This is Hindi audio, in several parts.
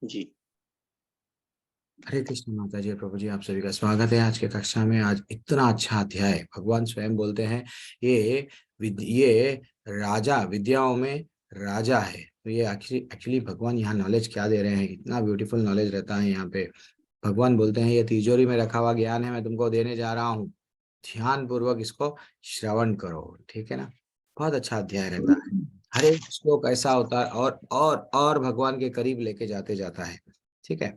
जी। हरे कृष्ण माता जी, प्रभु जी, आप सभी का स्वागत है आज के कक्षा में। आज इतना अच्छा अध्याय, भगवान स्वयं बोलते हैं ये राजा विद्याओं में राजा है। तो ये एक्चुअली भगवान यहाँ नॉलेज क्या दे रहे हैं, इतना ब्यूटीफुल नॉलेज रहता है यहाँ पे। भगवान बोलते हैं ये तिजोरी में रखा हुआ ज्ञान है, मैं तुमको देने जा रहा हूँ, ध्यान पूर्वक इसको श्रवण करो। ठीक है ना। बहुत अच्छा अध्याय रहता है। हर एक श्लोक ऐसा होता है और भगवान के करीब लेके जाते जाता है। ठीक है।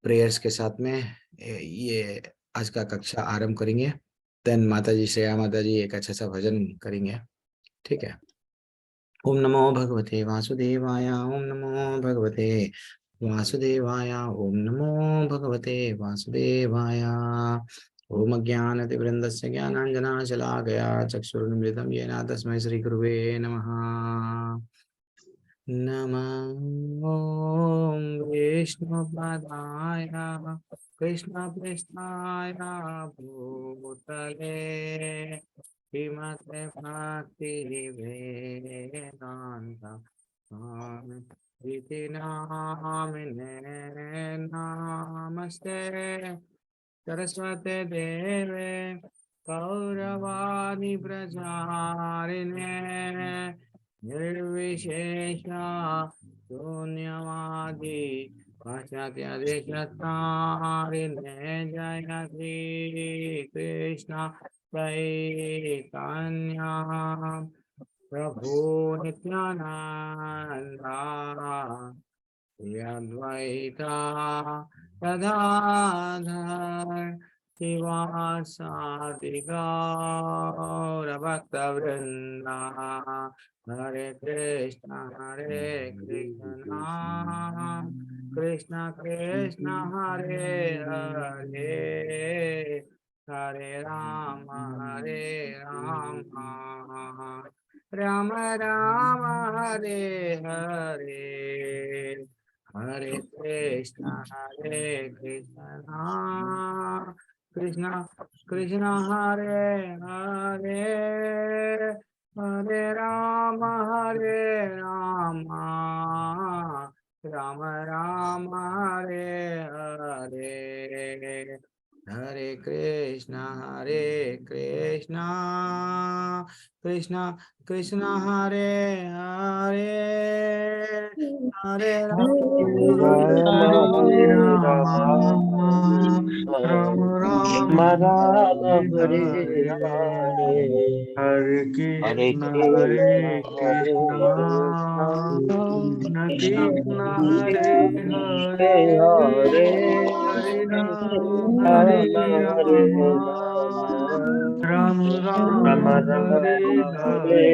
प्रेयर्स के साथ में ये आज का कक्षा आरंभ करेंगे। देन माता जी, श्रेया माता जी एक अच्छा सा भजन करेंगे। ठीक है। ओम नमो भगवते वासुदेवाय, ओम नमो भगवते वासुदेवाय, ओम नमो भगवते वासुदेवाय। ओम अज्ञानतिवृन्दस्य ज्ञानाञ्जनशलाकया चक्षुरुन्मिलितं येन तस्मै श्रीगुरुवे नमः। नमो विष्णुपदाय कृष्णपृष्ठाय भूतले श्रीमते भक्तिवेदान्त इति नामिने नमस्ते सरस्वती देवे गौरवाणी प्रचारिणे निर्विशेषा शून्यवादी पाश्चात्यदेशतारिणे जय श्री कृष्ण चैतन्य प्रभु नित्यानंदा श्री अद्वैता गदाधर शिवासादि गौरभक्तवृन्दा हरे कृष्ण कृष्ण कृष्ण हरे हरे हरे राम राम राम हरे हरे हरे कृष्ण कृष्ण कृष्ण हरे हरे हरे राम राम राम हरे हरे हरे कृष्ण कृष्ण कृष्ण हरे हरे हरे राम राम राम हरे हरे हरे कृष्ण कृष्ण हरे हरे हरे राम राम राम हरे हरे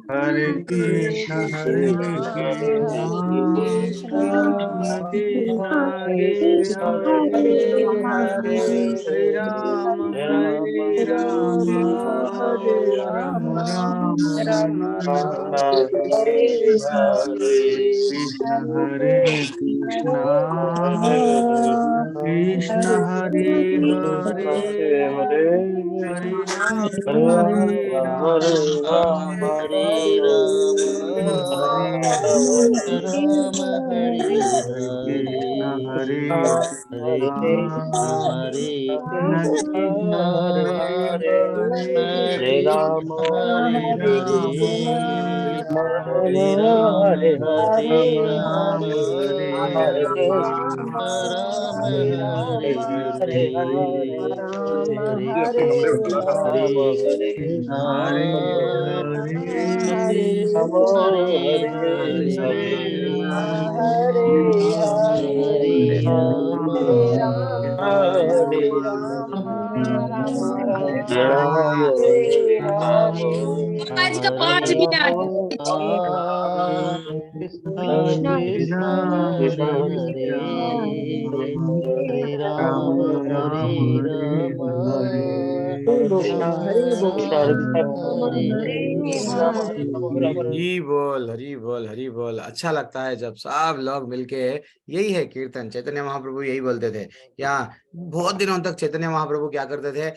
हरे कृष्ण कृष्ण हरे हरे हरे राम राम राम हरे कृष्ण कृष्ण कृष्ण हरे हरे हरे राम हरे राम हरे राम हरे हरे कृष्ण हरे कृष्ण हरे कृष्ण हरे राम हरे हरे राम हरे राम हरे हरे हरे कृष्ण कृष्ण हरे कृष्ण हरे हरे राम हरे राम आज का हरे 5 भी आ कृष्ण कृष्ण हरे हरे हरे राम हरे राम राम राम हरे हरे हरी बोल हरी बोल हरी बोल। अच्छा लगता है जब सब लोग मिलके, यही है कीर्तन। चैतन्य महाप्रभु यही बोलते थे क्या, बहुत दिनों तक चैतन्य महाप्रभु क्या करते थे,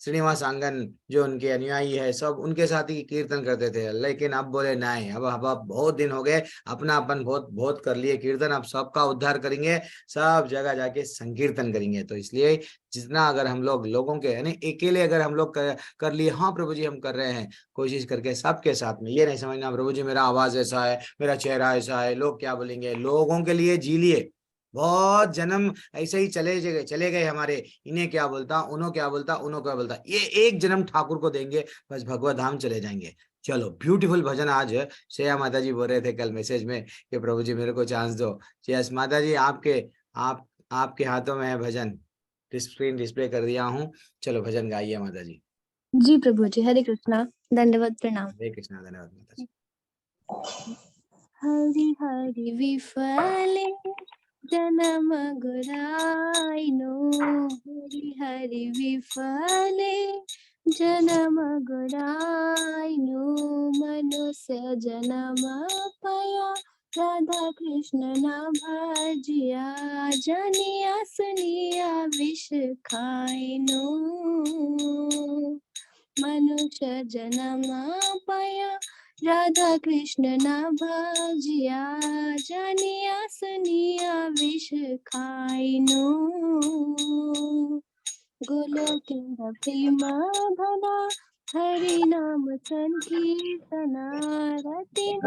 श्रीनिवास आंगन जो उनके अनुयायी है सब उनके साथ ही कीर्तन करते थे। लेकिन अब बोले नहीं, अब बहुत दिन हो गए, अपना अपन बहुत बहुत कर लिए कीर्तन, अब सबका उद्धार करेंगे, सब जगह जाके संकीर्तन करेंगे। तो इसलिए जितना अगर हम लोग लोगों के यानी अकेले अगर हम लोग कर लिए, हाँ प्रभु जी हम कर रहे हैं, कोशिश करके सबके साथ में। ये नहीं समझना प्रभु जी मेरा आवाज ऐसा है, मेरा चेहरा ऐसा है, लोग क्या बोलेंगे, लोगों के लिए जी लिए। बहुत जन्म ऐसे ही चले गए हमारे, इन्हें क्या बोलता, उन्हों क्या बोलता, उन्हों क्या बोलता, ये एक जन्म ठाकुर को देंगे, बस भगवत धाम चले जाएंगे। चलो ब्यूटीफुल भजन आज श्रेया माता जी बोल रहे थे कल मैसेज में कि प्रभु जी मेरे को चांस दो। यस माता जी, आपके हाथों में है भजन, स्क्रीन डिस्प्ले कर दिया हूँ। चलो भजन गाइए माता जी। जी प्रभु जी, हरे कृष्णा, दंडवत प्रणाम। हरे कृष्णा, धन्यवाद माता जी। हरि हरि विफले जन्म गुराइनो, हरि हरि विफले जन्म गुराइनो, मनुष्य जन्म पया राधा कृष्ण न भजिया, जानिया सुनिया विष खाइनो, मनुष्य जन्म पाया राधा कृष्ण न भजिया, जानिया सुनिया विष खाइनो, गोलोक प्रेम भला हरि नाम संकीर्तना, रति न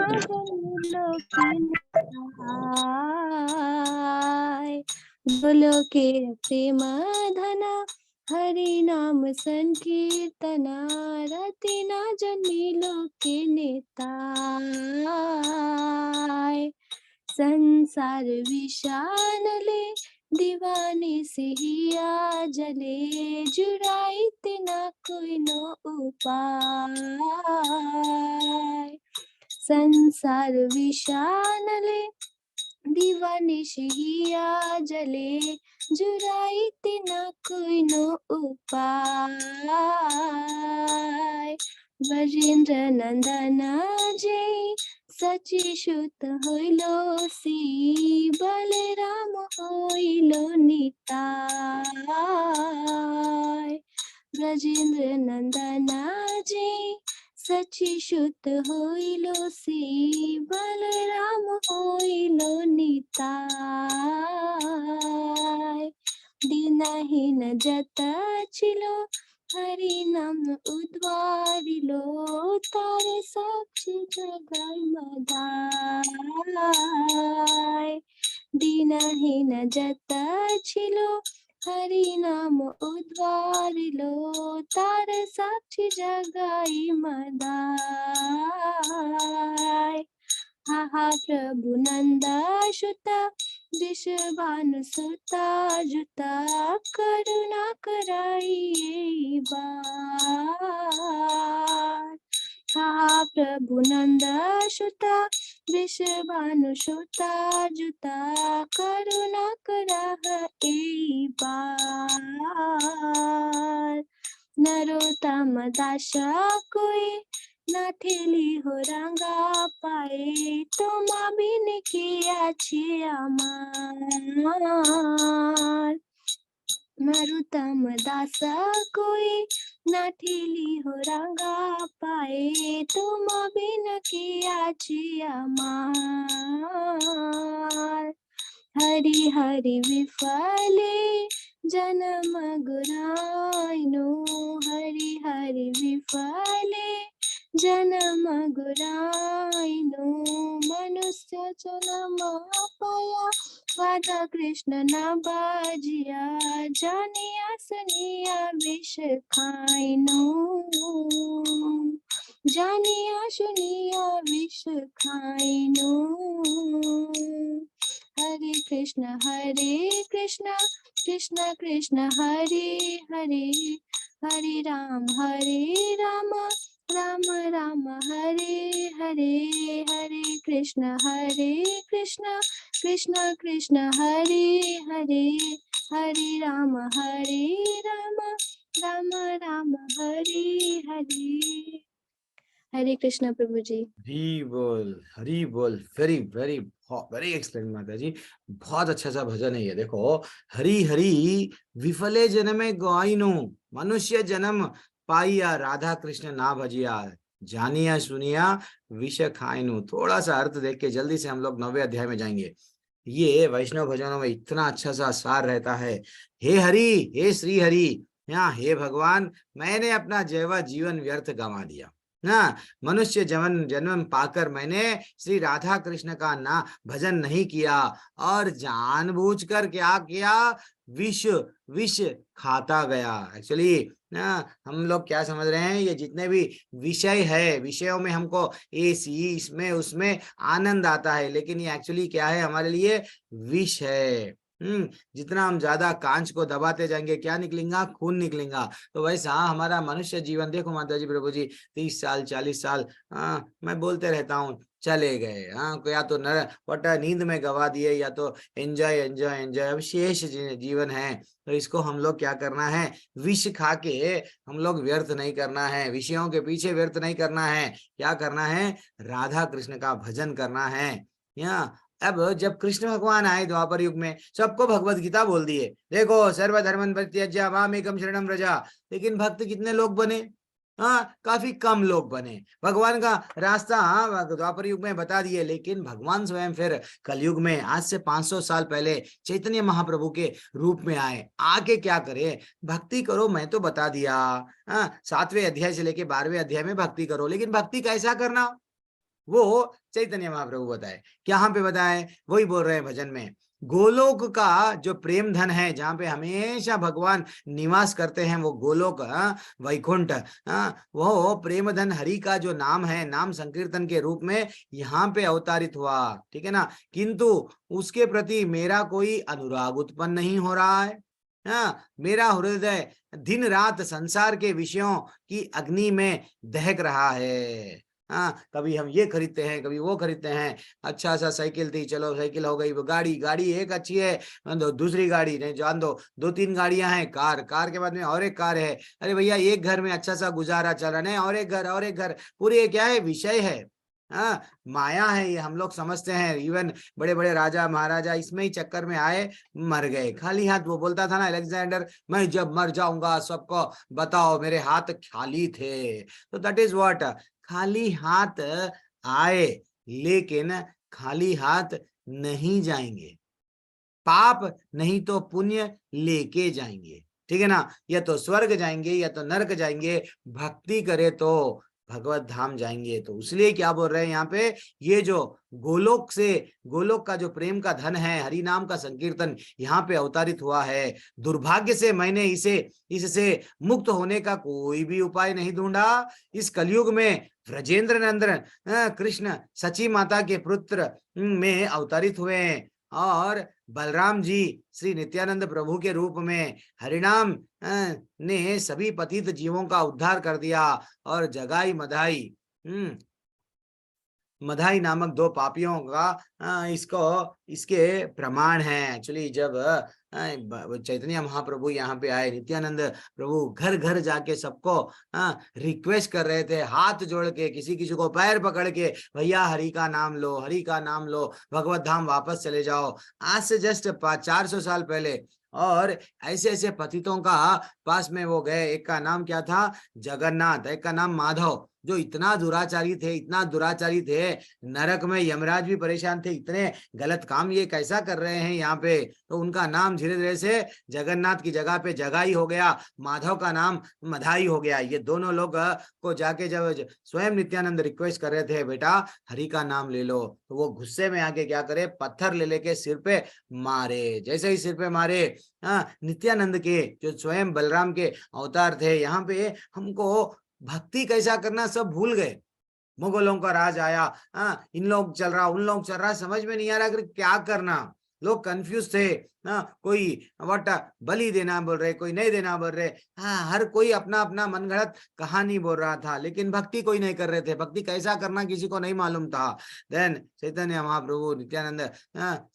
लोकिन सहाय, गोलोके प्रेम धना हरि नाम संकीर्तना, रति न जन्मी लोके नेताय, संसार विशानले दीवाने से हिया जले, जुड़ाई तिना कोई नो उपाय, संसार विशानले दीवाने से हिया जले, जुड़ाई तिना कोई नो उपाय, ब्रजेंद्र नंदन जय सची शुत होइलो सी, बलराम होइलो निताय, ब्रजेंद्र नंदन जय सची शुत होइलो सी, बलराम होइलो निताय, दीनहीन जत छिलो हरि नाम उद्वारिलो, तारे साक्षी जगै मदाय, दीनहीन जत छिलो हरि नाम उद्वारिलो, तार साक्षी जगाई मदाय, हा हा प्रभु नंदा सुता विश्वानु सुता जुता, करुणा कराइए बार, हा प्रभु नंदा सुता विश्वानु सुता जुता, करुणा कराइए बार, नरोत्तम दासा कोई ना ठेली हो रंगा पाए, তোমা বিন কি আছে আমার, नरोत्तम दासा कोई ना ठेली हो रंगा पाए, তোমা বিন কি আছে আমার, हरि हरि विफले जन्म गुराइनो, हरि हरि विफले जन्म गुराइनो, मनुष्य जन्म पाया राधा कृष्ण न बाजिया, जानिया सुनिया विष खाइनो, जानिया सुनिया विष खाइनो, हरे कृष्ण कृष्ण कृष्ण हरे हरे, हरे राम राम राम हरे हरे, हरे कृष्ण कृष्ण कृष्ण हरे हरे, हरे राम राम राम हरे हरे, हरे कृष्ण प्रभु जी। हरी बोल, वेरी वेरी वेरी एक्सलेंट माता जी, बहुत अच्छा सा भजन है ये। देखो, हरी हरी विफले जन्मे गाइनु, मनुष्य जन्म पाइया, राधा कृष्ण ना भजिया, जानिया सुनिया विष खाइनु। थोड़ा सा अर्थ देख के जल्दी से हम लोग 9वें अध्याय में जाएंगे। ये वैष्णव भजनों में इतना अच्छा सा सार रहता है। हे हरि, हे श्री हरि, यहाँ हे भगवान, मैंने अपना जीवन व्यर्थ गंवा दिया ना, मनुष्य जन्म जन्म पाकर मैंने श्री राधा कृष्ण का ना भजन नहीं किया, और जानबूझकर क्या किया, विष विष खाता गया। एक्चुअली ना, हम लोग क्या समझ रहे हैं, ये जितने भी विषय है, विषयों में हमको इसमें उसमें आनंद आता है, लेकिन ये एक्चुअली क्या है, हमारे लिए विष है। जितना हम ज्यादा कांच को दबाते जाएंगे, क्या निकलेगा, खून निकलेगा। तो वैसा हमारा मनुष्य जीवन, देखो माता जी प्रभु जी, 30 साल 40 साल मैं बोलते रहता हूँ, चले गए। या तो नींद में गवा दिए, या तो एंजॉय एंजॉय एंजॉय। अब शेष जीवन है, तो इसको हम लोग क्या करना है, विष खा के हम लोग व्यर्थ नहीं करना है, विषयों के पीछे व्यर्थ नहीं करना है। क्या करना है, राधा कृष्ण का भजन करना है। यहाँ अब जब कृष्ण भगवान आए द्वापर युग में, सबको भगवत गीता बोल दिए, देखो सर्वधर्मन परित्यज्य मामेकं शरणं व्रज, लेकिन भक्त कितने लोग बने, काफी कम लोग बने। भगवान का रास्ता द्वापर युग में बता दिए, लेकिन भगवान स्वयं फिर कलयुग में आज से 500 साल पहले चैतन्य महाप्रभु के रूप में आए। आके क्या करे, भक्ति करो, मैं तो बता दिया। 7वें अध्याय से लेके 12वें अध्याय में भक्ति करो, लेकिन भक्ति कैसा करना वो चैतन्य महाप्रभु बताए। यहाँ पे बताए, वही बोल रहे हैं भजन में, गोलोक का जो प्रेम धन है, जहाँ पे हमेशा भगवान निवास करते हैं, वो गोलोक वैकुंठ, वो प्रेम धन हरि का जो नाम है, नाम संकीर्तन के रूप में यहाँ पे अवतारित हुआ, ठीक है ना। किंतु उसके प्रति मेरा कोई अनुराग उत्पन्न नहीं हो रहा है। मेरा हृदय दिन रात संसार के विषयों की अग्नि में दहक रहा है। कभी हम ये खरीदते हैं, कभी वो खरीदते हैं। अच्छा सा साइकिल थी, चलो साइकिल हो गई, वो गाड़ी एक अच्छी है, दूसरी गाड़ी नहीं, जान दो, 2-3 गाड़ियां हैं, कार के बाद में और एक कार है। अरे भैया, एक घर में अच्छा सा गुजारा चल रहा है, और एक घर पूरी क्या है, विषय है। माया है ये, हम लोग समझते हैं। इवन बड़े बड़े राजा महाराजा इसमें ही चक्कर में आए, मर गए खाली हाथ। वो बोलता था ना अलेक्जेंडर, मैं जब मर जाऊंगा सबको बताओ मेरे हाथ खाली थे। तो दैट इज व्हाट, खाली हाथ आए, लेकिन खाली हाथ नहीं जाएंगे। पाप नहीं तो पुण्य लेके जाएंगे, ठीक है ना। या तो स्वर्ग जाएंगे या तो नरक जाएंगे, भक्ति करे तो भगवत धाम जाएंगे। तो इसलिए क्या बोल रहे हैं यहाँ पे, ये जो गोलोक का जो प्रेम का धन है, हरि नाम का संकीर्तन यहाँ पे अवतारित हुआ है। दुर्भाग्य से मैंने इससे मुक्त होने का कोई भी उपाय नहीं ढूंढा। इस कलयुग में व्रजेंद्र नंदन कृष्ण सची माता के पुत्र में अवतारित हुए हैं, और बलराम जी श्री नित्यानंद प्रभु के रूप में हरिनाम ने सभी पतित जीवों का उद्धार कर दिया, और जगाई मधाई नामक 2 पापियों का इसके प्रमाण है। एक्चुअली जब चैतन्य महाप्रभु यहाँ पे आए, नित्यानंद प्रभु घर घर जाके सबको रिक्वेस्ट कर रहे थे, हाथ जोड़ के, किसी को पैर पकड़ के, भैया हरि का नाम लो, हरि का नाम लो, भगवत धाम वापस चले जाओ। आज से जस्ट 400 साल पहले। और ऐसे पतितों का पास में वो गए। एक का नाम क्या था, जगन्नाथ, एक का नाम माधव, जो इतना दुराचारी थे, नरक में यमराज भी परेशान थे, इतने गलत काम ये कैसा कर रहे हैं यहाँ पे। तो उनका नाम धीरे धीरे से जगन्नाथ की जगह पे जगाई हो गया, माधव का नाम मधाई हो गया। ये दोनों लोग को जाके जब स्वयं नित्यानंद रिक्वेस्ट कर रहे थे, बेटा हरि का नाम ले लो, तो वो गुस्से में आके क्या करे, पत्थर ले लेके सिर पे मारे। जैसे ही सिर पे मारे, नित्यानंद के जो स्वयं बलराम के अवतार थे, यहाँ पे हमको भक्ति कैसा करना सब भूल गए। मुगलों का राज आया, इन लोग चल रहा, उन लोग चल रहा, समझ में नहीं आ रहा कि क्या करना। लोग कंफ्यूज थे। कोई वट बलि देना बोल रहे, कोई नहीं देना बोल रहे। हाँ, हर कोई अपना अपना मनगढ़ंत कहानी बोल रहा था, लेकिन भक्ति कोई नहीं कर रहे थे। भक्ति कैसा करना किसी को नहीं मालूम था। देन चैतन्य महाप्रभु, नित्यानंद,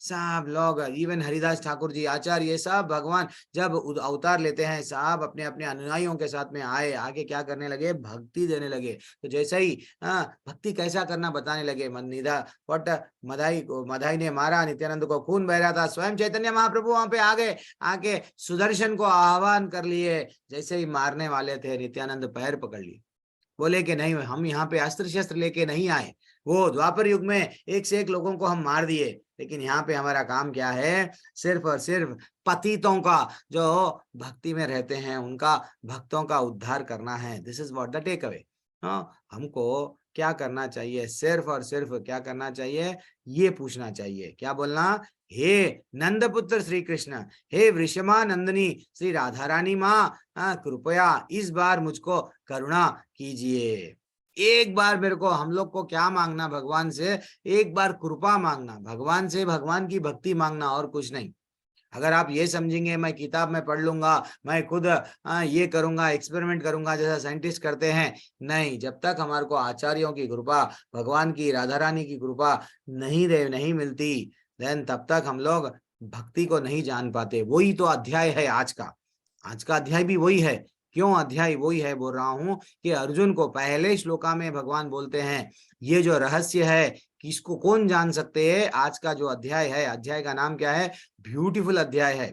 सब लोग, इवन हरिदास ठाकुर जी, आचार्य, ये सब भगवान जब अवतार लेते हैं, सब अपने अपने अनुयायियों के साथ में आए, आगे क्या करने लगे, भक्ति देने लगे। तो जैसे ही भक्ति कैसा करना बताने लगे, वट मदाई ने मारा, नित्यानंद को खून बह रहा था, स्वयं चैतन्य महाप्रभु वहां पे आ गए, आके सुदर्शन को आह्वान कर लिए। जैसे ही मारने वाले थे, नित्यानंद पैर पकड़ लिए, बोले कि नहीं, हम यहाँ पे अस्त्र शस्त्र लेके नहीं आए। वो द्वापर युग में एक से एक लोगों को हम मार दिए, लेकिन यहाँ पे हमारा काम क्या है, सिर्फ और सिर्फ पतितों का, जो भक्ति में रहते हैं, उनका, भक्तों का उद्धार करना है। This is what the takeaway. हमको क्या करना चाहिए, सिर्फ और सिर्फ क्या करना चाहिए, ये पूछना चाहिए। क्या बोलना, हे नंद पुत्र श्री कृष्ण, हे वृषमा नंदिनी श्री राधा रानी माँ, कृपया इस बार मुझको करुणा कीजिए। एक बार मेरे को, हम लोग को क्या मांगना भगवान से, एक बार कृपा मांगना, भगवान से भगवान की भक्ति मांगना, और कुछ नहीं। अगर आप ये समझेंगे मैं किताब में पढ़ लूंगा, मैं खुद ये करूंगा, एक्सपेरिमेंट करूंगा जैसा साइंटिस्ट करते हैं, नहीं, जब तक हमारे को आचार्यों की कृपा, भगवान की, राधा रानी की कृपा नहीं मिलती, देन तब तक हम लोग भक्ति को नहीं जान पाते। वही तो अध्याय है आज का अध्याय भी वही है। क्यों अध्याय वही है बोल रहा हूं कि अर्जुन को पहले श्लोका में भगवान बोलते हैं, ये जो रहस्य है किसको कौन जान सकते हैं। आज का जो अध्याय है, अध्याय का नाम क्या है, ब्यूटीफुल अध्याय है।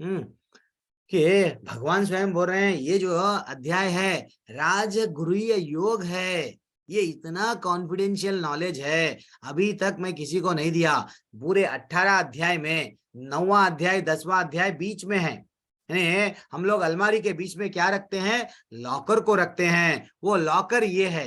कि भगवान स्वयं बोल रहे हैं, ये जो अध्याय है राजगुरुय योग है, ये इतना कॉन्फिडेंशियल नॉलेज है, अभी तक मैं किसी को नहीं दिया। पूरे 18 अध्याय में 9वां अध्याय 10वां अध्याय बीच में है। हम लोग अलमारी के बीच में क्या रखते हैं, लॉकर को रखते हैं, वो लॉकर ये है,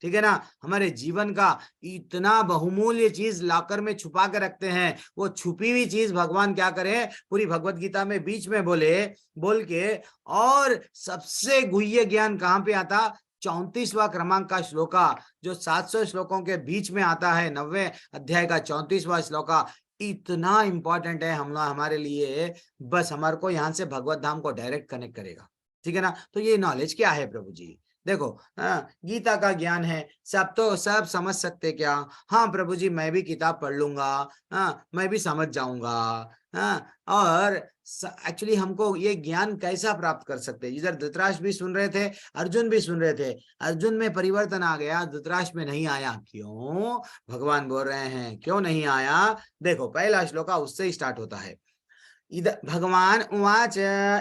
ठीक है ना। हमारे जीवन का इतना बहुमूल्य चीज लॉकर में छुपा के रखते हैं, वो छुपी हुई चीज भगवान क्या करे, पूरी भगवत गीता में बीच में बोल के। और सबसे गुह्य ज्ञान कहाँ पे आता, 34वां क्रमांक का श्लोका, जो 700 श्लोकों के बीच में आता है, 90वें अध्याय का 34वां श्लोका, इतना इंपॉर्टेंट है हमारे लिए। बस हमारे को यहाँ से भगवत धाम को डायरेक्ट कनेक्ट करेगा, ठीक है ना। तो ये नॉलेज क्या है प्रभु जी, देखो, गीता का ज्ञान है, सब समझ सकते क्या, हाँ प्रभु जी मैं भी किताब पढ़ लूंगा, मैं भी समझ जाऊंगा। और एक्चुअली हमको ये ज्ञान कैसा प्राप्त कर सकते हैं। इधर धृतराष्ट्र भी सुन रहे थे, अर्जुन भी सुन रहे थे, अर्जुन में परिवर्तन आ गया, धृतराष्ट्र में नहीं आया। क्यों, भगवान बोल रहे हैं क्यों नहीं आया। देखो, पहला श्लोका उससे ही स्टार्ट होता है। भगवान उवाच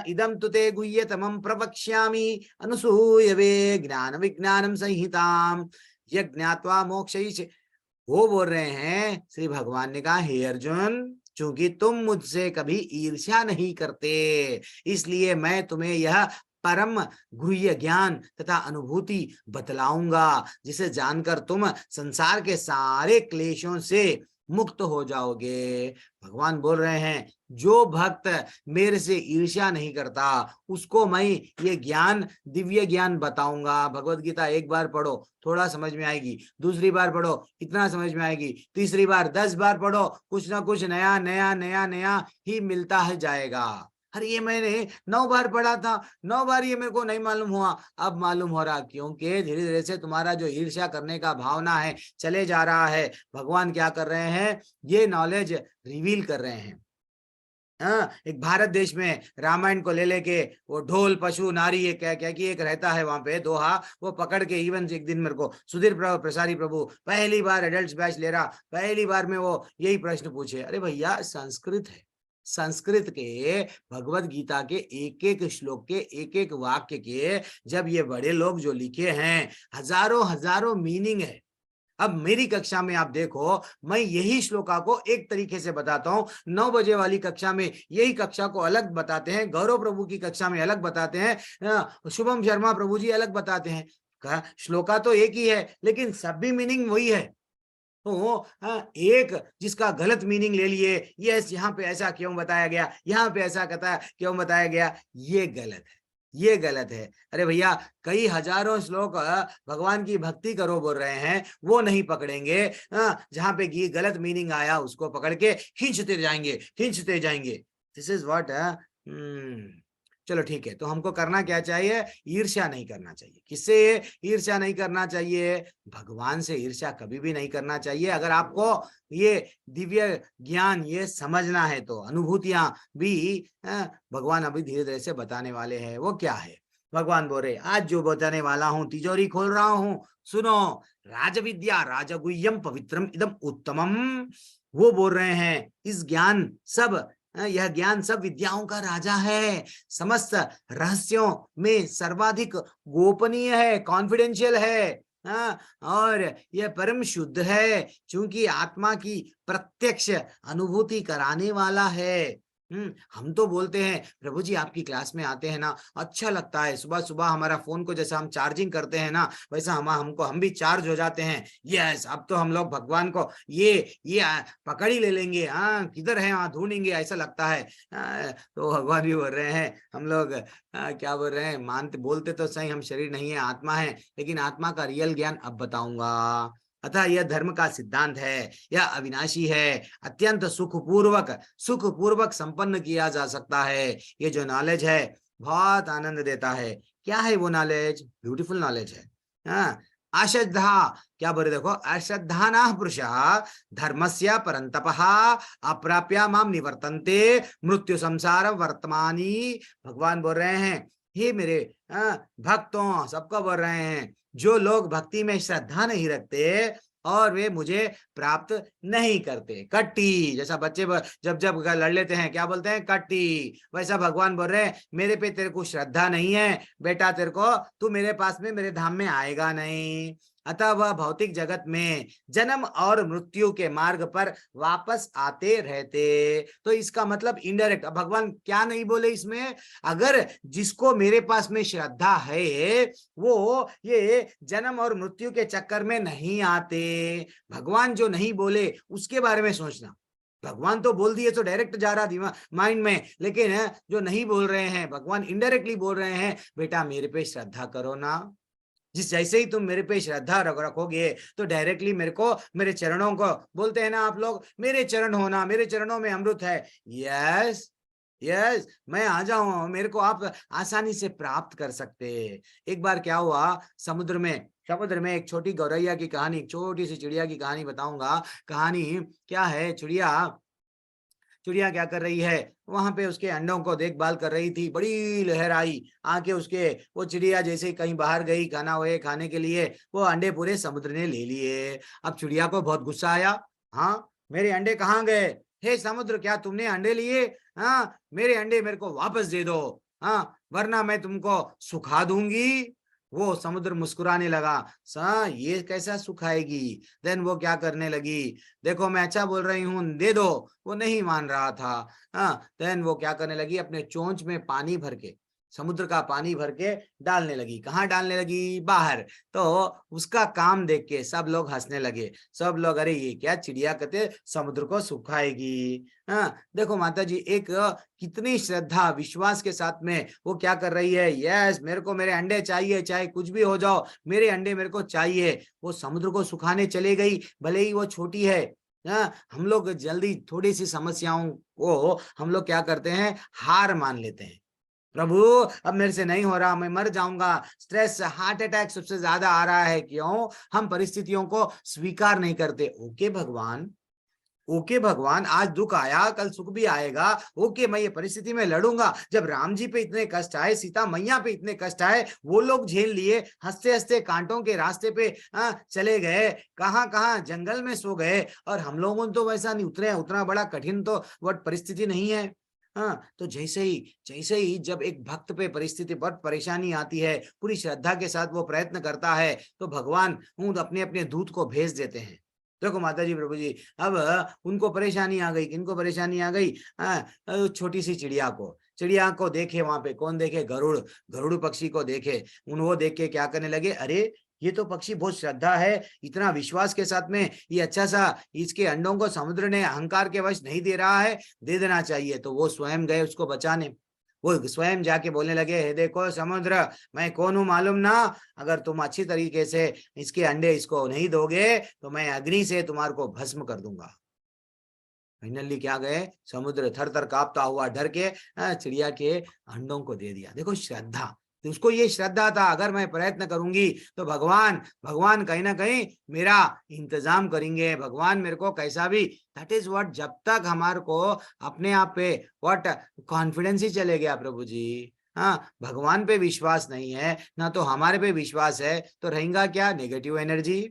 इदं तु ते गुह्यतमं प्रवक्ष्यामि अनुसूयवे ज्ञान विज्ञानम संहिताम यज्ञात्वा मोक्षयिष्य। वो बोल रहे हैं, श्री भगवान ने कहा, हे अर्जुन, चूंकि तुम मुझसे कभी ईर्ष्या नहीं करते, इसलिए मैं तुम्हें यह परम गुह्य ज्ञान तथा अनुभूति बतलाऊंगा, जिसे जानकर तुम संसार के सारे क्लेशों से मुक्त हो जाओगे। भगवान बोल रहे हैं, जो भक्त मेरे से ईर्ष्या नहीं करता उसको मैं ये ज्ञान, दिव्य ज्ञान बताऊंगा। भगवत गीता एक बार पढ़ो थोड़ा समझ में आएगी, दूसरी बार पढ़ो इतना समझ में आएगी, तीसरी बार 10 बार पढ़ो कुछ ना कुछ नया नया नया नया ही मिलता है जाएगा। अरे ये मैंने 9 बार पढ़ा था, 9 बार ये मेरे को नहीं मालूम हुआ, अब मालूम हो रहा। क्योंकि धीरे धीरे से तुम्हारा जो ईर्ष्या करने का भावना है चले जा रहा है। भगवान क्या कर रहे हैं, ये नॉलेज रिवील कर रहे हैं। एक भारत देश में रामायण को ले लेके वो ढोल पशु नारी एक क्या कि एक रहता है वहां पे दोहा, वो पकड़ के इवन एक दिन मेरे को सुधीर प्रसारी प्रभु पहली बार एडल्ट बैच ले रहा, पहली बार में वो यही प्रश्न पूछे। अरे भैया संस्कृत है, संस्कृत के भगवत गीता के एक एक श्लोक के एक एक वाक्य के जब ये बड़े लोग जो लिखे हैं हजारों हजारों मीनिंग है। अब मेरी कक्षा में आप देखो, मैं यही श्लोका को एक तरीके से बताता हूं, 9 बजे वाली कक्षा में यही कक्षा को अलग बताते हैं, गौरव प्रभु की कक्षा में अलग बताते हैं, शुभम शर्मा प्रभु जी अलग बताते हैं। श्लोका तो एक ही है लेकिन सब भी मीनिंग वही है। तो एक जिसका गलत मीनिंग ले लिए, यस यहाँ पे ऐसा क्यों बताया गया, यहाँ पे ऐसा क्यों बताया गया, ये गलत है। ये गलत है। अरे भैया, कई हजारों श्लोक भगवान की भक्ति करो बोल रहे हैं, वो नहीं पकड़ेंगे। जहां पे गलत मीनिंग आया उसको पकड़ के खींचते जाएंगे, खींचते जाएंगे। This is what. चलो ठीक है, तो हमको करना क्या चाहिए? ईर्ष्या नहीं करना चाहिए। किससे ईर्ष्या नहीं करना चाहिए? भगवान से ईर्ष्या कभी भी नहीं करना चाहिए। अगर आपको ये दिव्य ज्ञान ये समझना है तो अनुभूतियां भी भगवान अभी धीरे धीरे से बताने वाले हैं। वो क्या है? भगवान बोल रहे आज जो बताने वाला हूं, तिजोरी खोल रहा हूं, सुनो। राजविद्या राजगुह्यम पवित्रम इदम उत्तमम। वो बोल रहे हैं इस ज्ञान सब, यह ज्ञान सब विद्याओं का राजा है, समस्त रहस्यों में सर्वाधिक गोपनीय है, कॉन्फिडेंशियल है। और यह परम शुद्ध है, क्योंकि आत्मा की प्रत्यक्ष अनुभूति कराने वाला है। हम तो बोलते हैं प्रभु जी आपकी क्लास में आते हैं ना, अच्छा लगता है। सुबह सुबह हमारा फोन को जैसा हम चार्जिंग करते हैं ना, वैसा हम भी चार्ज हो जाते हैं। यस, अब तो हम लोग भगवान को ये पकड़ ही ले लेंगे। किधर है, ढूंढेंगे, ऐसा लगता है। तो भगवान भी बोल रहे हैं हम लोग क्या बोल रहे हैं, मानते बोलते तो सही हम शरीर नहीं है, आत्मा है, लेकिन आत्मा का रियल ज्ञान अब बताऊंगा। अतः यह धर्म का सिद्धांत है, यह अविनाशी है, अत्यंत सुखपूर्वक संपन्न किया जा सकता है। ये जो नॉलेज है बहुत आनंद देता है। क्या है वो नॉलेज? ब्यूटीफुल नॉलेज है। अश्रद्धा, क्या बोले देखो, अश्रद्धा ना पुरुषा धर्मस्य परंतपः अप्राप्य माम निवर्तन्ते मृत्यु संसार वर्तमानी। भगवान बोल रहे हैं हे मेरे भक्तों, सबको बोल रहे हैं जो लोग भक्ति में श्रद्धा नहीं रखते और वे मुझे प्राप्त नहीं करते। कट्टी, जैसा बच्चे जब लड़ लेते हैं क्या बोलते हैं? कट्टी। वैसा भगवान बोल रहे हैं मेरे पे तेरे को श्रद्धा नहीं है बेटा, तू मेरे पास में, मेरे धाम में आएगा नहीं। अतः वह भौतिक जगत में जन्म और मृत्यु के मार्ग पर वापस आते रहते। तो इसका मतलब इनडायरेक्ट भगवान क्या नहीं बोले इसमें? अगर जिसको मेरे पास में श्रद्धा है वो ये जन्म और मृत्यु के चक्कर में नहीं आते। भगवान जो नहीं बोले उसके बारे में सोचना। भगवान तो बोल दिए तो डायरेक्ट जा रहा माइंड में, लेकिन जो नहीं बोल रहे हैं भगवान इनडायरेक्टली बोल रहे हैं बेटा मेरे पे श्रद्धा करो ना। जिस जैसे ही तुम मेरे पे श्रद्धा रखोगे तो डायरेक्टली मेरे चरणों को, बोलते हैं ना आप लोग, मेरे चरण होना, मेरे चरणों में अमृत है। यस यस, मैं आ जाऊं, मेरे को आप आसानी से प्राप्त कर सकते। एक बार क्या हुआ, समुद्र में एक छोटी गौरैया की कहानी, एक छोटी सी चिड़िया की कहानी बताऊंगा। कहानी क्या है, चिड़िया क्या कर रही है, वहां पे उसके अंडों को देखभाल कर रही थी। बड़ी लहर आई आके उसके, वो चिड़िया जैसे ही कहीं बाहर गई खाने के लिए, वो अंडे पूरे समुद्र ने ले लिए। अब चिड़िया को बहुत गुस्सा आया, मेरे अंडे कहाँ गए? हे समुद्र, क्या तुमने अंडे लिए? मेरे अंडे मेरे को वापस दे दो, वरना मैं तुमको सुखा दूंगी। वो समुद्र मुस्कुराने लगा, ये कैसा सुखाएगी? देन वो क्या करने लगी, देखो मैं अच्छा बोल रही हूँ, दे दो। वो नहीं मान रहा था। देन वो क्या करने लगी, अपने चोंच में पानी भर के, समुद्र का पानी भर के डालने लगी। कहाँ डालने लगी? बाहर। तो उसका काम देख के सब लोग हंसने लगे। सब लोग, अरे ये क्या चिड़िया कहते समुद्र को सुखाएगी। देखो माता जी, एक कितनी श्रद्धा विश्वास के साथ में वो क्या कर रही है, यस मेरे को मेरे अंडे चाहिए, चाहे कुछ भी हो जाओ, मेरे अंडे मेरे को चाहिए। वो समुद्र को सुखाने चले गई, भले ही वो छोटी है। हम लोग जल्दी थोड़ी सी समस्याओं को हम लोग क्या करते हैं, हार मान लेते हैं। प्रभु अब मेरे से नहीं हो रहा, मैं मर जाऊंगा, स्ट्रेस, हार्ट अटैक सबसे ज्यादा आ रहा है। क्यों? हम परिस्थितियों को स्वीकार नहीं करते। ओके भगवान, आज दुख आया कल सुख भी आएगा। ओके, मैं ये परिस्थिति में लड़ूंगा। जब राम जी पे इतने कष्ट आए, सीता मैया पे इतने कष्ट आए, वो लोग झेल लिए, हंसते हंसते कांटों के रास्ते पे चले गए, कहाँ जंगल में सो गए। और हम लोगों ने तो वैसा नहीं उतरे, उतना बड़ा कठिन तो वो परिस्थिति नहीं है। तो जैसे ही जब एक भक्त पे परिस्थिति बहुत परेशानी आती है, पूरी श्रद्धा के साथ वो प्रयत्न करता है, तो भगवान अपने अपने दूत को भेज देते हैं। देखो माता जी, प्रभु जी, अब उनको परेशानी आ गई। किनको परेशानी आ गई? छोटी सी चिड़िया को देखे, वहां पे कौन देखे? गरुड़ पक्षी को देखे। वो देख के क्या करने लगे, अरे ये तो पक्षी बहुत श्रद्धा है, इतना विश्वास के साथ में, ये अच्छा सा, इसके अंडों को समुद्र ने अहंकार के वश नहीं दे रहा है, दे देना चाहिए। तो वो स्वयं गए उसको बचाने। वो स्वयं जाके बोलने लगे, हे देखो समुद्र, मैं कौन हूं मालूम ना, अगर तुम अच्छी तरीके से इसके अंडे इसको नहीं दोगे तो मैं अग्नि से तुम्हारे को भस्म कर दूंगा। फाइनली क्या गए, समुद्र थर थर कांपता हुआ डर के चिड़िया के अंडों को दे दिया। देखो श्रद्धा, तो उसको ये श्रद्धा था, अगर मैं प्रयत्न करूंगी तो भगवान भगवान कहीं ना कहीं मेरा इंतजाम करेंगे, भगवान मेरे को कैसा भी, दैट इज व्हाट। जब तक हमारे को अपने आप पे व्हाट कॉन्फिडेंस ही चले गया प्रभु जी, हाँ, भगवान पे विश्वास नहीं है ना तो हमारे पे विश्वास है, तो रहेगा क्या, नेगेटिव एनर्जी।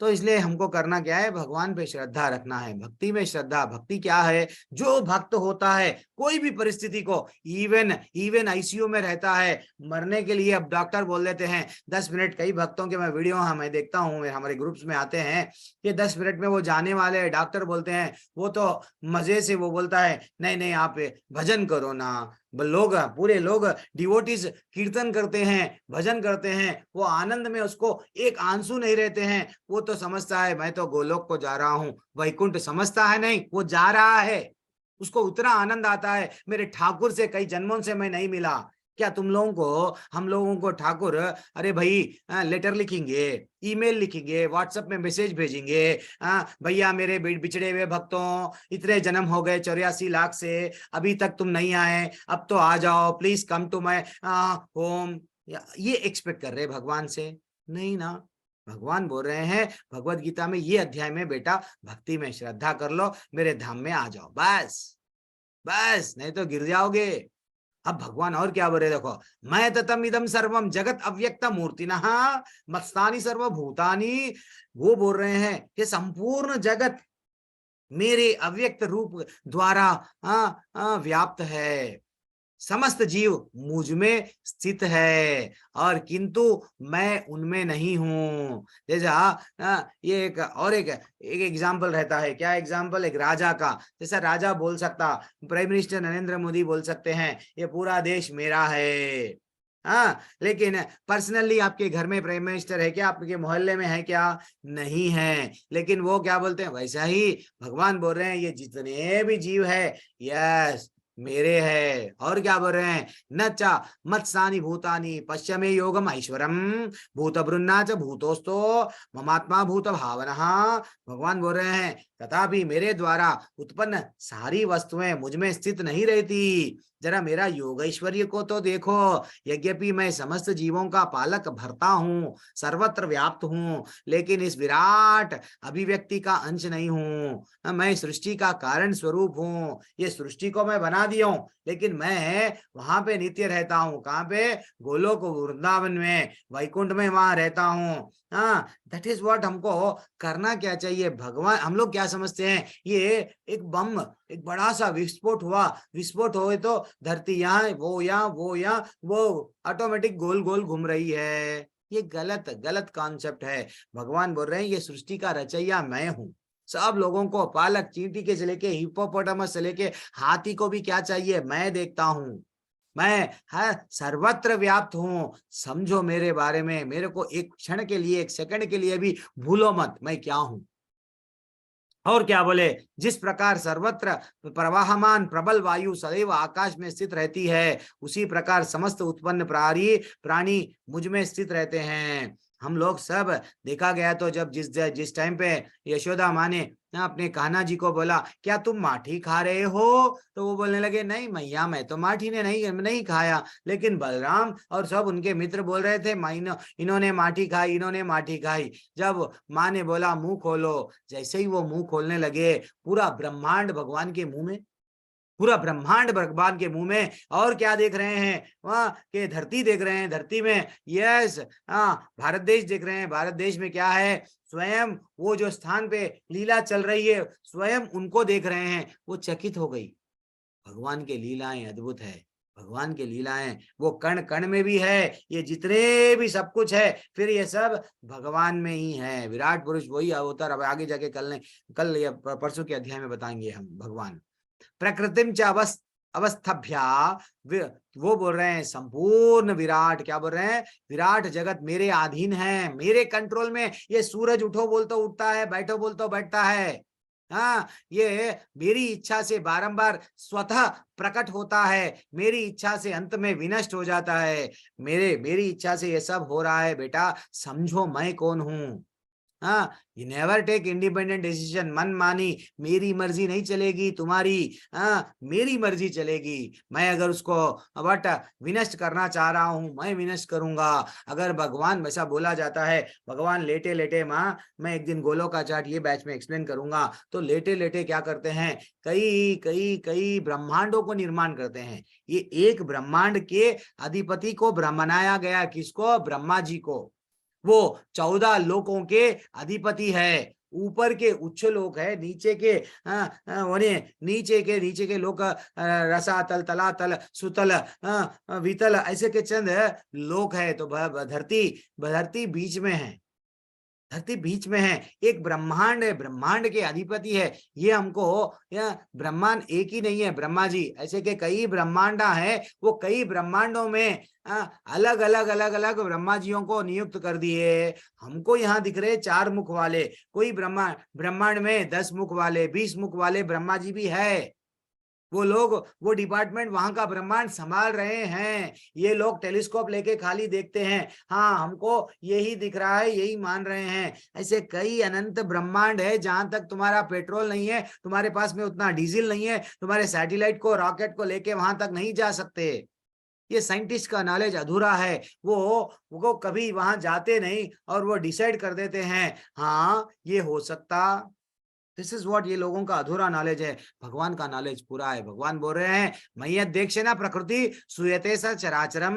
तो इसलिए हमको करना क्या है, भगवान पे श्रद्धा रखना है, भक्ति में श्रद्धा। भक्ति क्या है, जो भक्त होता है कोई भी परिस्थिति को, इवन इवन आईसीयू में रहता है, मरने के लिए अब डॉक्टर बोल देते हैं 10 मिनट, कई भक्तों के मैं वीडियो मैं देखता हूँ, हमारे ग्रुप्स में आते हैं कि 10 मिनट में वो जाने वाले, डॉक्टर बोलते हैं, वो तो मजे से वो बोलता है नहीं नहीं आप भजन करो ना। लोग, पूरे लोग डिवोटीज कीर्तन करते हैं, भजन करते हैं, वो आनंद में उसको एक आंसू नहीं रहते हैं, वो तो समझता है मैं तो गोलोक को जा रहा हूं, वैकुंठ समझता है नहीं, वो जा रहा है, उसको उतना आनंद आता है, मेरे ठाकुर से कई जन्मों से मैं नहीं मिला। क्या तुम लोगों को, हम लोगों को ठाकुर, अरे भाई लेटर लिखेंगे, ईमेल लिखेंगे, व्हाट्सएप में मैसेज भेजेंगे, भैया मेरे बिछड़े हुए भक्तों, इतने जन्म हो गए 84 लाख से, अभी तक तुम नहीं आए, अब तो आ जाओ, please come to my home, ये एक्सपेक्ट कर रहे भगवान से? नहीं ना। भगवान बोल रहे हैं भगवत गीता में ये अध्याय में, बेटा भक्ति में श्रद्धा कर लो, मेरे धाम में आ जाओ, बस बस, नहीं तो गिर जाओगे। अब भगवान और क्या बोल रहे, देखो, मैं ततम इदम सर्वम जगत अव्यक्त मूर्तिनः मत्स्थानि सर्वभूतानि, वो बोल रहे हैं कि संपूर्ण जगत मेरे अव्यक्त रूप द्वारा व्याप्त है, समस्त जीव मुझ में स्थित है, और किंतु मैं उनमें नहीं हूं। जैसा ये एक एग्जाम्पल रहता है, क्या एग्जाम्पल, एक राजा का, जैसा राजा बोल सकता, प्राइम मिनिस्टर नरेंद्र मोदी बोल सकते हैं ये पूरा देश मेरा है, हाँ, लेकिन पर्सनली आपके घर में प्राइम मिनिस्टर है क्या, आपके मोहल्ले में है क्या, नहीं है, लेकिन वो क्या बोलते हैं, वैसा ही भगवान बोल रहे हैं ये जितने भी जीव है, यस मेरे है। और क्या बोल रहे हैं, न चा मत्सानि भूतानि पश्चिमे योगम ऐश्वरम भूत बृन्ना च भूतोस्तो ममात्मा भूत भावनः, भगवान बोल रहे हैं तथापि मेरे द्वारा उत्पन्न सारी वस्तुएं मुझ में स्थित नहीं रहती, जरा मेरा योग ऐश्वर्य को तो देखो, यद्यपि मैं समस्त जीवों का पालक भरता हूँ, सर्वत्र व्याप्त हूँ, लेकिन इस विराट अभिव्यक्ति का अंश नहीं हूँ, मैं सृष्टि का कारण स्वरूप हूँ, ये सृष्टि को मैं बना दिया हूँ, लेकिन मैं वहां पे नित्य रहता हूँ, कहाँ पे, गोलोक वृंदावन में, वैकुंठ में वहां रहता हूँ। हाँ, दैट इज व्हाट हमको करना क्या चाहिए। भगवान, हम लोग क्या समझते हैं, ये एक बम, एक बड़ा सा विस्फोट हुआ, विस्फोट हुए तो धरती यहाँ, वो यहाँ, वो यहाँ, वो ऑटोमेटिक गोल गोल घूम रही है, ये गलत गलत कॉन्सेप्ट है। भगवान बोल रहे हैं ये सृष्टि का रचैया मैं हूँ, सब लोगों को, पालक चींटी के से लेके हिप्पोपोटामस से लेके हाथी को भी क्या चाहिए, मैं देखता हूँ, मैं सर्वत्र व्याप्त हूँ, समझो मेरे बारे में, मेरे को एक क्षण के लिए, एक सेकंड के लिए भी भूलो मत मैं क्या हूँ। और क्या बोले, जिस प्रकार सर्वत्र प्रवाहमान प्रबल वायु सदैव आकाश में स्थित रहती है, उसी प्रकार समस्त उत्पन्न प्राणी मुझ में स्थित रहते हैं। हम लोग सब, देखा गया तो जब जिस टाइम पे यशोदा माँ ने अपने कान्हा जी को बोला क्या तुम माठी खा रहे हो, तो वो बोलने लगे नहीं मैया मैं तो माठी ने नहीं खाया, लेकिन बलराम और सब उनके मित्र बोल रहे थे इन्होंने माठी खाई, इन्होंने माठी खाई। जब माँ ने बोला मुंह खोलो, जैसे ही वो मुंह खोलने लगे, पूरा ब्रह्मांड भगवान के मुंह में, पूरा ब्रह्मांड भगवान के मुंह में, और क्या देख रहे हैं वहां के, धरती देख रहे हैं, धरती में यस, भारत देश देख रहे हैं, भारत देश में क्या है, स्वयं वो जो स्थान पे लीला चल रही है, स्वयं उनको देख रहे हैं, वो चकित हो गई। भगवान के लीलाएं अद्भुत है, भगवान के लीलाएं वो कण कण में भी है, ये जितने भी सब कुछ है, फिर ये सब भगवान में ही है। विराट पुरुष वही अवतार, अब आगे जाके कल या परसों के अध्याय में बताएंगे हम। भगवान प्रकृतिम च अवस्थभ्या, वो बोल रहे हैं संपूर्ण विराट, क्या बोल रहे हैं, विराट जगत मेरे अधीन है, मेरे कंट्रोल में। ये सूरज उठो बोलता उठता है, बैठो बोलता बैठता है, हाँ, ये मेरी इच्छा से बारंबार स्वतः प्रकट होता है, मेरी इच्छा से अंत में विनष्ट हो जाता है। मेरी इच्छा से ये सब हो रहा है बेटा, समझो मैं कौन हूँ। हाँ, you never take independent decision. मन मानी, मेरी मर्जी नहीं चलेगी तुम्हारी, हाँ मेरी मर्जी चलेगी। मैं अगर उसको बट विनष्ट करना चाह रहा हूं, मैं विनष्ट करूंगा। अगर भगवान, वैसा बोला जाता है, भगवान लेटे लेटे, माँ मैं एक दिन गोलोकाचार्य ये बैच में एक्सप्लेन करूंगा, तो लेटे लेटे क्या करते हैं, कई कई कई ब्रह्मांडों को निर्माण करते हैं। ये एक ब्रह्मांड के अधिपति को बनाया गया, किसको? ब्रह्मा जी को। वो 14 लोकों के अधिपति है। ऊपर के उच्च लोक है, नीचे के नीचे के लोक, रसातल, तलातल, सुतल, वितल, ऐसे के चंद लोक है। तो धरती बीच में है, धरती बीच में है। एक ब्रह्मांड है, ब्रह्मांड के अधिपति है। ये हमको, यह ब्रह्मांड एक ही नहीं है, ब्रह्मा जी ऐसे के कई ब्रह्मांडा है। वो कई ब्रह्मांडों में अलग अलग ब्रह्मा जियों को नियुक्त कर दिए। हमको यहाँ दिख रहे 4 मुख वाले, कोई ब्रह्मांड में 10 मुख वाले, 20 मुख वाले ब्रह्मा जी भी है। वो लोग, वो डिपार्टमेंट वहां का ब्रह्मांड संभाल रहे हैं। ये लोग टेलीस्कोप लेके खाली देखते हैं, हाँ हमको यही दिख रहा है, यही मान रहे हैं। ऐसे कई अनंत ब्रह्मांड है। जहां तक तुम्हारा पेट्रोल नहीं है, तुम्हारे पास में उतना डीजल नहीं है, तुम्हारे सैटेलाइट को, रॉकेट को लेके वहां तक नहीं जा सकते। ये साइंटिस्ट का नॉलेज अधूरा है। वो कभी वहां जाते नहीं और वो डिसाइड कर देते हैं, हाँ ये हो सकता। दिस इज व्हाट, ये लोगों का अधूरा नॉलेज है। भगवान का नॉलेज पूरा है। भगवान बोल रहे हैं, मय्य देक्षेना प्रकृति सूयते स चराचरम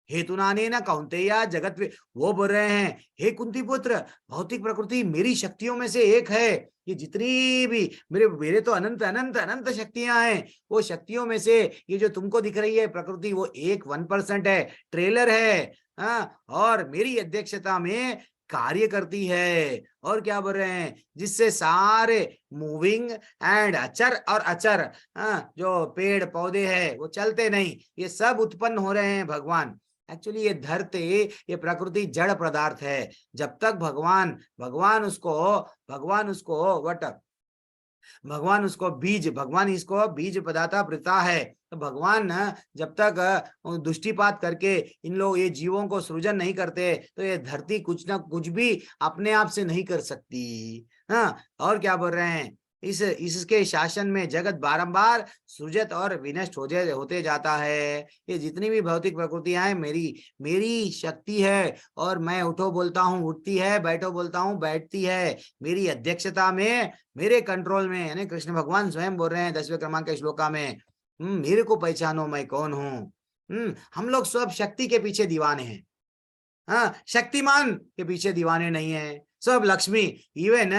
हेतुनाने न कौन्तेय जगत। वो बोल रहे हैं, हे कुंती पुत्र, भौतिक प्रकृति मेरी शक्तियों में से एक है। ये जितनी भी मेरे तो अनंत अनंत अनंत शक्तियां हैं। वो शक्तियों में से ये जो तुमको दिख रही है प्रकृति, वो 1% है, ट्रेलर है। हाँ, और मेरी अध्यक्षता में कार्य करती है। और क्या बोल रहे हैं, जिससे सारे मूविंग एंड अचर और अचर, जो पेड़ पौधे हैं वो चलते नहीं, ये सब उत्पन्न हो रहे हैं भगवान। एक्चुअली ये धरती, ये प्रकृति जड़ पदार्थ है। जब तक भगवान उसको वट भगवान इसको बीज प्रदाता पिता है। तो भगवान जब तक दृष्टिपात करके इन लोग, ये जीवों को सृजन नहीं करते, तो ये धरती कुछ ना कुछ भी अपने आप से नहीं कर सकती। हाँ, और क्या बोल रहे हैं, इसके शासन में जगत बारंबार सृजत और विनष्ट होते जाता है। ये जितनी भी भौतिक प्रकृतियां हैं, मेरी शक्ति है। और मैं उठो बोलता हूँ उठती है, बैठो बोलता हूँ बैठती है। मेरी अध्यक्षता में, मेरे कंट्रोल में, यानी कृष्ण भगवान स्वयं बोल रहे हैं 10वें क्रमांक के श्लोका में, मेरे को पहचानो मैं कौन हूँ। हम लोग सब शक्ति के पीछे दीवाने हैं, हाँ शक्तिमान के पीछे दीवाने नहीं है। सब लक्ष्मी, इवन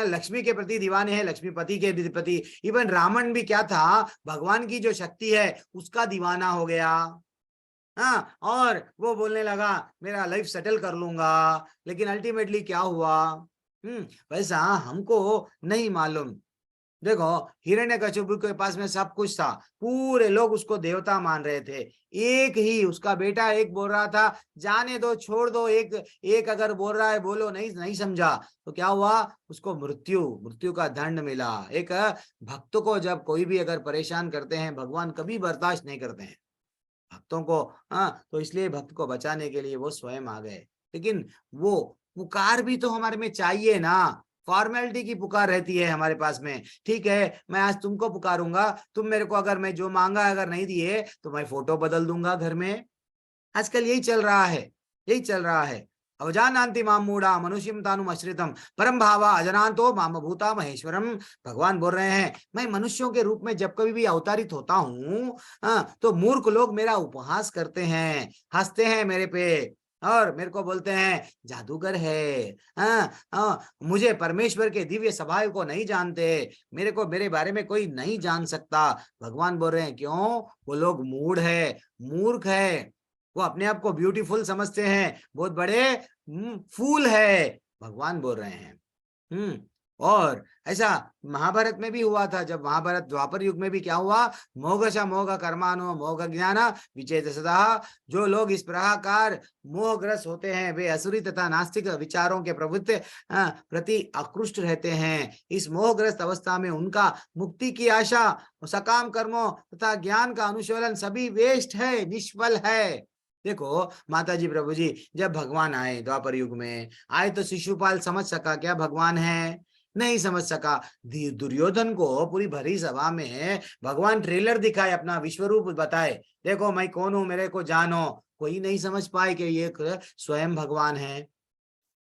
लक्ष्मी के प्रति दीवाने हैं, लक्ष्मीपति के प्रति। इवन रावण भी क्या था, भगवान की जो शक्ति है उसका दीवाना हो गया। हाँ, और वो बोलने लगा मेरा लाइफ सेटल कर लूंगा, लेकिन अल्टीमेटली क्या हुआ, वैसा हमको नहीं मालूम। देखो, हिरण्यकशिपु के पास में सब कुछ था, पूरे लोग उसको देवता मान रहे थे। एक ही उसका बेटा एक बोल रहा था, जाने दो, छोड़ दो, एक अगर बोल रहा है बोलो, नहीं समझा तो क्या हुआ, उसको मृत्यु का दंड मिला। एक भक्त को जब कोई भी अगर परेशान करते हैं, भगवान कभी बर्दाश्त नहीं करते हैं भक्तों को। हाँ, तो इसलिए भक्त को बचाने के लिए वो स्वयं आ गए। लेकिन वो पुकार भी तो हमारे में चाहिए ना, फॉर्मेलिटी की पुकार रहती है हमारे पास में। ठीक है, मैं आज तुमको पुकारूंगा, तुम मेरे को अगर मैं जो मांगा अगर नहीं दिए तो मैं फोटो बदल दूंगा घर में। आजकल यही चल रहा है। अवजानान्ति माम मूढ़ा मनुष्यम तानुम आश्रितम परम भावा अजनान्तो माम भूता महेश्वरम। भगवान बोल रहे हैं, मैं मनुष्यों के रूप में जब कभी भी अवतारित होता हूँ, तो मूर्ख लोग मेरा उपहास करते हैं, हंसते हैं मेरे पे, और मेरे को बोलते हैं जादूगर है। मुझे परमेश्वर के दिव्य स्वभाव को नहीं जानते, मेरे बारे में कोई नहीं जान सकता। भगवान बोल रहे हैं, क्यों? वो लोग मूर्ख है। वो अपने आप को ब्यूटीफुल समझते हैं, बहुत बड़े फूल है। भगवान बोल रहे हैं, और ऐसा महाभारत में भी हुआ था। जब महाभारत द्वापर युग में भी क्या हुआ, मोघश मोघ कर्मानो मोघ ज्ञान विचेत सदा। जो लोग इस प्रकार मोहग्रस्त होते हैं वे असुरी तथा नास्तिक विचारों के प्रति आकृष्ट रहते हैं। इस मोहग्रस्त अवस्था में उनका मुक्ति की आशा, सकाम कर्मों तथा ज्ञान का अनुशीलन सभी वेस्ट है, निष्फल है। देखो माता जी प्रभु जी, जब भगवान आए द्वापर युग में आए तो शिशुपाल समझ सका क्या भगवान है? नहीं समझ सका। दुर्योधन को पूरी भरी सभा में भगवान ट्रेलर दिखाए, अपना विश्वरूप बताए, देखो मैं कौन हूं, मेरे को जानो। कोई नहीं समझ पाए कि ये स्वयं भगवान है।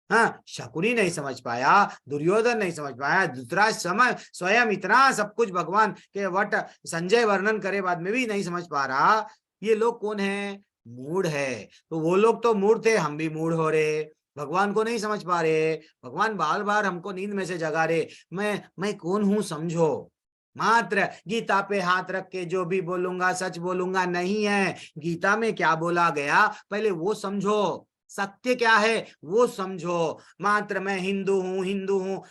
हाँ, शकुनी नहीं समझ पाया, दुर्योधन नहीं समझ पाया, धृतराष्ट्र स्वयं इतना सब कुछ भगवान के वट संजय वर्णन करे बाद में भी नहीं समझ पा रहा। ये लोग कौन है? मूढ़ है। तो वो लोग तो मूढ़ थे, हम भी मूढ़ हो रहे, भगवान को नहीं समझ पा रहे। भगवान बार बार हमको नींद में से जगा रहे। मैं कौन हूं समझो। मात्र गीता पे हाथ रख के जो भी बोलूंगा सच बोलूंगा नहीं है। गीता में क्या बोला गया पहले वो समझो, सत्य क्या है वो समझो। मात्र मैं हिंदू हूं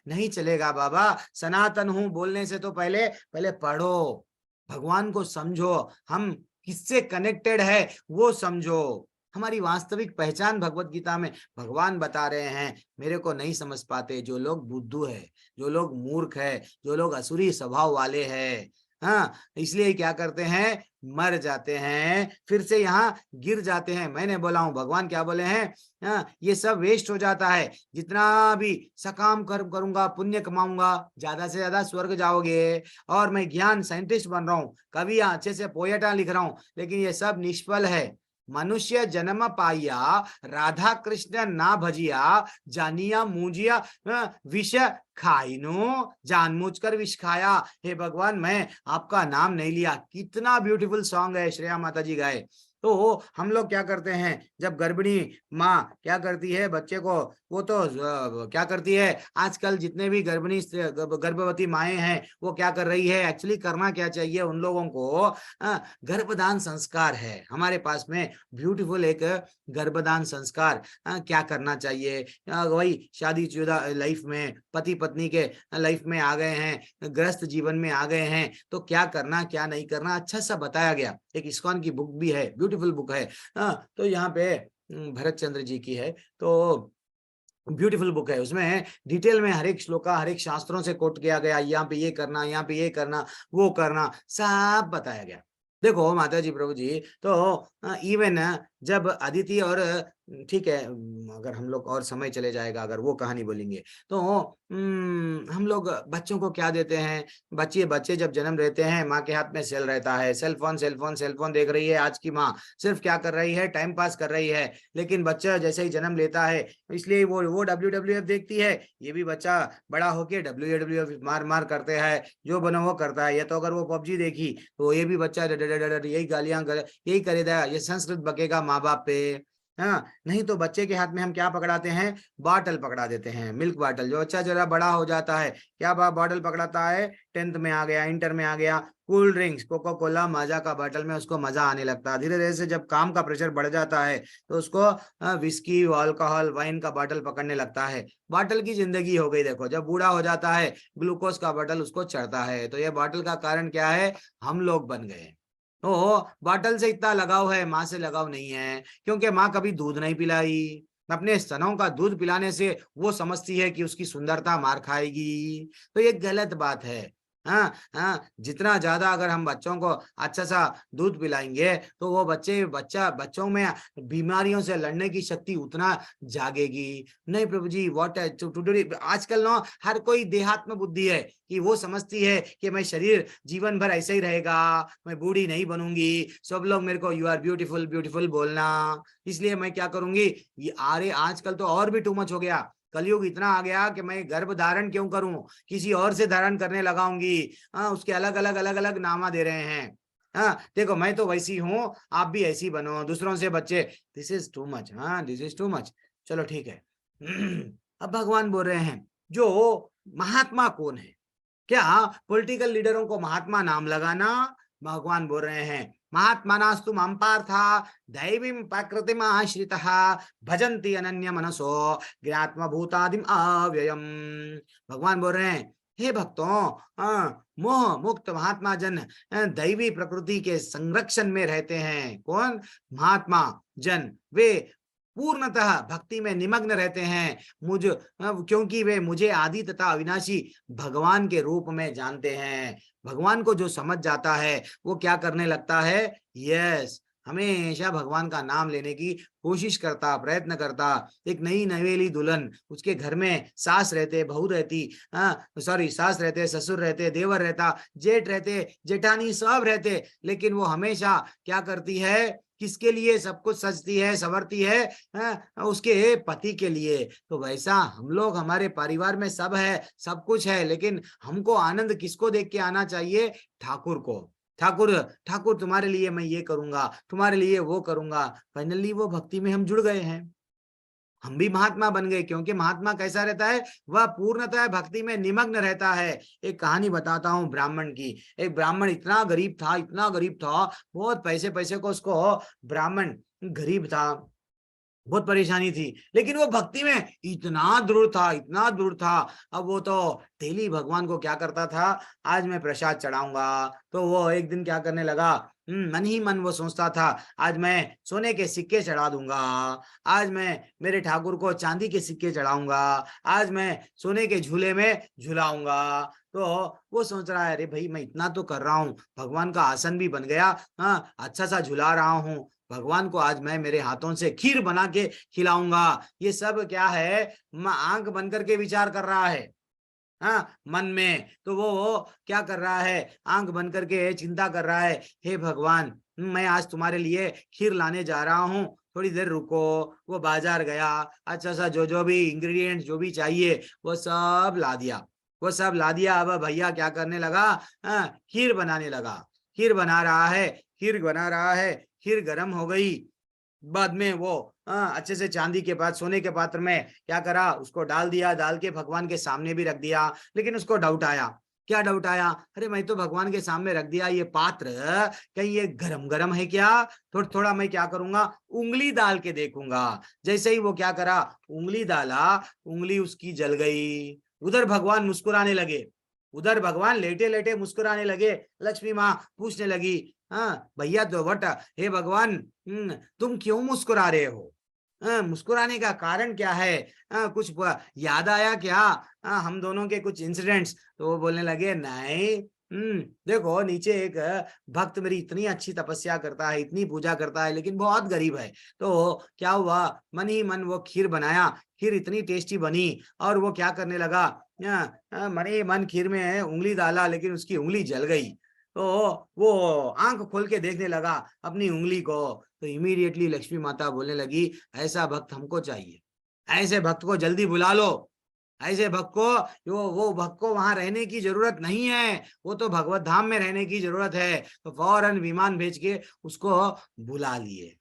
नहीं चलेगा बाबा। सनातन हूं बोलने से तो पहले पढ़ो, भगवान को समझो, हम किससे कनेक्टेड है वो समझो। हमारी वास्तविक पहचान भगवत गीता में भगवान बता रहे हैं। मेरे को नहीं समझ पाते जो लोग बुद्धू है, जो लोग मूर्ख है, जो लोग असुरी स्वभाव वाले हैं। हाँ, इसलिए क्या करते हैं, मर जाते हैं, फिर से यहाँ गिर जाते हैं। मैंने बोला हूं, भगवान क्या बोले हैं, हाँ, ये सब वेस्ट हो जाता है। जितना भी सकाम कर्म करूंगा, पुण्य कमाऊंगा, ज्यादा से ज्यादा स्वर्ग जाओगे। और मैं ज्ञान साइंटिस्ट बन रहा हूँ, कभी अच्छे से पोएटा लिख रहा हूँ, लेकिन ये सब निष्फल है। मनुष्य जन्म पाइया, राधा कृष्ण ना भजिया, जानिया मुझिया विष खाइनो, जानबूझकर विष खाया। हे भगवान, मैं आपका नाम नहीं लिया। कितना ब्यूटीफुल सॉन्ग है, श्रेया माता जी गाए। तो हम लोग क्या करते हैं, जब गर्भिणी माँ क्या करती है बच्चे को, वो तो क्या करती है, आजकल जितने भी गर्भवती माएँ हैं वो क्या कर रही है, एक्चुअली करना क्या चाहिए उन लोगों को, गर्भदान संस्कार है हमारे पास में, ब्यूटीफुल एक गर्भदान संस्कार। क्या करना चाहिए, वही शादीशुदा लाइफ में, पति पत्नी के लाइफ में आ गए हैं, गृहस्थ जीवन में आ गए हैं, तो क्या करना क्या नहीं करना अच्छा सा बताया गया। एक इस्कॉन की बुक भी है, ब्यूटीफुल बुक है। तो यहाँ पे भरत चंद्र जी की है, तो ब्यूटीफुल बुक है। उसमें डिटेल में हर एक श्लोका, हर एक शास्त्रों से कोट किया गया, यहाँ पे ये करना, यहाँ पे ये करना, वो करना, सब बताया गया। देखो माता जी प्रभु जी, तो इवन जब अदिति और ठीक है, अगर हम लोग और समय चले जाएगा, अगर वो कहानी बोलेंगे तो हम लोग बच्चों को क्या देते हैं, बच्चे जब जन्म रहते हैं माँ के हाथ में सेल रहता है, सेल फोन देख रही है। आज की माँ सिर्फ क्या कर रही है, टाइम पास कर रही है। लेकिन बच्चा जैसे ही जन्म लेता है, इसलिए वो WWF देखती है, ये भी बच्चा बड़ा होके WWF मार करते हैं, जो बनो वो करता है। या तो अगर वो PUBG देखी तो ये भी बच्चा यही गालियां यही करेगा, ये संस्कृत बकेगा माँ बाप पे। हाँ, नहीं तो बच्चे के हाथ में हम क्या पकड़ाते हैं, बॉटल पकड़ा देते हैं, मिल्क बॉटल। जो बच्चा जरा बड़ा हो जाता है, क्या बॉटल पकड़ाता है, 10th में आ गया, इंटर में आ गया, कूल ड्रिंक्स, कोका कोला, माजा का बॉटल में उसको मजा आने लगता है। धीरे धीरे से जब काम का प्रेशर बढ़ जाता है तो उसको विस्की, अल्कोहल, वाइन का बॉटल पकड़ने लगता है। बॉटल की जिंदगी हो गई। देखो, जब बूढ़ा हो जाता है ग्लूकोज का बॉटल उसको चढ़ता है। तो ये बॉटल का कारण क्या है, हम लोग बन गए। तो बॉटल से इतना लगाव है, माँ से लगाव नहीं है, क्योंकि माँ कभी दूध नहीं पिलाई। अपने स्तनों का दूध पिलाने से वो समझती है कि उसकी सुंदरता मार खाएगी, तो ये गलत बात है। हाँ, जितना ज्यादा अगर हम बच्चों को अच्छा सा दूध पिलाएंगे तो वो बच्चों में बीमारियों से लड़ने की शक्ति उतना जागेगी। नहीं प्रभु जी, व्हाट आजकल ना हर कोई देहात्म बुद्धि है कि वो समझती है कि मैं शरीर जीवन भर ऐसे ही रहेगा, मैं बूढ़ी नहीं बनूंगी, सब लोग मेरे को यू आर ब्यूटीफुल ब्यूटीफुल बोलना। इसलिए मैं क्या करूंगी, ये आजकल तो और भी टू मच हो गया। कलयुग इतना आ गया कि मैं गर्भ धारण क्यों करूं, किसी और से धारण करने लगाऊंगी। उसके अलग अलग नामा दे रहे हैं। देखो मैं तो वैसी हूं, आप भी ऐसी बनो, दूसरों से बच्चे, this is too much. This is too much. चलो ठीक है। अब भगवान बोल रहे हैं, जो महात्मा कौन है, क्या पॉलिटिकल लीडरों को महात्मा नाम लगाना? भगवान बोल रहे हैं महात्मनास्तु मां पार्था दैवीं प्रकृतिम् आश्रितः भजन्ति अनन्य मनसो ज्ञात्मभूतादिम अव्ययम्। भगवान बोल रहे हैं, हे भक्तों, मोह मुक्त महात्मा जन दैवी प्रकृति के संरक्षण में रहते हैं। कौन? महात्मा जन। वे पूर्णतः भक्ति में निमग्न रहते हैं क्योंकि वे मुझे आदि तथा अविनाशी भगवान के रूप में जानते हैं। भगवान को जो समझ जाता है वो क्या करने लगता है? यस, हमेशा भगवान का नाम लेने की कोशिश करता, प्रयत्न करता। एक नई नवेली दुल्हन, उसके घर में सास रहते, बहू रहती, सास रहते, ससुर रहते, देवर रहता, जेठ रहते, जेठानी सब रहते, लेकिन वो हमेशा क्या करती है? किसके लिए सब कुछ सजती है, संवरती है? उसके पति के लिए। तो वैसा हम लोग, हमारे परिवार में सब है, सब कुछ है, लेकिन हमको आनंद किसको देख के आना चाहिए? ठाकुर को। ठाकुर, ठाकुर तुम्हारे लिए मैं ये करूंगा, तुम्हारे लिए वो करूंगा। फाइनली वो भक्ति में हम जुड़ गए हैं, हम भी महात्मा बन गए। क्योंकि महात्मा कैसा रहता है? वह पूर्णतः भक्ति में निमग्न रहता है। एक कहानी बताता हूँ ब्राह्मण की। एक ब्राह्मण इतना गरीब था, इतना गरीब था, बहुत पैसे को उसको, ब्राह्मण गरीब था, बहुत परेशानी थी, लेकिन वो भक्ति में इतना दृढ़ था, इतना दृढ़ था। अब वो तो डेली भगवान को क्या करता था? आज मैं प्रसाद चढ़ाऊंगा। तो वो एक दिन क्या करने लगा? मन ही मन वो सोचता था, आज मैं सोने के सिक्के चढ़ा दूंगा, आज मैं मेरे ठाकुर को चांदी के सिक्के चढ़ाऊंगा, आज मैं सोने के झूले में झुलाऊंगा। तो वो सोच रहा है, अरे भाई मैं इतना तो कर रहा हूँ, भगवान का आसन भी बन गया, हाँ अच्छा सा झुला रहा हूँ, भगवान को आज मैं मेरे हाथों से खीर बना के खिलाऊंगा। ये सब क्या है? आंख बंद करके विचार कर रहा है, हाँ मन में। तो वो क्या कर रहा है? आंख बंद करके चिंता कर रहा है, हे भगवान मैं आज तुम्हारे लिए खीर लाने जा रहा हूँ, थोड़ी देर रुको। वो बाजार गया, अच्छा सा जो जो भी इंग्रेडिएंट्स जो भी चाहिए वो सब ला दिया, वो सब ला दिया। अब भैया क्या करने लगा? खीर बनाने लगा। खीर बना रहा है, खीर बना रहा है, खीर गर्म हो गई। बाद में वो अच्छे से चांदी के पात्र, सोने के पात्र में क्या करा? उसको डाल दिया, डाल के भगवान के सामने भी रख दिया। लेकिन उसको डाउट आया। क्या डाउट आया? अरे मैं तो भगवान के सामने रख दिया, ये पात्र कहीं ये गरम गरम है क्या? थोड़ा थोड़ा मैं क्या करूंगा? उंगली डाल के देखूंगा। जैसे ही वो क्या करा, उंगली डाला, उंगली उसकी जल गई। उधर भगवान मुस्कुराने लगे, उधर भगवान लेटे लेटे मुस्कुराने लगे। लक्ष्मी माँ पूछने लगी, हाँ भैया तो वट, हे भगवान तुम क्यों मुस्कुरा रहे हो? मुस्कुराने का कारण क्या है? कुछ याद आया क्या? हम दोनों के कुछ इंसिडेंट्स? तो वो बोलने लगे, नहीं देखो नीचे एक भक्त मेरी इतनी अच्छी तपस्या करता है, इतनी पूजा करता है, लेकिन बहुत गरीब है। तो क्या हुआ? मन ही मन वो खीर बनाया, खीर इतनी टेस्टी बनी, और वो क्या करने लगा? मन ही मन खीर में उंगली डाला, लेकिन उसकी उंगली जल गई। तो वो आंख खोल के देखने लगा अपनी उंगली को। तो इमीडिएटली लक्ष्मी माता बोलने लगी, ऐसा भक्त हमको चाहिए, ऐसे भक्त को जल्दी बुला लो। ऐसे भक्त को, वो भक्त को वहां रहने की जरूरत नहीं है, वो तो भगवत धाम में रहने की जरूरत है। तो फौरन विमान भेज के उसको बुला लिए,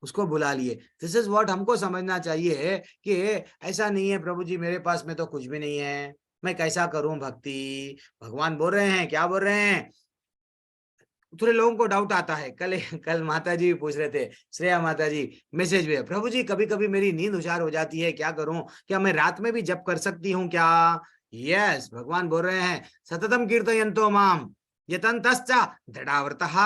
उसको बुला लिए। दिस इज व्हाट हमको समझना चाहिए कि ऐसा नहीं है प्रभु जी मेरे पास में तो कुछ भी नहीं है, मैं कैसा करूं भक्ति? भगवान बोल रहे हैं, क्या बोल रहे हैं? थोड़े लोगों को डाउट आता है। कल माता जी भी पूछ रहे थे, श्रेया माता जी मैसेज में, प्रभु जी कभी कभी मेरी नींद उजाड़ हो जाती है, क्या करूं? क्या मैं रात में भी जप कर सकती हूँ क्या? यस, भगवान बोल रहे हैं, सततम कीर्तयन्तो माम यतन्तश्च दृढ़ाव्रतः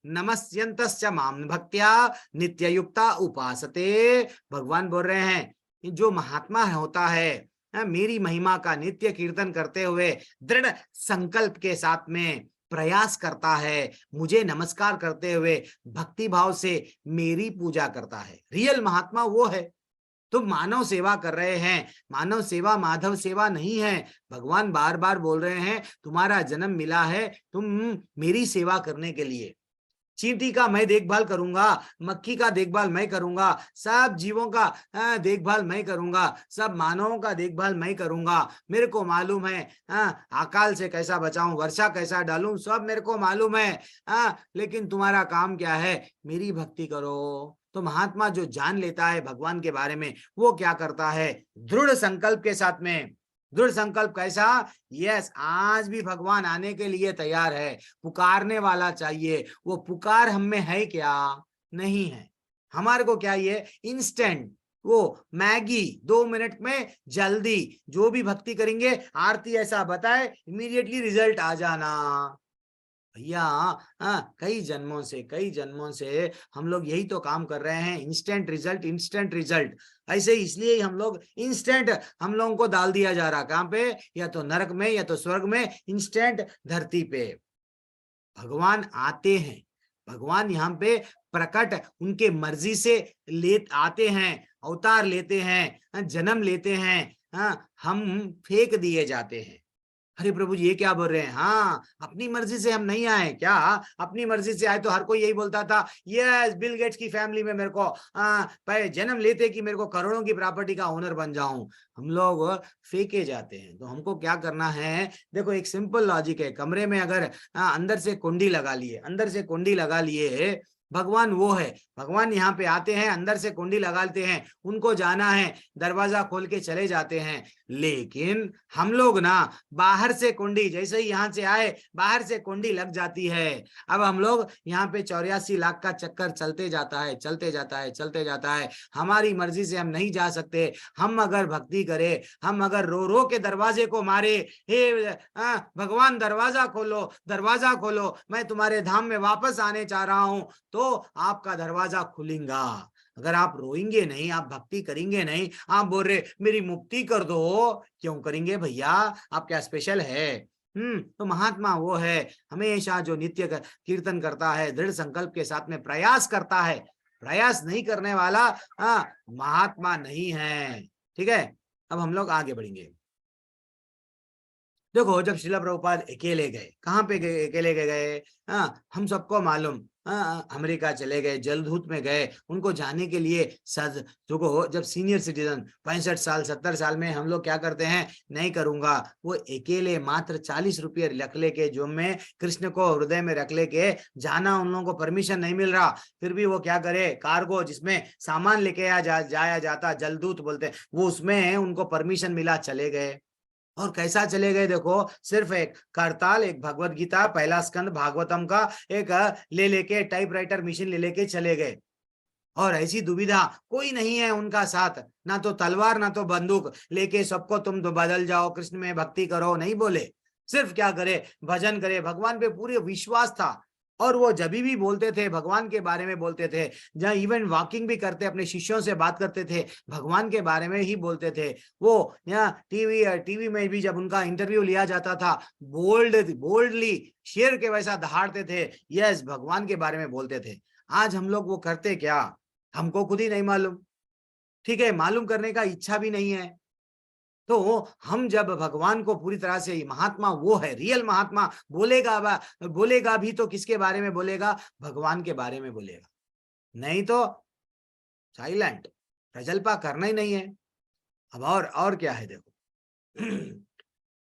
नमस्यन्तश्च माम भक्त्या नित्ययुक्ता उपासते। भगवान बोल रहे हैं, जो महात्मा होता है मेरी महिमा का नित्य कीर्तन करते हुए दृढ़ संकल्प के साथ में प्रयास करता है, मुझे नमस्कार करते हुए भक्ति भाव से मेरी पूजा करता है, रियल महात्मा वो है। तुम मानव सेवा कर रहे हैं, मानव सेवा माधव सेवा नहीं है। भगवान बार बार बोल रहे हैं, तुम्हारा जन्म मिला है तुम मेरी सेवा करने के लिए। चींटी का मैं देखभाल करूंगा, मक्खी का देखभाल मैं करूंगा, सब जीवों का देखभाल मैं करूंगा, सब मानवों का देखभाल मैं करूंगा। मेरे को मालूम है अकाल से कैसा बचाऊं, वर्षा कैसा डालूं, सब मेरे को मालूम है। लेकिन तुम्हारा काम क्या है? मेरी भक्ति करो। तो महात्मा जो जान लेता है भगवान के बारे में, वो क्या करता है? दृढ़ संकल्प के साथ में दृढ़ संकल्प कैसा? यस, आज भी भगवान आने के लिए तैयार है, पुकारने वाला चाहिए। वो पुकार हम में है क्या? नहीं है। हमारे को क्या, ये इंस्टेंट, वो मैगी 2 मिनट में जल्दी, जो भी भक्ति करेंगे, आरती ऐसा बताए, इमीडिएटली रिजल्ट आ जाना। भैया कई जन्मों से हम लोग यही तो काम कर रहे हैं, इंस्टेंट रिजल्ट, इंस्टेंट रिजल्ट। ऐसे इसलिए हम लोग इंस्टेंट, हम लोगों को डाल दिया जा रहा, कहां पे? या तो नरक में या तो स्वर्ग में, इंस्टेंट धरती पे। भगवान आते हैं, भगवान यहाँ पे प्रकट उनके मर्जी से आते हैं, अवतार लेते हैं, जन्म लेते हैं, हम फेंक दिए जाते हैं। अरे प्रभु जी ये क्या बोल रहे हैं? हाँ, अपनी मर्जी से हम नहीं आए। क्या अपनी मर्जी से आए तो हर कोई यही बोलता था, यस, बिल गेट्स की फैमिली में मेरे को जन्म लेते कि मेरे को करोड़ों की प्रॉपर्टी का ओनर बन जाऊं। हम लोग फेंके जाते हैं। तो हमको क्या करना है? देखो, एक सिंपल लॉजिक है। कमरे में अगर अंदर से कुंडी लगा लिए, अंदर से कुंडी लगा लिए, भगवान वो है, भगवान यहाँ पे आते हैं, अंदर से कुंडी लगाते हैं, उनको जाना है, दरवाजा खोल के चले जाते हैं। लेकिन हम लोग ना बाहर से कुंडी, जैसे ही यहाँ से आए बाहर से कुंडी लग जाती है। अब हम लोग यहाँ पे 84 लाख का चक्कर चलते जाता है, चलते जाता है, चलते जाता है। हमारी मर्जी से हम नहीं जा सकते। हम अगर भक्ति करें, हम अगर रो रो के दरवाजे को मारे, हे भगवान दरवाजा खोलो, दरवाजा खोलो, मैं तुम्हारे धाम में वापस आने चाह रहा हूं, तो आपका दरवाजा खुलेगा। अगर आप रोएंगे नहीं, आप भक्ति करेंगे नहीं, आप बोल रहे मेरी मुक्ति कर दो, क्यों करेंगे भैया? आप क्या स्पेशल है? तो महात्मा वो है हमेशा जो नित्य कीर्तन करता है, दृढ़ संकल्प के साथ में प्रयास करता है। प्रयास नहीं करने वाला महात्मा नहीं है। ठीक है, अब हम लोग आगे बढ़ेंगे। देखो, जब श्रील प्रभुपाद अकेले गए, कहाँ पे गए? अकेले गए, हम सबको मालूम, अमेरिका चले गए, जलदूत में गए। उनको जाने के लिए देखो, जब सीनियर सिटीजन 65 साल 70 साल में हम लोग क्या करते हैं? नहीं करूंगा। वो अकेले मात्र 40 रुपये रख लेके, जो में कृष्ण को हृदय में रख लेके जाना, उन लोगों को परमिशन नहीं मिल रहा, फिर भी वो क्या करे? कार्गो जिसमें सामान लेके जाया जाता, जलदूत बोलते हैं, वो उसमें उनको परमिशन मिला, चले गए। और कैसा चले गए? देखो, सिर्फ एक करताल, एक भगवत गीता, पहला स्कंद भागवतम का एक ले लेके, टाइपराइटर मशीन ले लेके चले गए। और ऐसी दुविधा, कोई नहीं है उनका साथ, ना तो तलवार ना तो बंदूक लेके सबको तुम बदल जाओ, कृष्ण में भक्ति करो, नहीं बोले। सिर्फ क्या करे? भजन करे। भगवान पे पूरे विश्वास था। और वो जब भी बोलते थे, भगवान के बारे में बोलते थे। जहाँ इवन वॉकिंग भी करते, अपने शिष्यों से बात करते थे, भगवान के बारे में ही बोलते थे। वो यहाँ टीवी में भी जब उनका इंटरव्यू लिया जाता था, बोल्डली शेर के वैसा दहाड़ते थे, यस, भगवान के बारे में बोलते थे। आज हम लोग वो करते क्या? हमको खुद ही नहीं मालूम। ठीक है, मालूम करने का इच्छा भी नहीं है। तो हम जब भगवान को पूरी तरह से, महात्मा वो है, रियल महात्मा, बोलेगा भी तो किसके बारे में बोलेगा? भगवान के बारे में बोलेगा, नहीं तो साइलेंट, प्रजल्पा करना ही नहीं है। अब और क्या है? देखो,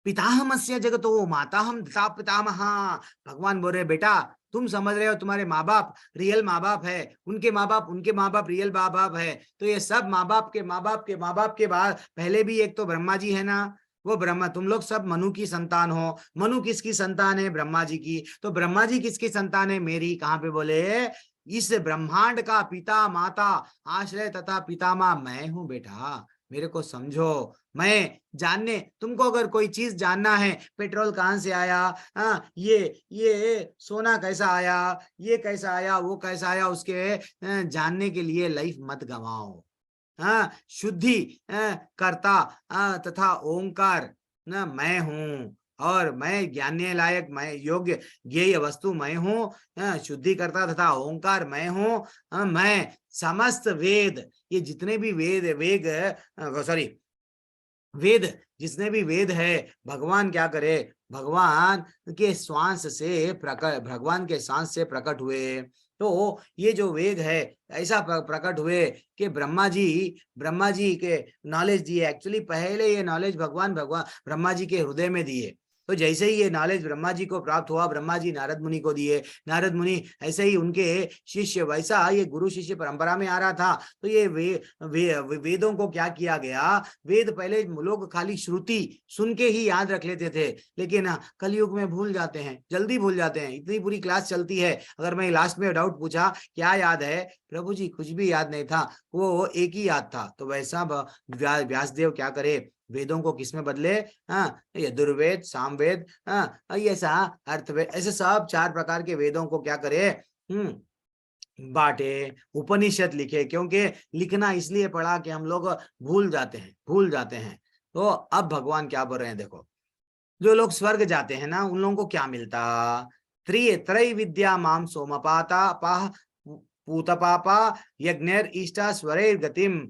पितामहस्य जगतो माताहम पिता पितामहा। भगवान बोल रहे, बेटा तुम समझ रहे हो तुम्हारे माँ बाप रियल माँ बाप है, उनके माँ बाप रियल माँ बाप है। तो ये सब माँ बाप के बाद पहले भी एक तो ब्रह्मा जी है ना, वो ब्रह्मा, तुम लोग सब मनु की संतान हो। मनु किसकी संतान है? ब्रह्मा जी की। तो ब्रह्मा जी किसकी संतान है? मेरी। कहाँ पे बोले? इस ब्रह्मांड का पिता माता आश्रय तथा पितामह मैं हूं बेटा, मेरे को समझो। मैं जानने, तुमको अगर कोई चीज जानना है, पेट्रोल कहाँ से आया, ये सोना कैसा आया, ये कैसा आया, वो कैसा आया, उसके जानने के लिए लाइफ मत गवाओ। शुद्धि करता तथा ओंकार न मैं हूँ, और मैं जानने लायक, मैं योग्य ज्ञेय वस्तु मैं हूँ, शुद्धि करता तथा ओंकार मैं हूँ। मैं समस्त वेद, ये जितने भी वेद जितने भी वेद है, भगवान क्या करे? भगवान के श्वास से प्रकट हुए। तो ये जो वेद है ऐसा प्रकट हुए कि ब्रह्मा जी के नॉलेज दिए। एक्चुअली पहले ये नॉलेज भगवान ब्रह्मा जी के हृदय में दिए। तो जैसे ही ये नॉलेज ब्रह्मा जी को प्राप्त हुआ, ब्रह्मा जी नारद मुनि को दिए, नारद मुनि ऐसे ही उनके शिष्य, वैसा ये गुरु शिष्य परंपरा में आ रहा था। तो ये वेदों को क्या किया गया, वेद पहले लोग खाली श्रुति सुन के ही याद रख लेते थे, लेकिन कलयुग में भूल जाते हैं, जल्दी भूल जाते हैं। इतनी पूरी क्लास चलती है, अगर मैं लास्ट में डाउट पूछा क्या याद है, प्रभु जी कुछ भी याद नहीं था, वो एक ही याद था। तो वैसा व्यासदेव क्या करे, वेदों को किसमें बदले, यजुर्वेद, सामवेद, ऐसा अर्थवेद, ऐसे सब 4 प्रकार के वेदों को क्या करे, बांटे, उपनिषद लिखे। क्योंकि लिखना इसलिए पड़ा कि हम लोग भूल जाते हैं। तो अब भगवान क्या बोल रहे हैं, देखो जो लोग स्वर्ग जाते हैं ना, उन लोगों को क्या मिलता, त्रय विद्या माम सोमपाता पाह पूत पापा यज्ञर इष्टा स्वरे गतिम।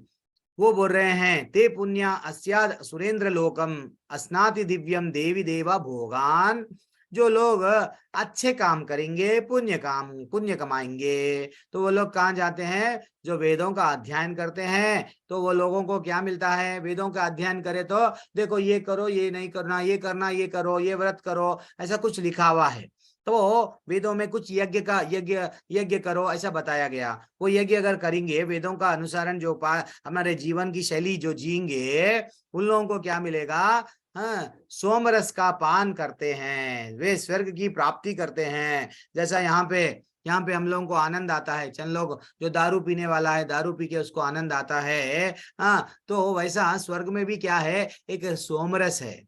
वो बोल रहे हैं ते पुण्या अस्याद सुरेंद्र लोकम अस्नाति दिव्यम देवी देवा भोगान। जो लोग अच्छे काम करेंगे, पुण्य कमाएंगे, तो वो लोग कहाँ जाते हैं, जो वेदों का अध्ययन करते हैं। तो वो लोगों को क्या मिलता है, वेदों का अध्ययन करे तो देखो ये करो, ये नहीं करना, ये करना, ये करो, ये व्रत करो, ऐसा कुछ लिखा हुआ है। तो वेदों में कुछ यज्ञ करो ऐसा बताया गया। वो यज्ञ अगर करेंगे, वेदों का अनुसरण जो हमारे जीवन की शैली जो जिएंगे, उन लोगों को क्या मिलेगा, सोमरस का पान करते हैं, वे स्वर्ग की प्राप्ति करते हैं। जैसा यहाँ पे हम लोगों को आनंद आता है, चंद लोग जो दारू पीने वाला है, दारू पी के उसको आनंद आता है, तो वैसा स्वर्ग में भी क्या है, एक सोमरस है।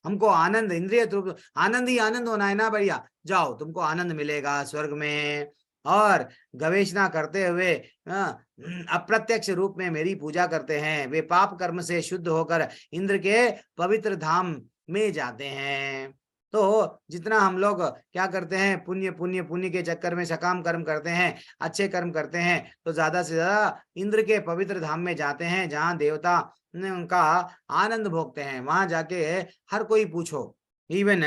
हमको आनंद, इंद्रिय तृप्त, आनंद ही आनंद होना है ना भैया, जाओ तुमको आनंद मिलेगा स्वर्ग में। और गवेषणा करते हुए अप्रत्यक्ष रूप में मेरी पूजा करते हैं, वे पाप कर्म से शुद्ध होकर इंद्र के पवित्र धाम में जाते हैं। तो जितना हम लोग क्या करते हैं, पुण्य के चक्कर में सकाम कर्म करते हैं, अच्छे कर्म करते हैं, तो ज्यादा से ज्यादा इंद्र के पवित्र धाम में जाते हैं, जहाँ देवता उनका आनंद भोगते हैं। वहां जाके हर कोई पूछो, इवन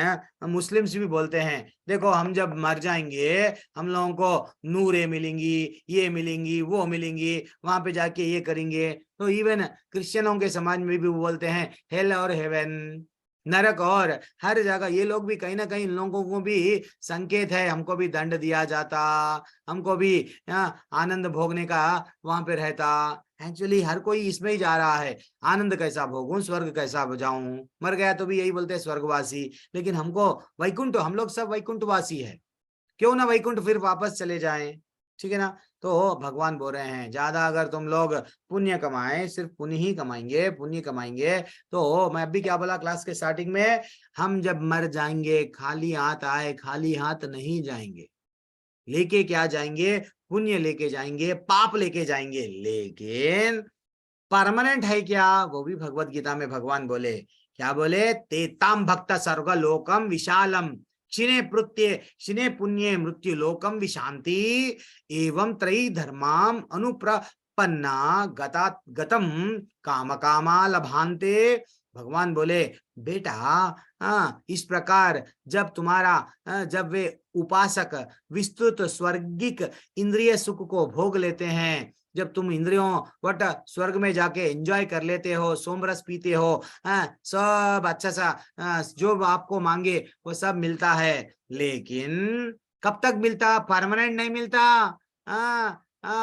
मुस्लिम्स भी बोलते हैं, देखो हम जब मर जाएंगे, हम लोगों को नूरें मिलेंगी, ये मिलेंगी, वो मिलेंगी, वहां पे जाके ये करेंगे। तो इवन क्रिश्चियनों के समाज में भी बोलते हैं हेल और हेवन, नरक और हर जगह। ये लोग भी कहीं ना कहीं, इन लोगों को भी संकेत है, हमको भी दंड दिया जाता, हमको भी आनंद भोगने का वहां पे रहता। एक्चुअली हर कोई इसमें ही जा रहा है, आनंद कैसा भोगूं, स्वर्ग कैसा जाऊं। मर गया तो भी यही बोलते हैं स्वर्गवासी, लेकिन हमको वैकुंठ, हम लोग सब वैकुंठवासी है, क्यों ना वैकुंठ फिर वापस चले जाएं, ठीक है ना। तो भगवान बोल रहे हैं, ज्यादा अगर तुम लोग पुण्य कमाएं, सिर्फ पुण्य ही कमाएंगे, पुण्य कमाएंगे, तो मैं अभी क्या बोला क्लास के स्टार्टिंग में, हम जब मर जाएंगे खाली हाथ आए, खाली हाथ नहीं जाएंगे, लेके क्या जाएंगे, पुण्य लेके जाएंगे, पाप लेके जाएंगे। लेकिन परमानेंट है क्या, वो भी भगवत गीता में भगवान बोले, क्या बोले, तेताम भक्त स्वर्ग लोकम विशालम क्षिणे पुण्ये मृत्यु लोकम विशांति एवं त्रयी धर्माम अनुप्रपन्ना गतम काम कामा लभान्ते। भगवान बोले बेटा, इस प्रकार जब तुम्हारा जब वे उपासक विस्तृत स्वर्गिक इंद्रिय सुख को भोग लेते हैं, जब तुम इंद्रियों वट स्वर्ग में जाके एंजॉय कर लेते हो, सोमरस पीते हो, सब अच्छा सा जो आपको मांगे वो सब मिलता है, लेकिन कब तक मिलता, परमानेंट नहीं मिलता।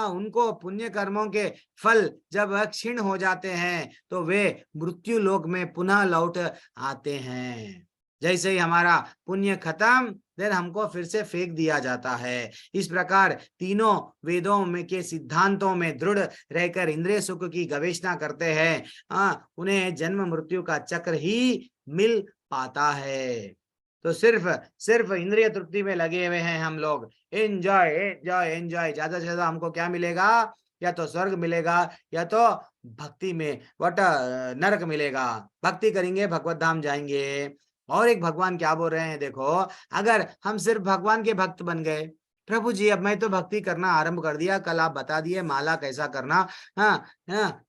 उनको पुण्य कर्मों के फल जब क्षीण हो जाते हैं तो वे मृत्यु लोक में पुनः लौट आते हैं। जैसे ही हमारा पुण्य खत्म, देन हमको फिर से फेंक दिया जाता है। इस प्रकार तीनों वेदों में के सिद्धांतों में दृढ़ रहकर इंद्रिय सुख की गवेषणा करते हैं, उन्हें जन्म मृत्यु का चक्र ही मिल पाता है। तो सिर्फ इंद्रिय तृप्ति में लगे हुए हैं हम लोग, एंजॉय एंजॉय एंजॉय। ज्यादा से ज्यादा हमको क्या मिलेगा, या तो स्वर्ग मिलेगा, या तो भक्ति में नरक मिलेगा। भक्ति करेंगे भगवत धाम जाएंगे। और एक भगवान क्या बोल रहे हैं, देखो अगर हम सिर्फ भगवान के भक्त बन गए, प्रभु जी अब मैं तो भक्ति करना आरंभ कर दिया, कल आप बता दिए माला कैसा करना।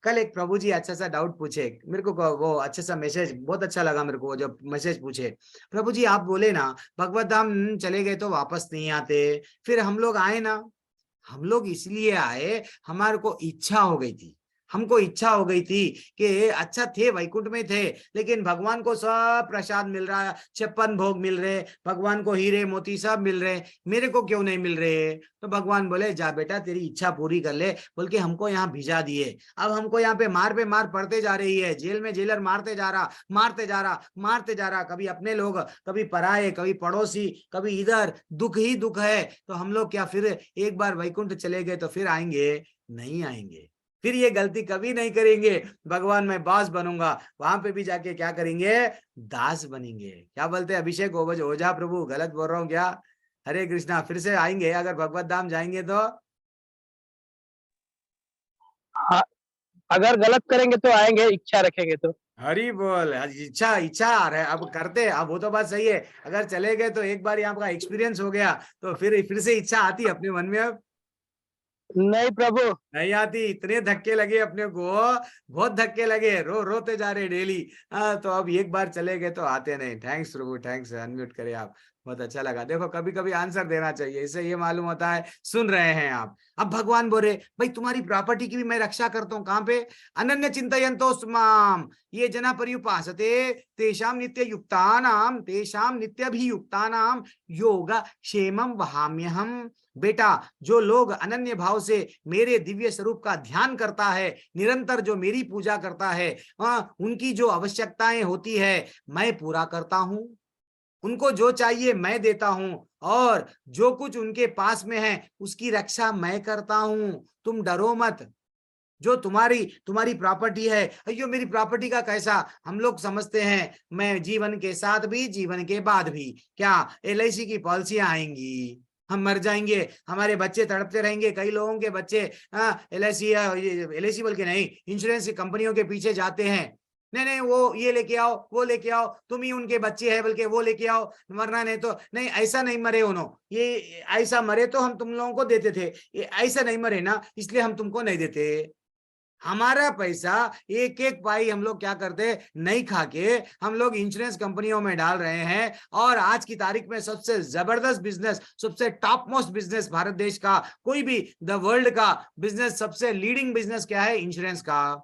कल एक प्रभु जी अच्छा सा डाउट पूछे मेरे को, वो अच्छा सा मैसेज बहुत अच्छा लगा मेरे को, जो मैसेज पूछे, प्रभु जी आप बोले ना भगवत धाम चले गए तो वापस नहीं आते, फिर हम लोग आए ना, हम लोग इसलिए आए हमारे को इच्छा हो गई थी, हमको इच्छा हो गई थी कि अच्छा थे, वैकुंठ में थे, लेकिन भगवान को सब प्रसाद मिल रहा है, 56 भोग मिल रहे, भगवान को हीरे मोती सब मिल रहे, मेरे को क्यों नहीं मिल रहे? तो भगवान बोले जा बेटा तेरी इच्छा पूरी कर ले, बोल के हमको यहाँ भिजा दिए। अब हमको यहाँ पे मार पड़ते जा रही है, जेल में जेलर मारते जा रहा, मारते जा रहा, मारते जा रहा, कभी अपने लोग, कभी पराये, कभी पड़ोसी, कभी इधर, दुख ही दुख है। तो हम लोग क्या फिर एक बार वैकुंठ चले गए तो फिर आएंगे? नहीं आएंगे। फिर ये गलती कभी नहीं करेंगे। भगवान मैं बॉस बनूंगा, वहां पे भी जाके क्या करेंगे? दास बनेंगे। क्या बोलते हैं अभिषेक ओझा प्रभु, गलत बोल रहा हूँ क्या? हरे कृष्णा। फिर से आएंगे अगर भगवत धाम जाएंगे तो? हाँ, अगर गलत करेंगे तो आएंगे, इच्छा रखेंगे तो। हरी बोल। इच्छा इच्छा आ रहा है, अब करते। अब वो तो बात सही है, अगर चले गए तो एक बार यहाँ का एक्सपीरियंस हो गया तो फिर से इच्छा आती है अपने मन में? अब नहीं प्रभु। नहीं आती। इतने धक्के लगे अपने को, बहुत धक्के लगे, रोते जा रहे डेली। तो अब एक बार चले गए तो आते नहीं। थैंक्स प्रभु, थैंक्स। अनम्यूट करें आप, बहुत अच्छा लगा। देखो कभी कभी आंसर देना चाहिए, इससे ये मालूम होता है सुन रहे हैं आप। अब भगवान बोले भाई तुम्हारी प्रॉपर्टी की भी मैं रक्षा करता हूँ। कहाँ पे? अनन्य चिंतयन्तो माम ये जना पर्युपासते तेषाम नित्य युक्तानाम तेषाम नित्यभियुक्तानाम योग क्षेमम वहाम्यहम। बेटा जो लोग अनन्य भाव से मेरे दिव्य स्वरूप का ध्यान करता है, निरंतर जो मेरी पूजा करता है, उनकी जो आवश्यकताएं होती है मैं पूरा करता हूं। उनको जो चाहिए मैं देता हूं, और जो कुछ उनके पास में है उसकी रक्षा मैं करता हूं। तुम डरो मत। जो तुम्हारी प्रॉपर्टी है, अयो मेरी प्रॉपर्टी का कैसा? हम लोग समझते हैं मैं जीवन के साथ भी जीवन के बाद भी, क्या LIC की पॉलिसियां आएंगी, हम मर जाएंगे, हमारे बच्चे तड़पते रहेंगे। कई लोगों के बच्चे LIC बोल के नहीं, इंश्योरेंस की कंपनियों के पीछे जाते हैं, नहीं नहीं वो ये लेके आओ, वो लेके आओ, तुम ही उनके बच्चे हैं बल्कि वो लेके आओ, मरना नहीं तो नहीं। ऐसा नहीं मरे उन्होंने, ये ऐसा मरे तो हम तुम लोगों को देते थे, ये ऐसा नहीं मरे ना इसलिए हम तुमको नहीं देते। हमारा पैसा एक एक पाई हम लोग क्या करते, नहीं खा के हम लोग इंश्योरेंस कंपनियों में डाल रहे हैं। और आज की तारीख में सबसे जबरदस्त बिजनेस, सबसे टॉप मोस्ट बिजनेस भारत देश का, कोई भी द वर्ल्ड का बिजनेस, सबसे लीडिंग बिजनेस क्या है? इंश्योरेंस का।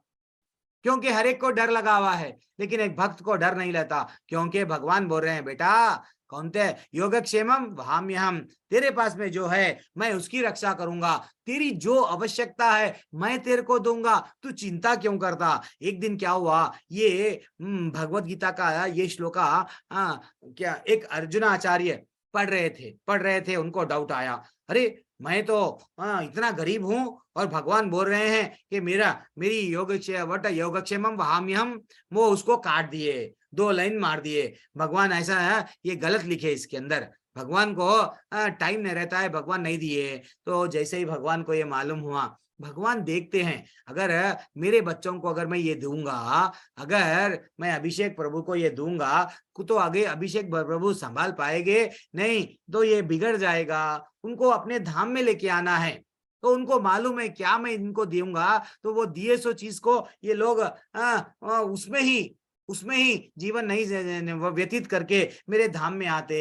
क्योंकि हर एक को डर लगा हुआ है, लेकिन एक भक्त को डर नहीं रहता, क्योंकि भगवान बोल रहे हैं बेटा कौन थे? योगक्षेमम वहाम्यहम। तेरे पास में जो है मैं उसकी रक्षा करूंगा, तेरी जो आवश्यकता है मैं तेरे को दूंगा, तू चिंता क्यों करता? एक दिन क्या हुआ, ये भगवत गीता का ये श्लोका क्या एक अर्जुनाचार्य पढ़ रहे थे, उनको डाउट आया, अरे मैं तो इतना गरीब हूं और भगवान बोल रहे हैं कि मेरी योगक्षेमम वहाम्यहम, वो उसको काट दिए, 2 लाइन मार दिए। भगवान ऐसा है, ये गलत लिखे इसके अंदर, भगवान को टाइम नहीं रहता है, भगवान नहीं दिए। तो जैसे ही भगवान को ये मालूम हुआ, भगवान देखते हैं अगर मेरे बच्चों को अगर मैं ये दूंगा, अगर मैं अभिषेक प्रभु को ये दूंगा तो आगे अभिषेक प्रभु संभाल पाएंगे नहीं, तो ये बिगड़ जाएगा। उनको अपने धाम में लेके आना है, तो उनको मालूम है क्या मैं इनको दूंगा तो वो दिए सो चीज को ये लोग उसमें ही जीवन नहीं व्यतीत करके मेरे धाम में आते।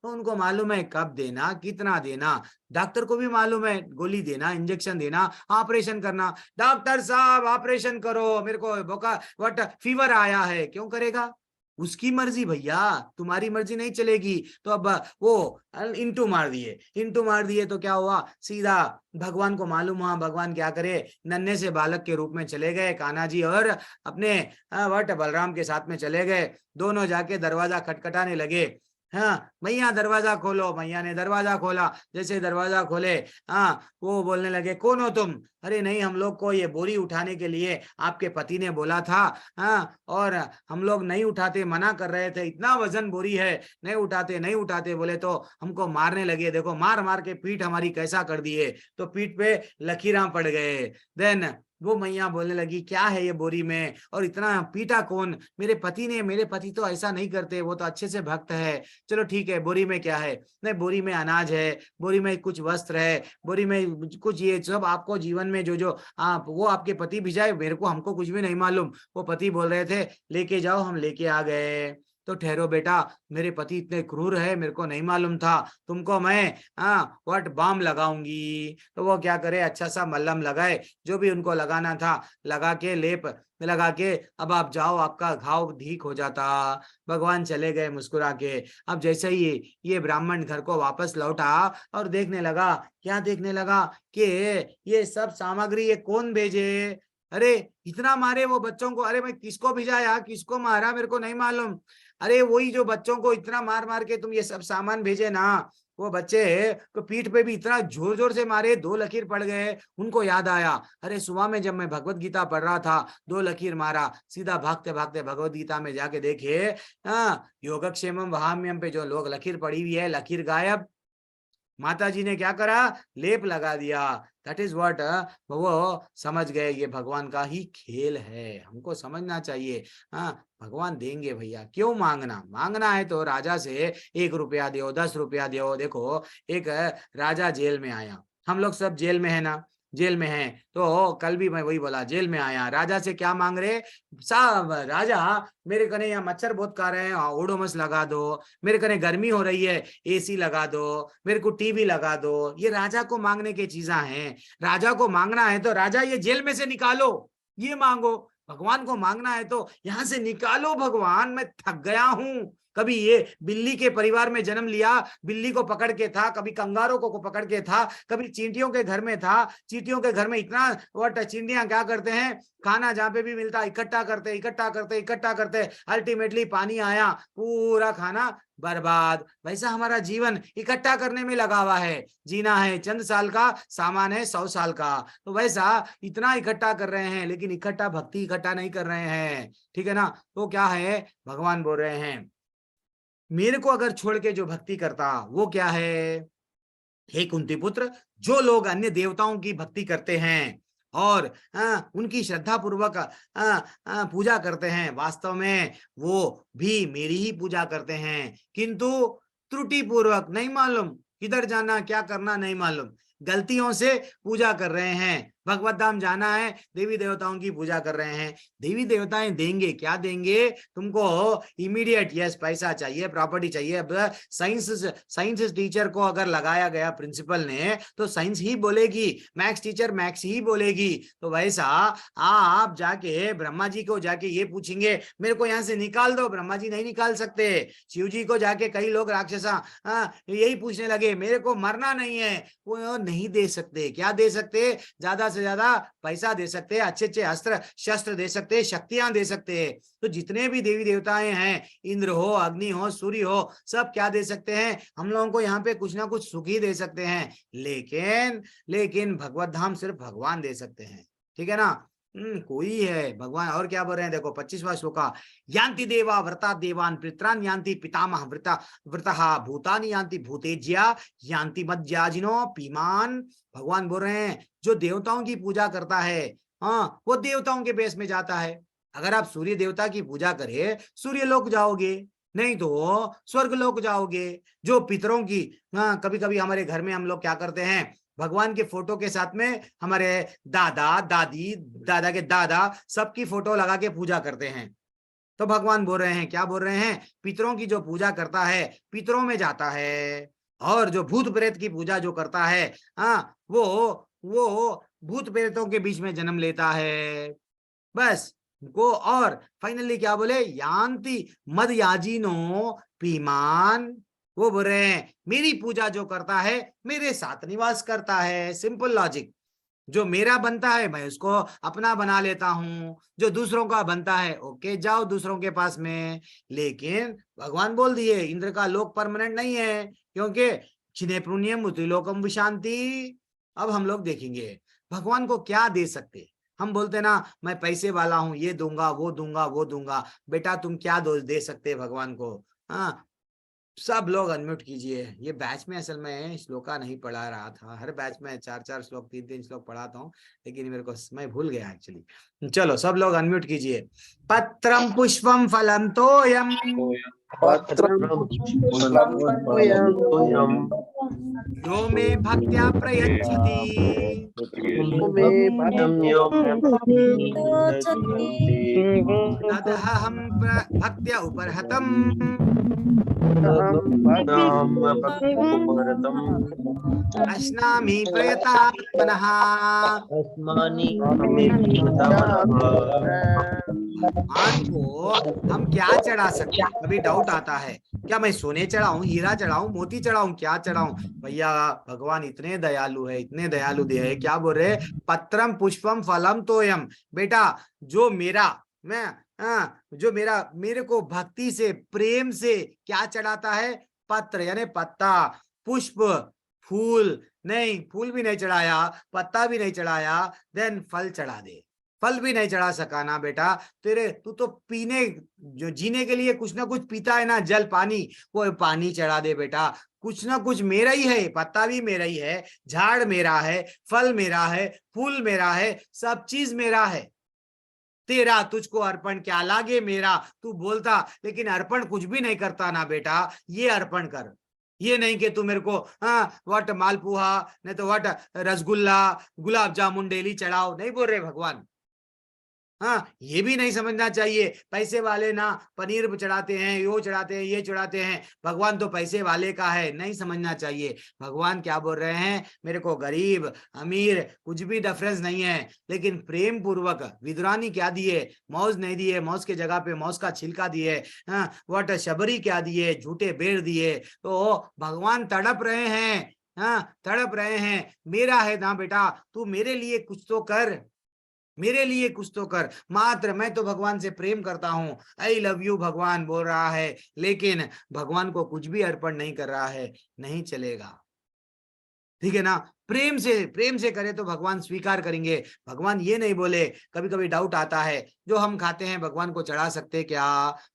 तो उनको मालूम है कब देना, कितना देना। डॉक्टर को भी मालूम है गोली देना, इंजेक्शन देना, ऑपरेशन करना। डॉक्टर साहब ऑपरेशन करो, मेरे को फीवर आया है, क्यों करेगा? उसकी मर्जी भैया, तुम्हारी मर्जी नहीं चलेगी। तो अब वो इंटू मार दिए तो क्या हुआ, सीधा भगवान को मालूम हुआ। भगवान क्या करे, नन्हे से बालक के रूप में चले गए, कान्हा जी और अपने बलराम के साथ में चले गए। दोनों जाके दरवाजा खटखटाने लगे, हाँ मैया दरवाजा खोलो। मैया ने दरवाजा खोला, जैसे दरवाजा खोले वो बोलने लगे कौन हो तुम? अरे नहीं, हम लोग को ये बोरी उठाने के लिए आपके पति ने बोला था, और हम लोग नहीं उठाते, मना कर रहे थे, इतना वजन बोरी है, नहीं उठाते बोले तो हमको मारने लगे। देखो मार मार के पीठ हमारी कैसा कर दिए, तो पीठ पे लकीरां पड़ गए। देन वो मैया बोलने लगी क्या है ये बोरी में, और इतना पीटा कौन? मेरे पति ने, मेरे पति तो ऐसा नहीं करते, वो तो अच्छे से भक्त है। चलो ठीक है, बोरी में क्या है? नहीं, बोरी में अनाज है, बोरी में कुछ वस्त्र है, बोरी में कुछ ये सब आपको जीवन में जो आप वो आपके पति भिजाए, मेरे को हमको कुछ भी नहीं मालूम। वो पति बोल रहे थे लेके जाओ, हम लेके आ गए। तो ठहरो बेटा, मेरे पति इतने क्रूर है, मेरे को नहीं मालूम था, तुमको मैं व्हाट बाम लगाऊंगी। तो वो क्या करे, अच्छा सा मल्लम लगाए, जो भी उनको लगाना था लगा के, लेप लगा के, अब आप जाओ, आपका घाव ठीक हो जाता। भगवान चले गए मुस्कुरा के। अब जैसे ही ये ब्राह्मण घर को वापस लौटा और देखने लगा, क्या देखने लगा कि ये सब सामग्री ये कौन भेजे। अरे इतना मारे वो बच्चों को, अरे मैं किसको भिजाया, किसको मारा, मेरे को नहीं मालूम। अरे वही जो बच्चों को इतना मार मार के तुम ये सब सामान भेजे ना, वो बच्चे को पीठ पे भी इतना जोर जोर से मारे, 2 लकीर पड़ गए। उनको याद आया, अरे सुबह में जब मैं भगवत गीता पढ़ रहा था, 2 लकीर मारा, सीधा भागते भागते भगवत गीता में जाके देखे, योगक्षेमम वहाम्यम पे जो लोग लकीर पड़ी हुई है, लकीर गायब। माता जी ने क्या करा, लेप लगा दिया। दैट इज व्हाट, वो समझ गए ये भगवान का ही खेल है, हमको समझना चाहिए। भगवान देंगे भैया, क्यों मांगना, मांगना है तो राजा से 1 रुपया दो, 10 रुपया दो। देखो एक राजा जेल में आया, हम लोग सब जेल में है ना, जेल में है, तो कल भी मैं वही बोला, जेल में आया, राजा से क्या मांग रहे, साहब राजा मेरे कने यहाँ मच्छर बहुत खा रहे हैं, ओडोमस लगा दो, मेरे कने गर्मी हो रही है, एसी लगा दो, मेरे को टीवी लगा दो। ये राजा को मांगने की चीजें हैं। राजा को मांगना है तो राजा ये जेल में से निकालो, ये मांगो। भगवान को मांगना है तो यहाँ से निकालो, भगवान मैं थक गया हूँ। कभी ये बिल्ली के परिवार में जन्म लिया, बिल्ली को पकड़ के था, कभी कंगारों को पकड़ के था, कभी चींटियों के घर में था। चींटियों के घर में इतना वट, चींटियां क्या करते हैं, खाना जहां पे भी मिलता इकट्ठा करते इकट्ठा करते इकट्ठा करते, अल्टीमेटली पानी आया, पूरा खाना बर्बाद। वैसा हमारा जीवन इकट्ठा करने में लगा हुआ है। जीना है चंद साल का, सामान है 100 साल का। तो वैसा इतना इकट्ठा कर रहे हैं, लेकिन इकट्ठा भक्ति इकट्ठा नहीं कर रहे हैं, ठीक है ना। तो क्या है, भगवान बोल रहे हैं मेरे को अगर छोड़ के जो भक्ति करता, वो क्या है, हे कुंती पुत्र, जो लोग अन्य देवताओं की भक्ति करते हैं और उनकी श्रद्धा पूर्वक पूजा करते हैं, वास्तव में वो भी मेरी ही पूजा करते हैं, किंतु त्रुटि पूर्वक, नहीं मालूम किधर जाना क्या करना नहीं मालूम, गलतियों से पूजा कर रहे हैं। भगवत धाम जाना है, देवी देवताओं की पूजा कर रहे हैं। देवी देवताएं देंगे, क्या देंगे तुमको, इमीडिएट, यस पैसा चाहिए, प्रॉपर्टी चाहिए। अब साइंस टीचर को अगर लगाया गया प्रिंसिपल ने, तो साइंस ही बोलेगी, मैथ्स टीचर मैथ्स ही बोलेगी। तो वैसा आप जाके ब्रह्मा जी को जाके ये पूछेंगे मेरे को यहाँ से निकाल दो, ब्रह्मा जी नहीं निकाल सकते। शिव जी को जाके कई लोग राक्षसा यही पूछने लगे मेरे को मरना नहीं है, वो नहीं दे सकते। क्या दे सकते, ज्यादा से ज्यादा पैसा दे सकते हैं, अच्छे अच्छे अस्त्र शस्त्र दे सकते हैं, शक्तियां दे सकते हैं। तो जितने भी देवी देवताएं हैं, इंद्र हो, अग्नि हो, सूर्य हो, सब क्या दे सकते हैं, हम लोगों को यहाँ पे कुछ ना कुछ सुख ही दे सकते हैं। लेकिन भगवत धाम सिर्फ भगवान दे सकते हैं, ठीक है ना। कोई है भगवान। और क्या बोल रहे हैं, देखो 25वां श्लोका, यान्ति देवा व्रता देवान पित्रान यान्ति पितामह व्रता व्रतः भूतानि यान्ति भूतेज्या यान्ति मज्जाजिनो पीमान। भगवान बोल रहे हैं जो देवताओं की पूजा करता है, वो देवताओं के बेस में जाता है। अगर आप सूर्य देवता की पूजा करें, सूर्य लोक जाओगे, नहीं तो स्वर्ग लोक जाओगे। जो पितरों की, कभी कभी हमारे घर में हम लोग क्या करते हैं, भगवान के फोटो के साथ में हमारे दादा दादी, दादा के दादा, सबकी फोटो लगा के पूजा करते हैं। तो भगवान बोल रहे हैं, क्या बोल रहे हैं, पितरों की जो पूजा करता है पितरों में जाता है, और जो भूत प्रेत की पूजा जो करता है, वो भूत प्रेतों के बीच में जन्म लेता है, बस को। और फाइनली क्या बोले, यान्ति मद याजिनो पीमान। वो बोल रहे हैं मेरी पूजा जो करता है मेरे साथ निवास करता है। सिंपल लॉजिक, जो मेरा बनता है मैं उसको अपना बना लेता हूं, जो दूसरों का बनता है ओके जाओ दूसरों के पास में। लेकिन भगवान बोल दिए इंद्र का लोक परमानेंट नहीं है, क्योंकि छिने पुण्यम उतिलोकम विशांति। अब हम लोग देखेंगे भगवान को क्या दे सकते। हम बोलते ना मैं पैसे वाला हूं, ये दूंगा वो दूंगा वो दूंगा। बेटा तुम क्या दे सकते भगवान को। सब लोग अनम्यूट कीजिए। ये बैच में असल में श्लोका नहीं पढ़ा रहा था, हर बैच में 4-4 श्लोक 3-3 श्लोक पढ़ाता हूँ, लेकिन मेरे को मैं भूल गया एक्चुअली। चलो सब लोग अनम्यूट कीजिए। पत्रम पुष्पम फलम तोयम यो मे भक्त्या प्रयच्छति तदहं भक्त्या उपरहतम् अश्नामि प्रयतात्मनः। अस्मानि भगवान को हम क्या चढ़ा सकते हैं? कभी डाउट आता है, क्या मैं सोने चढ़ाऊं, हीरा चढ़ाऊं, मोती चढ़ाऊं, क्या चढ़ाऊं? भैया भगवान इतने दयालु है, इतने दयालु दिए है। क्या बोल रहे? पत्रम पुष्पम फलम तोयम। बेटा जो मेरा जो मेरे को भक्ति से, प्रेम से क्या चढ़ाता है? पत्र यानी पत्ता, पुष्प फूल नहीं, फूल भी नहीं चढ़ाया, पत्ता भी नहीं चढ़ाया, देन फल चढ़ा दे। फल भी नहीं चढ़ा सका ना बेटा, तू तो पीने, जो जीने के लिए कुछ ना कुछ पीता है ना, जल पानी, वो पानी चढ़ा दे बेटा। कुछ ना कुछ मेरा ही है, पत्ता भी मेरा ही है, झाड़ मेरा है, फल मेरा है, फूल मेरा है, सब चीज मेरा है। तेरा तुझको अर्पण क्या लागे मेरा, तू बोलता, लेकिन अर्पण कुछ भी नहीं करता ना बेटा। ये अर्पण कर, ये नहीं कि तू मेरे को वट मालपुआ नहीं तो वट रसगुल्ला, गुलाब जामुन डेली चढ़ाओ, नहीं बोल रहे भगवान। ये भी नहीं समझना चाहिए। पैसे वाले ना पनीर चढ़ाते हैं, यो चढ़ाते हैं, ये चढ़ाते हैं, भगवान तो पैसे वाले का है, नहीं समझना चाहिए। भगवान क्या बोल रहे हैं? मेरे को गरीब अमीर कुछ भी डिफरेंस नहीं है, लेकिन प्रेम पूर्वक। विद्रानी क्या दिए? मौज नहीं दिए, मौज के जगह पे मौज का छिलका दिए। वट शबरी क्या दिए? झूठे बेर दिए। तो भगवान तड़प रहे हैं, तड़प रहे हैं। मेरा है ना बेटा, तू मेरे लिए कुछ तो कर, मेरे लिए कुछ तो कर। मात्र मैं तो भगवान से प्रेम करता हूं, आई लव यू भगवान बोल रहा है, लेकिन भगवान को कुछ भी अर्पण नहीं कर रहा है, नहीं चलेगा। ठीक है ना? प्रेम से करे तो भगवान स्वीकार करेंगे। भगवान ये नहीं बोले, कभी कभी डाउट आता है, जो हम खाते हैं भगवान को चढ़ा सकते क्या?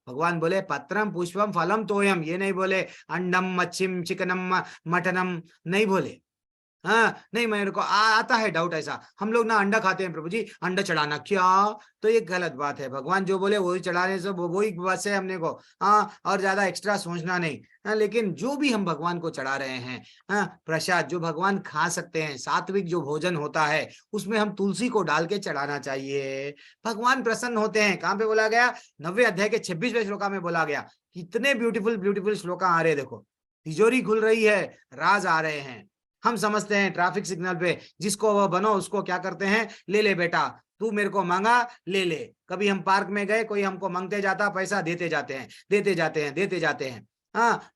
भगवान बोले पत्रम पुष्पम फलम तोयम, ये नहीं बोले अंडम मच्छिम चिकनम मटनम, नहीं बोले। नहीं, मेरे को आता है डाउट ऐसा, हम लोग ना अंडा खाते हैं प्रभु जी, अंडा चढ़ाना क्या? तो ये गलत बात है। भगवान जो बोले वही चढ़ाने से वही बस है हमने को, और ज्यादा एक्स्ट्रा सोचना नहीं। लेकिन जो भी हम भगवान को चढ़ा रहे हैं, प्रसाद जो भगवान खा सकते हैं, सात्विक जो भोजन होता है, उसमें हम तुलसी को डाल के चढ़ाना चाहिए। भगवान प्रसन्न होते हैं। कहाँ पे बोला गया? 90 अध्याय के 26वें श्लोका में बोला गया। कितने ब्यूटीफुल ब्यूटीफुल श्लोका आ रहे हैं, देखो। तिजोरी खुल रही है, राज आ रहे हैं। हम समझते हैं ट्रैफिक सिग्नल पे जिसको वो बनो उसको क्या करते हैं? ले ले बेटा, तू मेरे को मांगा ले ले। कभी हम पार्क में गए, कोई हमको मांगते जाता, पैसा देते जाते हैं, देते जाते हैं, देते जाते हैं।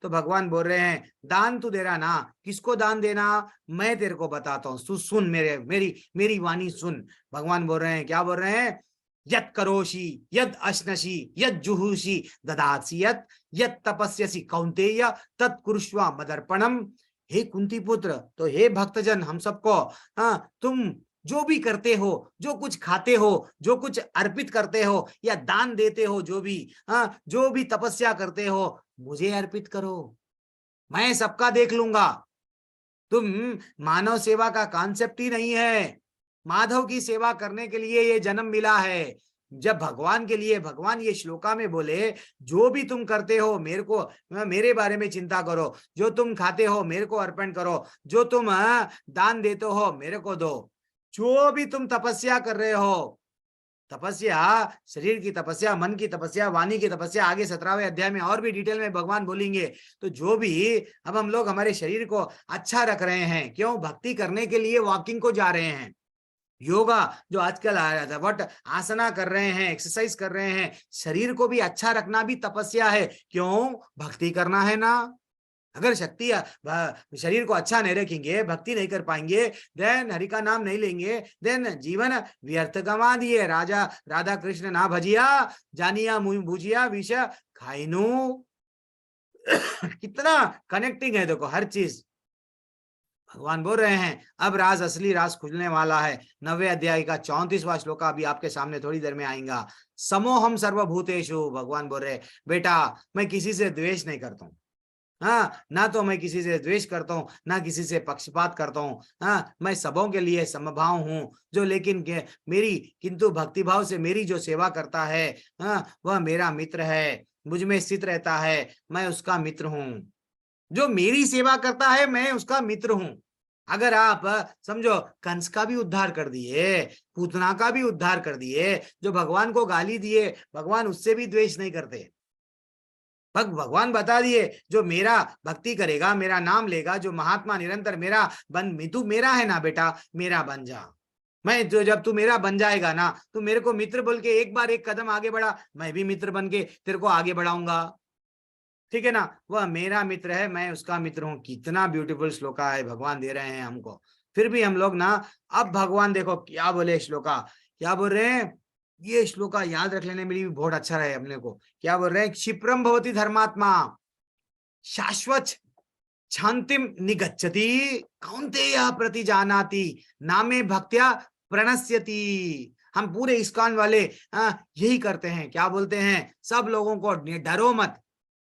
तो भगवान बोल रहे हैं दान तू दे रहा ना, किसको दान देना मैं तेरे को बताता हूँ, तू सुन, मेरी वाणी सुन। भगवान बोल रहे हैं, क्या बोल रहे हैं? यत् करोषि यद अश्नसि यद जुहुषि ददासि यत् तपस्यसि कौन्तेय तत् कुरुष्व मदर्पणम। हे कुंती पुत्र, तो हे भक्तजन, हम सबको तुम जो भी करते हो, जो कुछ खाते हो, जो कुछ अर्पित करते हो या दान देते हो, जो भी तपस्या करते हो, मुझे अर्पित करो, मैं सबका देख लूंगा। तुम मानव सेवा का कॉन्सेप्ट ही नहीं है। माधव की सेवा करने के लिए ये जन्म मिला है। जब भगवान के लिए, भगवान ये श्लोका में बोले, जो भी तुम करते हो मेरे को, मेरे बारे में चिंता करो, जो तुम खाते हो मेरे को अर्पण करो, जो तुम दान देते हो मेरे को दो, जो भी तुम तपस्या कर रहे हो, तपस्या शरीर की तपस्या, मन की तपस्या, वाणी की तपस्या, आगे 17वें अध्याय में और भी डिटेल में भगवान बोलेंगे। तो जो भी अब हम लोग हमारे शरीर को अच्छा रख रहे हैं, क्यों? भक्ति करने के लिए वॉकिंग को जा रहे हैं। योगा जो आजकल आ रहा था, वट आसना कर रहे हैं, एक्सरसाइज कर रहे हैं, शरीर को भी अच्छा रखना भी तपस्या है। क्यों? भक्ति करना है ना। अगर शक्ति शरीर को अच्छा नहीं रखेंगे, भक्ति नहीं कर पाएंगे, देन हरि का नाम नहीं लेंगे, देन जीवन व्यर्थ गंवा दिए। राधा कृष्ण ना भजिया जानिया मुँह भुजिया विष खाइनु। कितना कनेक्टिंग है, देखो हर चीज। भगवान बोल रहे हैं अब असली राज खुलने वाला है। 90वें अध्याय का 34वां श्लोक अभी आपके सामने थोड़ी देर में आएगा। समोहम सर्वभूतेषु, भगवान बोल रहे बेटा मैं किसी से द्वेष नहीं करता हूँ। ना तो मैं किसी से द्वेष करता हूँ, ना किसी से पक्षपात करता हूँ। मैं सबों के लिए समभाव हूँ। जो लेकिन किंतु भक्तिभाव से मेरी जो सेवा करता है, वह मेरा मित्र है, मुझ में स्थित रहता है, मैं उसका मित्र हूँ। जो मेरी सेवा करता है मैं उसका मित्र हूं। अगर आप समझो कंस का भी उद्धार कर दिए, पूतना का भी उद्धार कर दिए, जो भगवान को गाली दिए, भगवान उससे भी द्वेष नहीं करते। भगवान बता दिए जो मेरा भक्ति करेगा, मेरा नाम लेगा, जो महात्मा निरंतर मेरा बन, तू मेरा है ना बेटा, मेरा बन जा। मैं जो जब तू मेरा बन जाएगा ना, तू मेरे को मित्र बोल के एक बार एक कदम आगे बढ़ा, मैं भी मित्र बन के तेरे को आगे बढ़ाऊंगा। ठीक है ना, वह मेरा मित्र है, मैं उसका मित्र हूं। कितना ब्यूटीफुल श्लोका है भगवान दे रहे हैं हमको। फिर भी हम लोग ना, अब भगवान देखो क्या बोले श्लोका, क्या बोल रहे हैं, ये श्लोका याद रख लेने में भी बहुत अच्छा रहे अपने को। क्या बोल रहे हैं, क्षिप्रम भवति धर्मात्मा शाश्वत शांतिम निगच्छति कौन्तेय प्रतिजानाति नामे भक्त्या प्रणश्यति। हम पूरे इस्कॉन वाले यही करते हैं। क्या बोलते हैं, सब लोगों को डरो मत,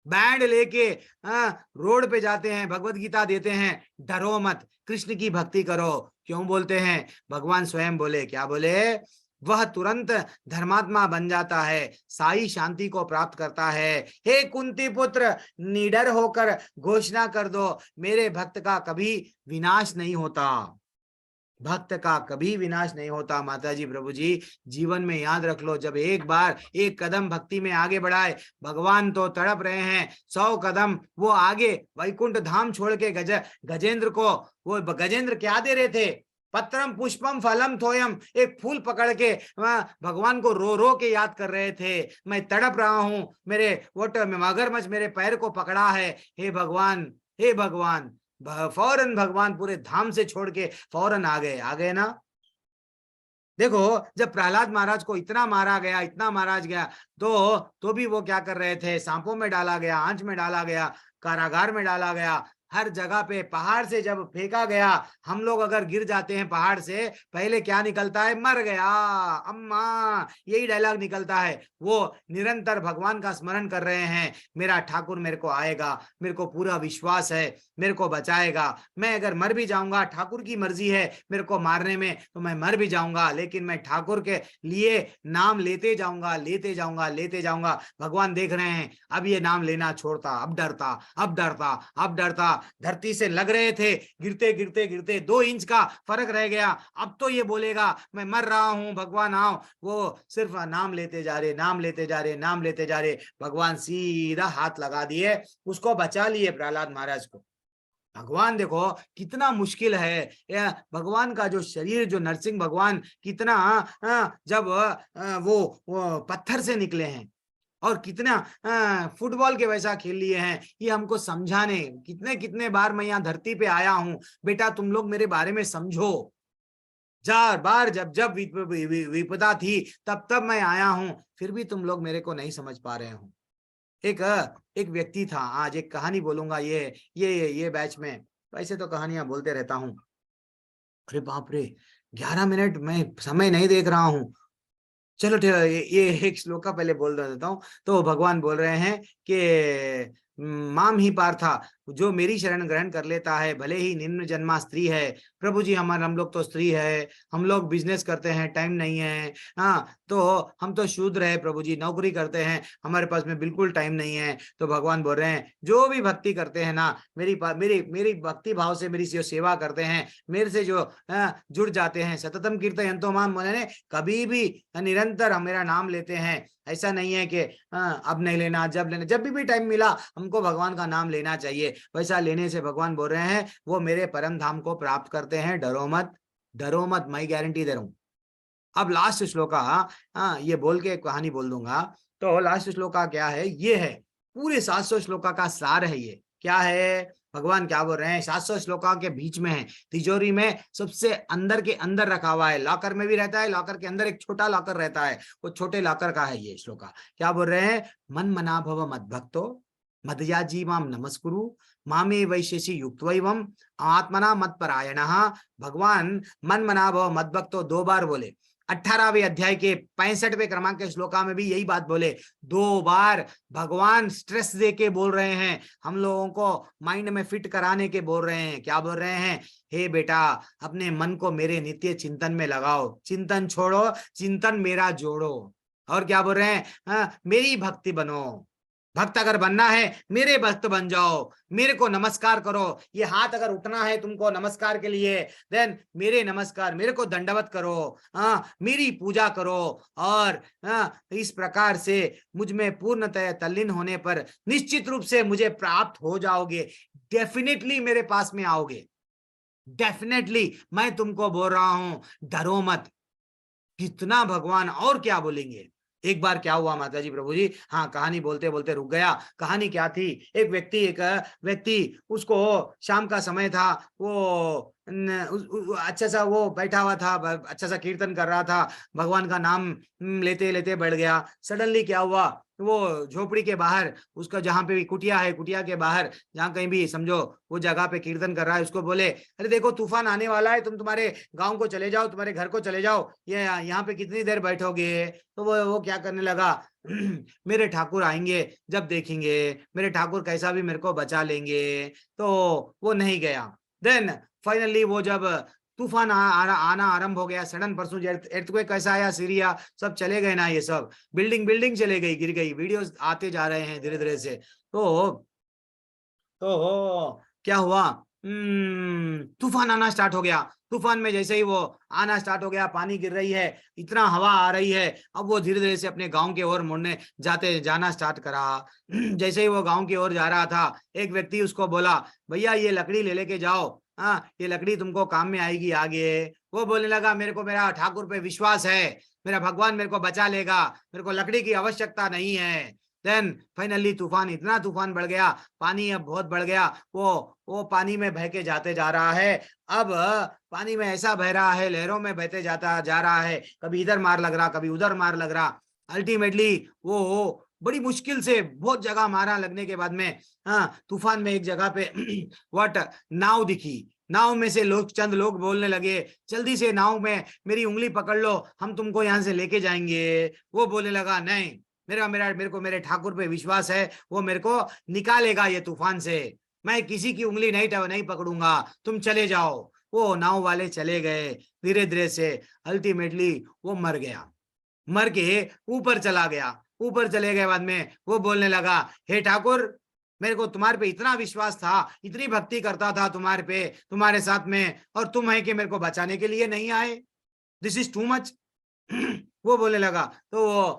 बैंड लेके रोड पे जाते हैं, भगवत गीता देते हैं, डरो मत, कृष्ण की भक्ति करो। क्यों बोलते हैं, भगवान स्वयं बोले, क्या बोले, वह तुरंत धर्मात्मा बन जाता है, साई शांति को प्राप्त करता है। हे कुंती पुत्र, निडर होकर घोषणा कर दो, मेरे भक्त का कभी विनाश नहीं होता, भक्त का कभी विनाश नहीं होता। माता जी, प्रभु जी, जीवन में याद रख लो, जब एक बार एक कदम भक्ति में आगे बढ़ाए, भगवान तो तड़प रहे हैं, 100 कदम वो आगे वैकुंठ धाम छोड़ के गजेंद्र को, वो गजेंद्र क्या दे रहे थे, पत्रम पुष्पम फलम थोयम, एक फूल पकड़ के भगवान को रो रो के याद कर रहे थे, मैं तड़प रहा हूं, मेरे मगरमच्छ मेरे पैर को पकड़ा है, हे भगवान, हे भगवान। फौरन भगवान पूरे धाम से छोड़ के फौरन आ गए ना। देखो, जब प्रहलाद महाराज को इतना मारा गया, इतना मारा गया, तो भी वो क्या कर रहे थे, सांपों में डाला गया, आंच में डाला गया, कारागार में डाला गया, हर जगह पे, पहाड़ से जब फेंका गया, हम लोग अगर गिर जाते हैं पहाड़ से, पहले क्या निकलता है, मर गया अम्मा, यही डायलॉग निकलता है। वो निरंतर भगवान का स्मरण कर रहे हैं, मेरा ठाकुर मेरे को आएगा, मेरे को पूरा विश्वास है, मेरे को बचाएगा, मैं अगर मर भी जाऊंगा, ठाकुर की मर्जी है मेरे को मारने में, तो मैं मर भी जाऊंगा, लेकिन मैं ठाकुर के लिए नाम लेते जाऊंगा, लेते जाऊंगा, लेते जाऊंगा। भगवान देख रहे हैं, अब ये नाम लेना छोड़ता, अब डरता, अब डरता, अब डरता। धरती से लग रहे थे, गिरते गिरते गिरते 2 इंच का फर्क रह गया, अब तो ये बोलेगा मैं मर रहा हूं, भगवान आओ। वो सिर्फ नाम लेते जा रहे, नाम लेते जा रहे, नाम लेते जा रहे। भगवान सीधा हाथ लगा दिए, उसको बचा लिए, प्रहलाद महाराज को। भगवान देखो कितना मुश्किल है, भगवान का जो शरीर, जो नरसिंह भगवान कितना जब वो पत्थर से निकले हैं, और कितना फुटबॉल के वैसा खेल लिए हैं, ये हमको समझाने। कितने कितने बार मैं यहाँ धरती पे आया हूं, बेटा तुम लोग मेरे बारे में समझो। 4 बार जब जब विपदा थी, तब तब मैं आया हूं, फिर भी तुम लोग मेरे को नहीं समझ पा रहे हो। एक व्यक्ति था, आज एक कहानी बोलूंगा, ये बैच में, वैसे तो कहानियां बोलते रहता हूँ। अरे बाप रे, 11 मिनट मैं समय नहीं देख रहा हूँ। चलो ठीक है, ये एक श्लोक का पहले बोल देता हूँ। तो भगवान बोल रहे हैं कि माम ही पार्था, जो मेरी शरण ग्रहण कर लेता है, भले ही निम्न जन्मा स्त्री है। प्रभु जी, हम लोग तो स्त्री है, हम लोग बिजनेस करते हैं, टाइम नहीं है, हाँ, तो हम तो शूद्र है प्रभु जी, नौकरी करते हैं, हमारे पास में बिल्कुल टाइम नहीं है। तो भगवान बोल रहे हैं, जो भी भक्ति करते हैं ना, मेरी भक्ति भाव से मेरी जो सेवा करते हैं, मेरे से जो जुड़ जाते हैं, सततम कीर्तयन्तो माम, मैंने कभी भी निरंतर मेरा नाम लेते हैं। ऐसा नहीं है कि अब नहीं लेना, जब लेना, जब भी टाइम मिला हमको भगवान का नाम लेना चाहिए। वैसा लेने से भगवान बोल रहे हैं वो मेरे परम धाम को प्राप्त करते हैं। डरो मत, डरो मत, मैं गारंटी दे रहा हूं। अब लास्ट श्लोका, ये बोल के कहानी बोल दूंगा। तो लास्ट श्लोका क्या है, ये है पूरे 700 श्लोका का सार है। ये क्या है, भगवान क्या बोल रहे हैं, 700 श्लोका के बीच में है, तिजोरी में सबसे अंदर के अंदर रखा हुआ है, लॉकर में भी रहता है, लॉकर के अंदर एक छोटा लॉकर रहता है, वो छोटे लॉकर का है ये श्लोका। क्या बोल रहे हैं, मन मना भव मद भक्तो मदयाजी माम नमस्कुरु मामे वैशेषी युक्तवैवम आत्मना मत परायणः। भगवान मन मना भव मद भक्तो 2 बार बोले। 18वें अध्याय के 65वें क्रमांक के श्लोका में भी यही बात बोले। 2 बार भगवान स्ट्रेस दे के बोल रहे हैं, हम लोगों को माइंड में फिट कराने के बोल रहे हैं। क्या बोल रहे हैं, हे बेटा, अपने मन को मेरे नित्य चिंतन में लगाओ, चिंतन छोड़ो, चिंतन मेरा जोड़ो। और क्या बोल रहे हैं, मेरी भक्ति बनो, भक्त अगर बनना है मेरे भक्त बन जाओ, मेरे को नमस्कार करो। ये हाथ अगर उठना है तुमको नमस्कार के लिए, देन मेरे नमस्कार, मेरे को दंडवत करो, मेरी पूजा करो। और इस प्रकार से मुझ में पूर्णतः तल्लीन होने पर निश्चित रूप से मुझे प्राप्त हो जाओगे। डेफिनेटली मेरे पास में आओगे, डेफिनेटली। मैं तुमको बोल रहा हूं, डरो मत। कितना भगवान और क्या बोलेंगे। एक बार क्या हुआ माता जी प्रभु जी, हाँ कहानी बोलते बोलते रुक गया। कहानी क्या थी, एक व्यक्ति उसको शाम का समय था, वो अच्छा सा वो बैठा हुआ था, अच्छा सा कीर्तन कर रहा था, भगवान का नाम लेते लेते बढ़ गया। सडनली क्या हुआ, वो झोपड़ी के बाहर, उसका जहां पे भी कुटिया है, कुटिया के बाहर जहां कहीं भी समझो वो जगह पे कीर्तन कर रहा है, उसको बोले अरे देखो तूफान आने वाला है, तुम तुम्हारे गांव को चले जाओ, तुम्हारे घर को चले जाओ, ये यहाँ पे कितनी देर बैठोगे। तो वो क्या करने लगा, मेरे ठाकुर आएंगे जब देखेंगे, मेरे ठाकुर कैसा भी मेरे को बचा लेंगे। तो वो नहीं गया। देन फाइनली वो जब तूफान आना आरंभ हो गया, सडन परसों एर्थक्वेक कैसा आया, सीरिया सब चले गए ना, ये सब बिल्डिंग चले गई, गिर गई, वीडियोस आते जा रहे हैं धीरे धीरे से। तो क्या हुआ, तूफान आना स्टार्ट हो गया। तूफान में जैसे ही वो आना स्टार्ट हो गया, पानी गिर रही है, इतना हवा आ रही है, अब वो धीरे धीरे से अपने गांव के ओर मुड़ने जाना स्टार्ट करा। जैसे ही वो गांव की ओर जा रहा था, एक व्यक्ति उसको बोला भैया ये लकड़ी ले लेके जाओ, ये लकड़ी तुमको काम में आएगी आगे। वो बोलने लगा मेरे को मेरा ठाकुर पे विश्वास है, मेरा भगवान मेरे को बचा लेगा, मेरे को लकड़ी की आवश्यकता नहीं है। देन फाइनली इतना तूफान बढ़ गया, पानी अब बहुत बढ़ गया, वो पानी में बह के जाते जा रहा है। अब पानी में ऐसा बह रहा है, लहरों में बहते जाता जा रहा है, कभी इधर मार लग रहा, कभी उधर मार लग रहा। अल्टीमेटली वो बड़ी मुश्किल से बहुत जगह मारा लगने के बाद में तूफान में एक जगह पे व्हाट नाव दिखी। नाव में से चंद लोग बोलने लगे जल्दी से नाव में मेरी उंगली पकड़ लो, हम तुमको यहाँ से लेके जाएंगे। वो बोलने लगा नहीं, मेरे को मेरे ठाकुर पे विश्वास है, वो मेरे को निकालेगा ये तूफान से, मैं किसी की उंगली नहीं पकड़ूंगा, तुम चले जाओ। वो नाव वाले चले गए धीरे धीरे से। अल्टीमेटली वो मर गया, मर के ऊपर चला गया। ऊपर चले गए बाद में वो बोलने लगा हे ठाकुर, मेरे को तुम्हारे पे इतना विश्वास था, इतनी भक्ति करता था तुम्हारे पे, तुम्हारे साथ में, और तुम है कि मेरे को बचाने के लिए नहीं आए, दिस इज टू मच। वो बोलने लगा। तो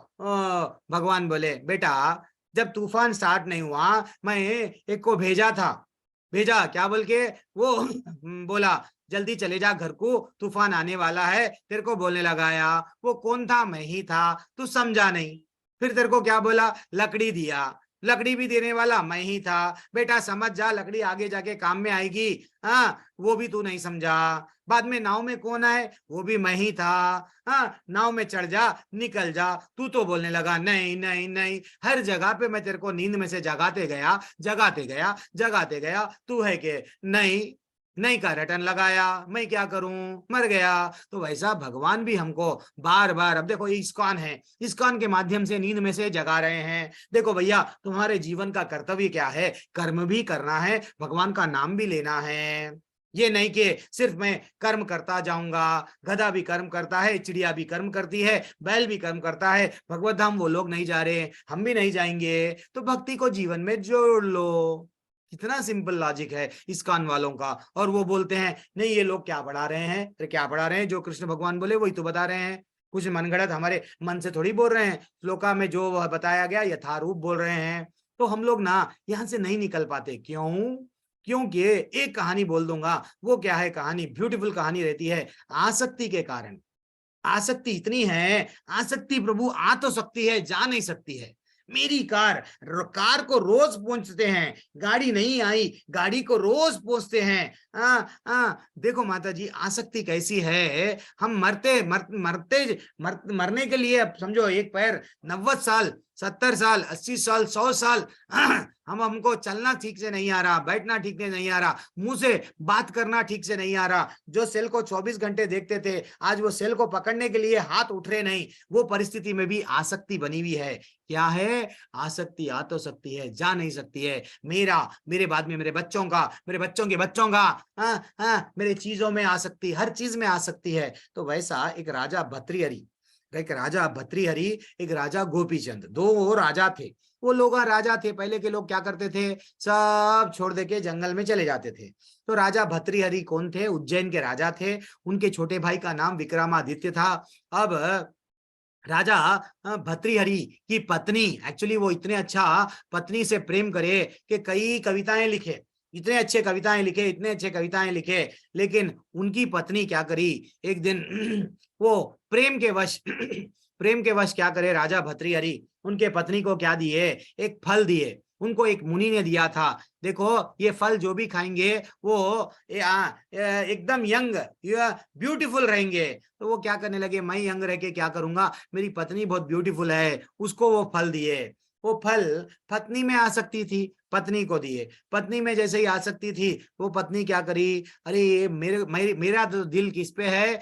भगवान बोले बेटा जब तूफान स्टार्ट नहीं हुआ, मैं एक को भेजा क्या बोल के, वो बोला जल्दी चले जा घर को, तूफान आने वाला है, तेरे को बोलने लगाया। वो कौन था, मैं ही था, तू समझा नहीं। फिर तेरे को क्या बोला, लकड़ी दिया, लकड़ी भी देने वाला मैं ही था। बेटा समझ जा, लकड़ी आगे जाके काम में आएगी, वो भी तू नहीं समझा। बाद में नाव में कौन आए, वो भी मैं ही था। नाव में चढ़ जा, निकल जा। तू तो बोलने लगा नहीं नहीं नहीं, हर जगह पे मैं तेरे को नींद में से जगाते गया, तू है कि नहीं का रटन लगाया, मैं क्या करूं, मर गया। तो वैसा भगवान भी हमको बार बार, अब देखो इस्कॉन है, इस्कॉन के माध्यम से नींद में से जगा रहे हैं। देखो भैया तुम्हारे जीवन का कर्तव्य क्या है, कर्म भी करना है, भगवान का नाम भी लेना है। ये नहीं कि सिर्फ मैं कर्म करता जाऊंगा। गधा भी कर्म करता है, चिड़िया भी कर्म करती है, बैल भी कर्म करता है। भगवत धाम वो लोग नहीं जा रहे, हम भी नहीं जाएंगे। तो भक्ति को जीवन में जोड़ लो। कितना सिंपल लॉजिक है इस्कॉन वालों का। और वो बोलते हैं नहीं ये लोग क्या पढ़ा रहे हैं, तो क्या पढ़ा रहे हैं, जो कृष्ण भगवान बोले वही तो बता रहे हैं, कुछ मनगढ़ंत हमारे मन से थोड़ी बोल रहे हैं। श्लोका में जो बताया गया यथारूप बोल रहे हैं। तो हम लोग ना यहाँ से नहीं निकल पाते। क्योंकि एक कहानी बोल दूंगा, वो क्या है कहानी, ब्यूटीफुल कहानी रहती है। आसक्ति के कारण, आसक्ति इतनी है, आसक्ति प्रभु आ तो सकती है, जा नहीं सकती है। मेरी कार को रोज पहुंचते हैं, गाड़ी नहीं आई, गाड़ी को रोज पहुंचते हैं। देखो माता जी आसक्ति कैसी है, हम मरने के लिए समझो एक पैर 90 साल, 70 साल, 80 साल, 100 साल, हमको चलना ठीक से नहीं आ रहा, बैठना ठीक से नहीं आ रहा, मुंह से बात करना ठीक से नहीं आ रहा। जो सेल को 24 घंटे देखते थे, आज वो सेल को पकड़ने के लिए हाथ उठ रहे नहीं। वो परिस्थिति में भी आसक्ति बनी हुई है। क्या है, आसक्ति आ तो सकती है, जा नहीं सकती है। मेरे बाद में मेरे बच्चों का, मेरे बच्चों के बच्चों का, मेरे चीजों में आसक्ति, हर चीज में आसक्ति है। तो वैसा एक राजा भर्तृहरि, एक राजा गोपीचंद, दो राजा थे। वो लोग राजा थे, पहले के लोग क्या करते थे, सब छोड़ दे के जंगल में चले जाते थे। तो राजा भर्तृहरि कौन थे, उज्जैन के राजा थे। उनके छोटे भाई का नाम विक्रमादित्य था। अब राजा भर्तृहरि की पत्नी, एक्चुअली वो इतने अच्छा पत्नी से प्रेम करे कि कई कविताएं लिखे, इतने अच्छे कविताएं लिखे, इतने अच्छे कविताएं लिखे। लेकिन उनकी पत्नी क्या करी, एक दिन वो प्रेम के वश प्रेम के वश क्या करे, राजा भर्तृहरि उनके पत्नी को क्या दिए, एक फल दिए। उनको एक मुनि ने दिया था, देखो ये फल जो भी खाएंगे वो एकदम यंग ब्यूटीफुल रहेंगे। तो वो क्या करने लगे, मैं यंग रह के क्या करूंगा, मेरी पत्नी बहुत ब्यूटीफुल है, उसको वो फल दिए। वो फल पत्नी में आ सकती थी, पत्नी को दिए। पत्नी में जैसे ही आ सकती थी, वो पत्नी क्या करी, अरे ये मेरा तो दिल किस पे है,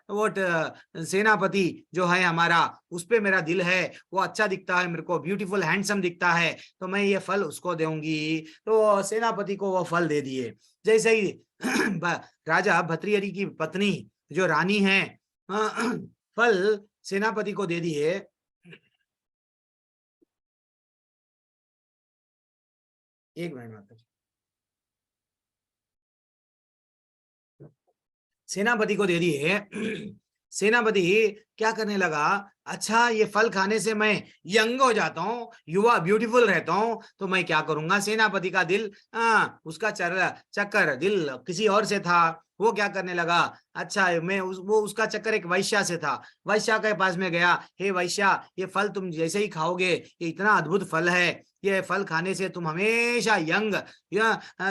वो सेनापति जो है हमारा, उस पे मेरा दिल है, वो अच्छा दिखता है, मेरे को ब्यूटीफुल हैंडसम दिखता है, तो मैं ये फल उसको दूंगी। तो सेनापति को वो फल दे दिए। जैसे ही राजा भर्तृहरि की पत्नी जो रानी है, फल सेनापति को दे दिए। एक मिनट माता जी, सेनापति को दे दिए। सेनापति क्या करने लगा, अच्छा ये फल खाने से मैं यंग हो जाता हूँ, युवा ब्यूटीफुल रहता हूँ, तो मैं क्या करूंगा, सेनापति का दिल उसका चक्कर दिल किसी और से था, वो क्या करने लगा, अच्छा मैं वो उसका चक्कर एक वैश्या से था। वैश्या के पास में गया, हे वैश्या, ये फल तुम जैसे ही खाओगे, ये इतना अद्भुत फल है, ये फल खाने से तुम हमेशा यंग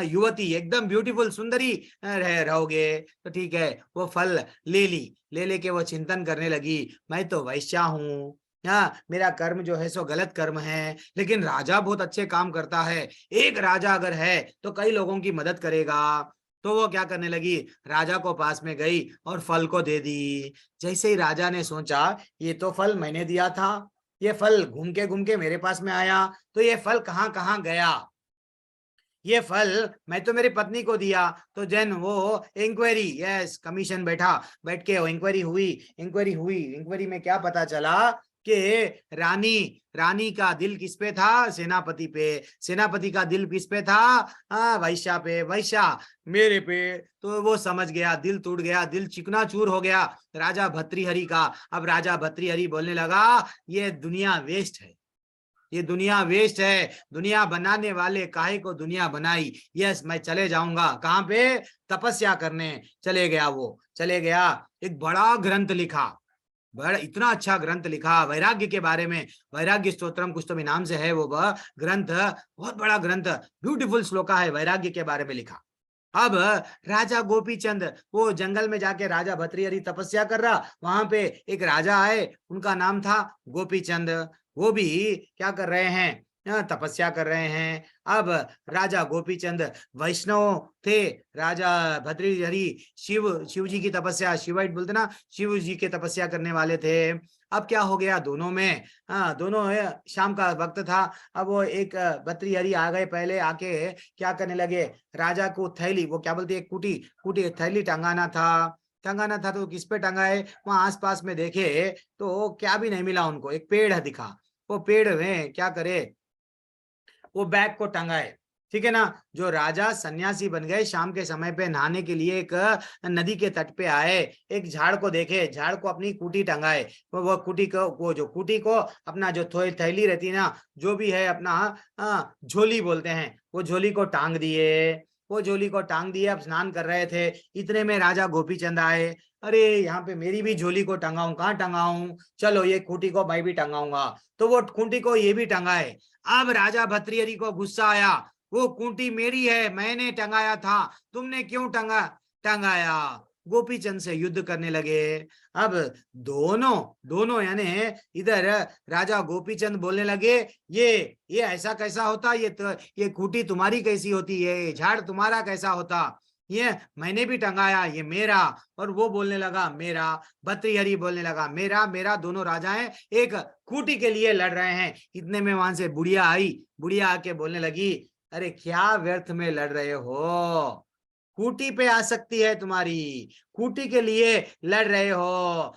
युवती एकदम ब्यूटीफुल सुंदरी रहोगे। तो ठीक है, वो फल ले ली। ले लेके वो चिंतन करने लगी, मैं तो वैश्या हूँ, मेरा कर्म जो है सो गलत कर्म है, लेकिन राजा बहुत अच्छे काम करता है, एक राजा अगर है तो कई लोगों की मदद करेगा। तो वो क्या करने लगी, राजा को पास में गई और फल को दे दी। जैसे ही राजा ने सोचा, ये तो फल मैंने दिया था, ये फल घूम के मेरे पास में आया, तो ये फल कहाँ कहाँ गया, ये फल मैं तो मेरी पत्नी को दिया। तो जन वो इंक्वायरी, यस कमीशन बैठा, बैठ के इंक्वायरी हुई। इंक्वायरी में क्या पता चला कि रानी का दिल किस पे था, सेनापति पे। सेनापति का दिल किस पे था, वैश्या पे। वैश्या मेरे पे। तो वो समझ गया, दिल टूट गया, दिल चिकना चूर हो गया राजा भर्तृहरि का। अब राजा भर्तृहरि बोलने लगा, ये दुनिया वेस्ट है, ये दुनिया वेस्ट है, दुनिया बनाने वाले काहे को दुनिया बनाई। यस मैं चले जाऊंगा, कहाँ पे, तपस्या करने चले गया। वो चले गया, एक बड़ा ग्रंथ लिखा, बड़ा इतना अच्छा ग्रंथ लिखा वैराग्य के बारे में, वैराग्य स्तोत्रम कुछ तो भी नाम से है वो ग्रंथ, बहुत बड़ा ग्रंथ, ब्यूटीफुल श्लोका है, वैराग्य के बारे में लिखा। अब राजा गोपीचंद वो जंगल में जाके, राजा भर्तृहरि तपस्या कर रहा, वहां पे एक राजा आए, उनका नाम था गोपीचंद। वो भी क्या कर रहे हैं, तपस्या कर रहे हैं। अब राजा गोपीचंद वैष्णव थे, राजा भर्तृहरि शिव जी की तपस्या, शिवाइट बोलते ना, शिव जी के तपस्या करने वाले थे। अब क्या हो गया दोनों में, दोनों शाम का वक्त था। अब वो एक भर्तृहरि आ गए, पहले आके क्या करने लगे, राजा को थैली, वो क्या बोलते हैं, कुटी थैली टंगाना था। तो किस पे टंगाए, वहां आसपास में देखे तो क्या भी नहीं मिला उनको, एक पेड़ दिखा। वो पेड़ में क्या करे, वो बैग को टंगाए, ठीक है ना। जो राजा सन्यासी बन गए, शाम के समय पे नहाने के लिए एक नदी के तट पे आए, एक झाड़ को देखे, झाड़ को अपनी कुटी टंगाए। वो कुटी को, वो जो कुटी को अपना जो थैली रहती है ना, जो भी है अपना झोली बोलते हैं, वो झोली को टांग दिए। वो झोली को टांग दिए, अब स्नान कर रहे थे, इतने में राजा गोपीचंद आए। अरे यहाँ पे मेरी भी झोली को टंगाऊं, कहाँ टंगाऊं, चलो ये खूंटी को मैं भी टंगाऊंगा। तो वो खूंटी को ये भी टंगाए। अब राजा भर्तृहरि को गुस्सा आया, वो खूंटी मेरी है, मैंने टंगाया था, तुमने क्यों टंगाया। गोपीचंद से युद्ध करने लगे। अब दोनों यानी इधर राजा गोपीचंद बोलने लगे, ये ऐसा कैसा होता, ये खूंटी तुम्हारी कैसी होती है, झाड़ तुम्हारा कैसा होता, ये मैंने भी टंगाया, ये मेरा। और वो बोलने लगा मेरा, भर्तृहरि बोलने लगा मेरा। दोनों राजाएं एक खूंटी के लिए लड़ रहे हैं। इतने में वहां से बुढ़िया आई, बुढ़िया आके बोलने लगी, अरे क्या व्यर्थ में लड़ रहे हो, खूंटी पे आसक्ति है तुम्हारी, खूंटी के लिए लड़ रहे हो।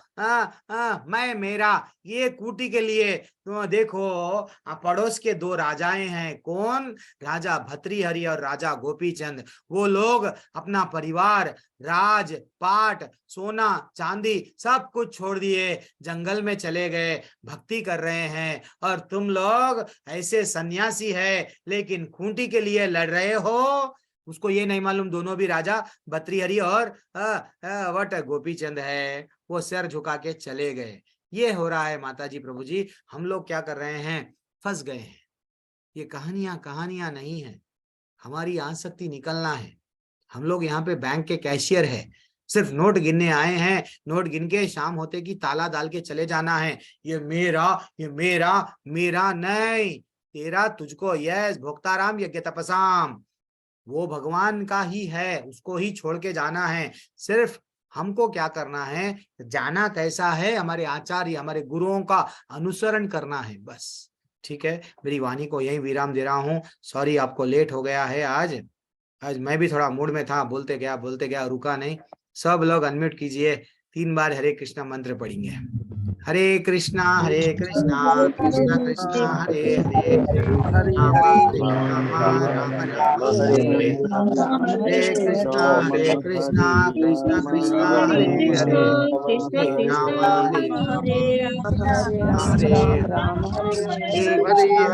मैं मेरा, ये खूंटी के लिए। तो देखो पड़ोस के दो राजाएं हैं, कौन? राजा भतृहरि और राजा गोपीचंद। वो लोग अपना परिवार, राज पाट, सोना चांदी सब कुछ छोड़ दिए, जंगल में चले गए, भक्ति कर रहे हैं। और तुम लोग ऐसे सन्यासी है लेकिन खूंटी के लिए लड़ रहे हो। उसको ये नहीं मालूम दोनों भी राजा भतृहरि और वट गोपीचंद है। वो सिर झुका के चले गए। ये हो रहा है माता जी, प्रभु जी। हम लोग क्या कर रहे हैं? फंस गए हैं। ये कहानियां नहीं है, हमारी आसक्ति निकलना है। हम लोग यहाँ पे बैंक के कैशियर है, सिर्फ नोट गिनने आए हैं। नोट गिन के शाम होते कि ताला डाल के चले जाना है। ये मेरा, ये मेरा, मेरा नहीं, तेरा तुझको। यस, भोक्ताराम यज्ञ तपसाम, वो भगवान का ही है, उसको ही छोड़ के जाना है। सिर्फ हमको क्या करना है? जाना कैसा है? हमारे आचार्य, हमारे गुरुओं का अनुसरण करना है, बस। ठीक है, मेरी वाणी को यही विराम दे रहा हूँ। सॉरी आपको लेट हो गया है। आज मैं भी थोड़ा मूड में था, बोलते गया, रुका नहीं। सब लोग अनम्यूट कीजिए, 3 बार हरे कृष्णा मंत्र पढ़ेंगे। हरे कृष्णा कृष्णा कृष्णा हरे हरे, राम राम राम राम हरे हरे। हरे कृष्णा कृष्णा कृष्णा हरे हरे, हरे राम हरे हरे हरे कृष्णा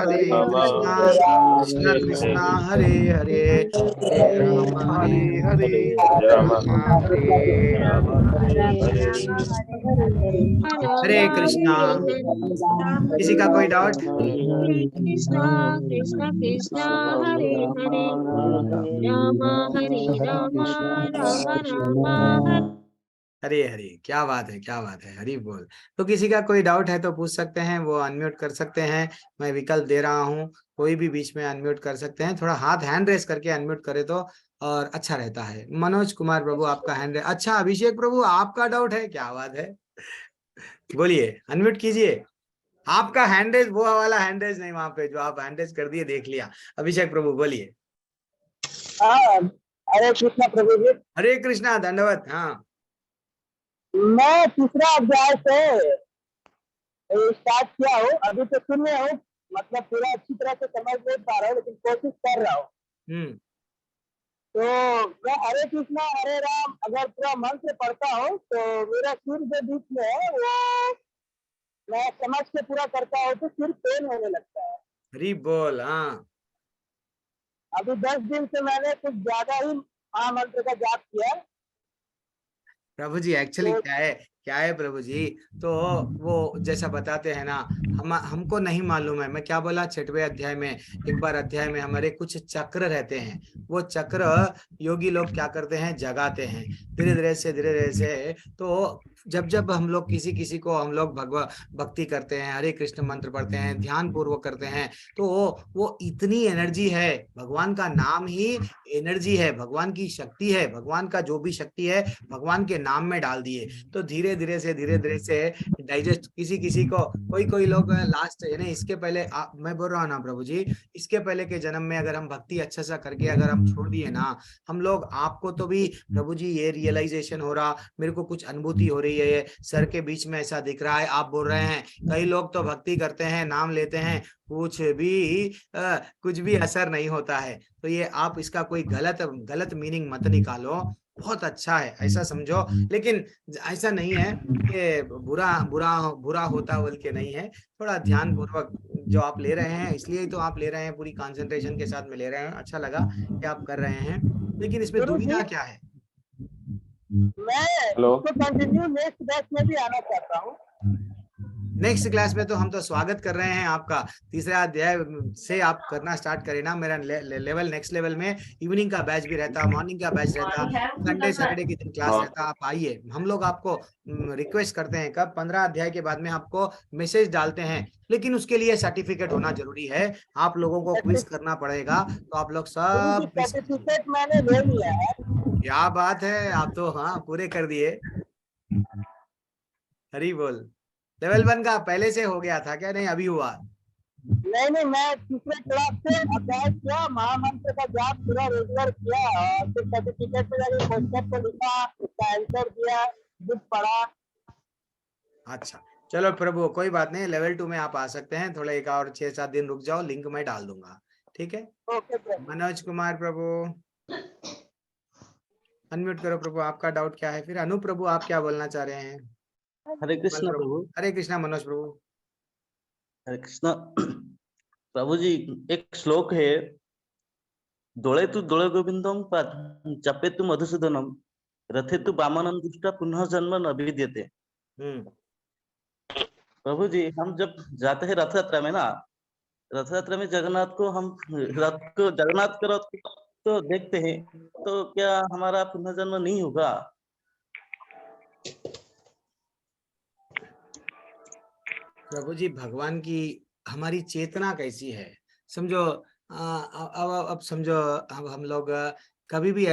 कृष्णा कृष्णा हरे हरे, हरे राम हरे राम हरे कृष्णा। किसी का कोई डाउट? कृष्णा कृष्णा कृष्णा हरे हरे, राम हरे राम राम राम हरे। हरे हरे, क्या बात है, क्या बात है, हरि बोल। तो किसी का कोई डाउट है तो पूछ सकते हैं, वो अनम्यूट कर सकते हैं। मैं विकल्प दे रहा हूँ, कोई भी बीच में अनम्यूट कर सकते हैं। थोड़ा हाथ हैंड रेस करके अनम्यूट करे तो और अच्छा रहता है। मनोज कुमार प्रभु आपका हैंड रेस। अच्छा, अभिषेक प्रभु आपका डाउट है, क्या बात है, बोलिए, अनम्यूट कीजिए। आपका हैंड रेस वो वाला हैंड रेस नहीं, वहां पे जो आप हैंड रेस कर दिए देख लिया। अभिषेक प्रभु बोलिए। हरे कृष्णा प्रभु जी। हरे कृष्णा, दंडवत। हाँ, मैं तीसरा अध्याय से स्टार्ट किया हूँ, अभी तो सुन रहे हूँ, मतलब पूरा अच्छी तरह से समझ नहीं पा रहा हूँ, लेकिन कोशिश कर रहा हूँ। तो मैं हरे कृष्णा हरे राम अगर पूरा मंत्र पढ़ता हूँ तो मेरा सिर जो बीच में है वो मैं समझ के पूरा करता हूँ तो सिर पेन होने लगता है। हरि बोल। हाँ, अभी 10 दिन से मैंने कुछ ज्यादा ही महामंत्र का जाप किया। प्रभु जी एक्चुअली क्या है प्रभु जी, तो वो जैसा बताते हैं ना, हमको नहीं मालूम है। मैं क्या बोला, 6वें अध्याय में, एक बार अध्याय में हमारे कुछ चक्र रहते हैं। वो चक्र योगी लोग क्या करते हैं, जगाते हैं धीरे धीरे से। तो जब हम लोग किसी को हम लोग भक्ति करते हैं, हरे कृष्ण मंत्र पढ़ते हैं, ध्यान पूर्वक करते हैं, तो वो इतनी एनर्जी है। भगवान का नाम ही एनर्जी है, भगवान की शक्ति है। भगवान का जो भी शक्ति है भगवान के नाम में डाल दिए। तो धीरे धीरे से डाइजेस्ट किसी को, कोई लोग लास्ट यानी इसके पहले मैं बोल रहा हूँ ना प्रभु जी, इसके पहले के जन्म में अगर हम भक्ति अच्छा सा करके अगर हम छोड़ दिए ना, हम लोग, आपको तो भी प्रभु जी ये रियलाइजेशन हो रहा, मेरे को कुछ अनुभूति हो रही है, सर के बीच में ऐसा दिख रहा है, आप बोल रहे हैं। कई लोग तो भक्ति करते हैं, नाम लेते हैं, कुछ भी असर नहीं होता है। तो ये आप इसका कोई गलत मीनिंग मत निकालो, बहुत अच्छा है ऐसा समझो। लेकिन ऐसा नहीं है कि बुरा होता बोल के नहीं है। थोड़ा ध्यान पूर्वक जो आप ले रहे हैं, इसलिए तो आप ले रहे हैं, पूरी कंसंट्रेशन के साथ में ले रहे हैं। अच्छा लगा कि आप कर रहे हैं, लेकिन इसमें दुविधा क्या है? मैं कंटिन्यू नेक्स्ट बैच में भी आना चाहता हूँ। नेक्स्ट क्लास में तो हम तो स्वागत कर रहे हैं आपका। तीसरा अध्याय से आप करना स्टार्ट करें ना। मेरा लेवल नेक्स्ट लेवल में इवनिंग का बैच भी रहता, मॉर्निंग का बैच रहता, संडे सैटरडे की दिन क्लास रहता। आप आइए, हम लोग आपको रिक्वेस्ट करते हैं, कब 15 अध्याय के बाद में आपको मैसेज डालते हैं, लेकिन उसके लिए सर्टिफिकेट होना जरूरी है। आप लोगों को क्विज करना पड़ेगा, तो आप लोग सब सर्टिफिकेट मैंने ले लिया है। क्या बात है, आप तो हाँ पूरे कर दिए। हरी बोल। लेवल 1 का पहले से हो गया था क्या? नहीं, अभी हुआ? नहीं नहीं, मैं तीसरे क्लास से अभ्यास किया, महामंत्र का जाप पूरा रेगुलर किया और फिर सर्टिफिकेट पे जाके क्वेश्चन को लिखा, उसका आंसर दिया, बुक पढ़ा। अच्छा चलो प्रभु, कोई बात नहीं, लेवल 2 में आप आ सकते हैं, थोड़ा एक और 6-7 दिन रुक जाओ, लिंक मैं डाल दूंगा, ठीक है। ओके प्रभु। मनोज कुमार प्रभु अनम्यूट करो प्रभु, आपका डाउट क्या है? फिर अनु प्रभु आप क्या बोलना चाह रहे हैं? हरे कृष्णा प्रभु। हरे कृष्णा मनोज प्रभु। हरे कृष्णा प्रभु जी, एक श्लोक है, दोले तु दोले गोविंदम जपे तु मधुसूदनम रथे तु वामनम दृष्ट्वा पुनः जन्म न विद्यते। प्रभु जी, हम जब जाते हैं रथ यात्रा में ना, रथ यात्रा में जगन्नाथ को हम जगन्नाथ का रथ तो देखते हैं, तो क्या हमारा पुनर्जन्म नहीं होगा? प्रभु जी, भगवान की हमारी चेतना कैसी है समझो। अब समझो, अब हम लोग कभी भी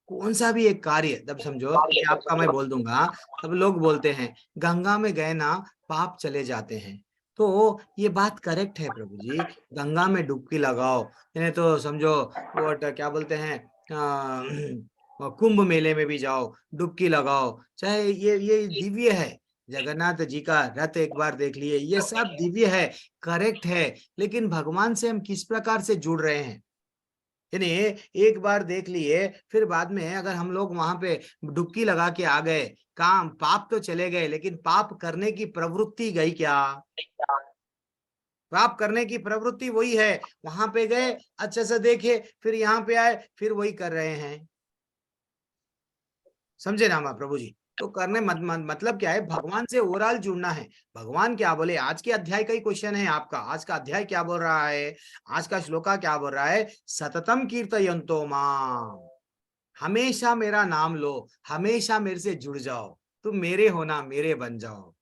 कौन सा भी एक कार्य, जब समझो आपका मैं बोल दूंगा, तब लोग बोलते हैं गंगा में गए ना पाप चले जाते हैं, तो ये बात करेक्ट है प्रभु जी, गंगा में डुबकी लगाओ, नहीं तो समझो वो क्या बोलते हैं कुंभ मेले में भी जाओ, डुबकी लगाओ, चाहे ये दिव्य है, जगन्नाथ जी का रथ एक बार देख लिए, ये सब दिव्य है, करेक्ट है, लेकिन भगवान से हम किस प्रकार से जुड़ रहे हैं? यानी एक बार देख लिए, फिर बाद में अगर हम लोग वहां पे डुबकी लगा के आ गए, काम पाप तो चले गए, लेकिन पाप करने की प्रवृत्ति गई क्या? पाप करने की प्रवृत्ति वही है, वहां पे गए, अच्छे से देखे, फिर यहाँ पे आए, फिर वही कर रहे हैं। समझे ना प्रभु जी? तो करने मतलब क्या है, भगवान से ओवरऑल जुड़ना है। भगवान क्या बोले, आज के अध्याय का ही क्वेश्चन है आपका, आज का अध्याय क्या बोल रहा है, आज का श्लोका क्या बोल रहा है? सततम कीर्तयन्तो माम, हमेशा मेरा नाम लो, हमेशा मेरे से जुड़ जाओ, तुम मेरे होना, मेरे बन जाओ।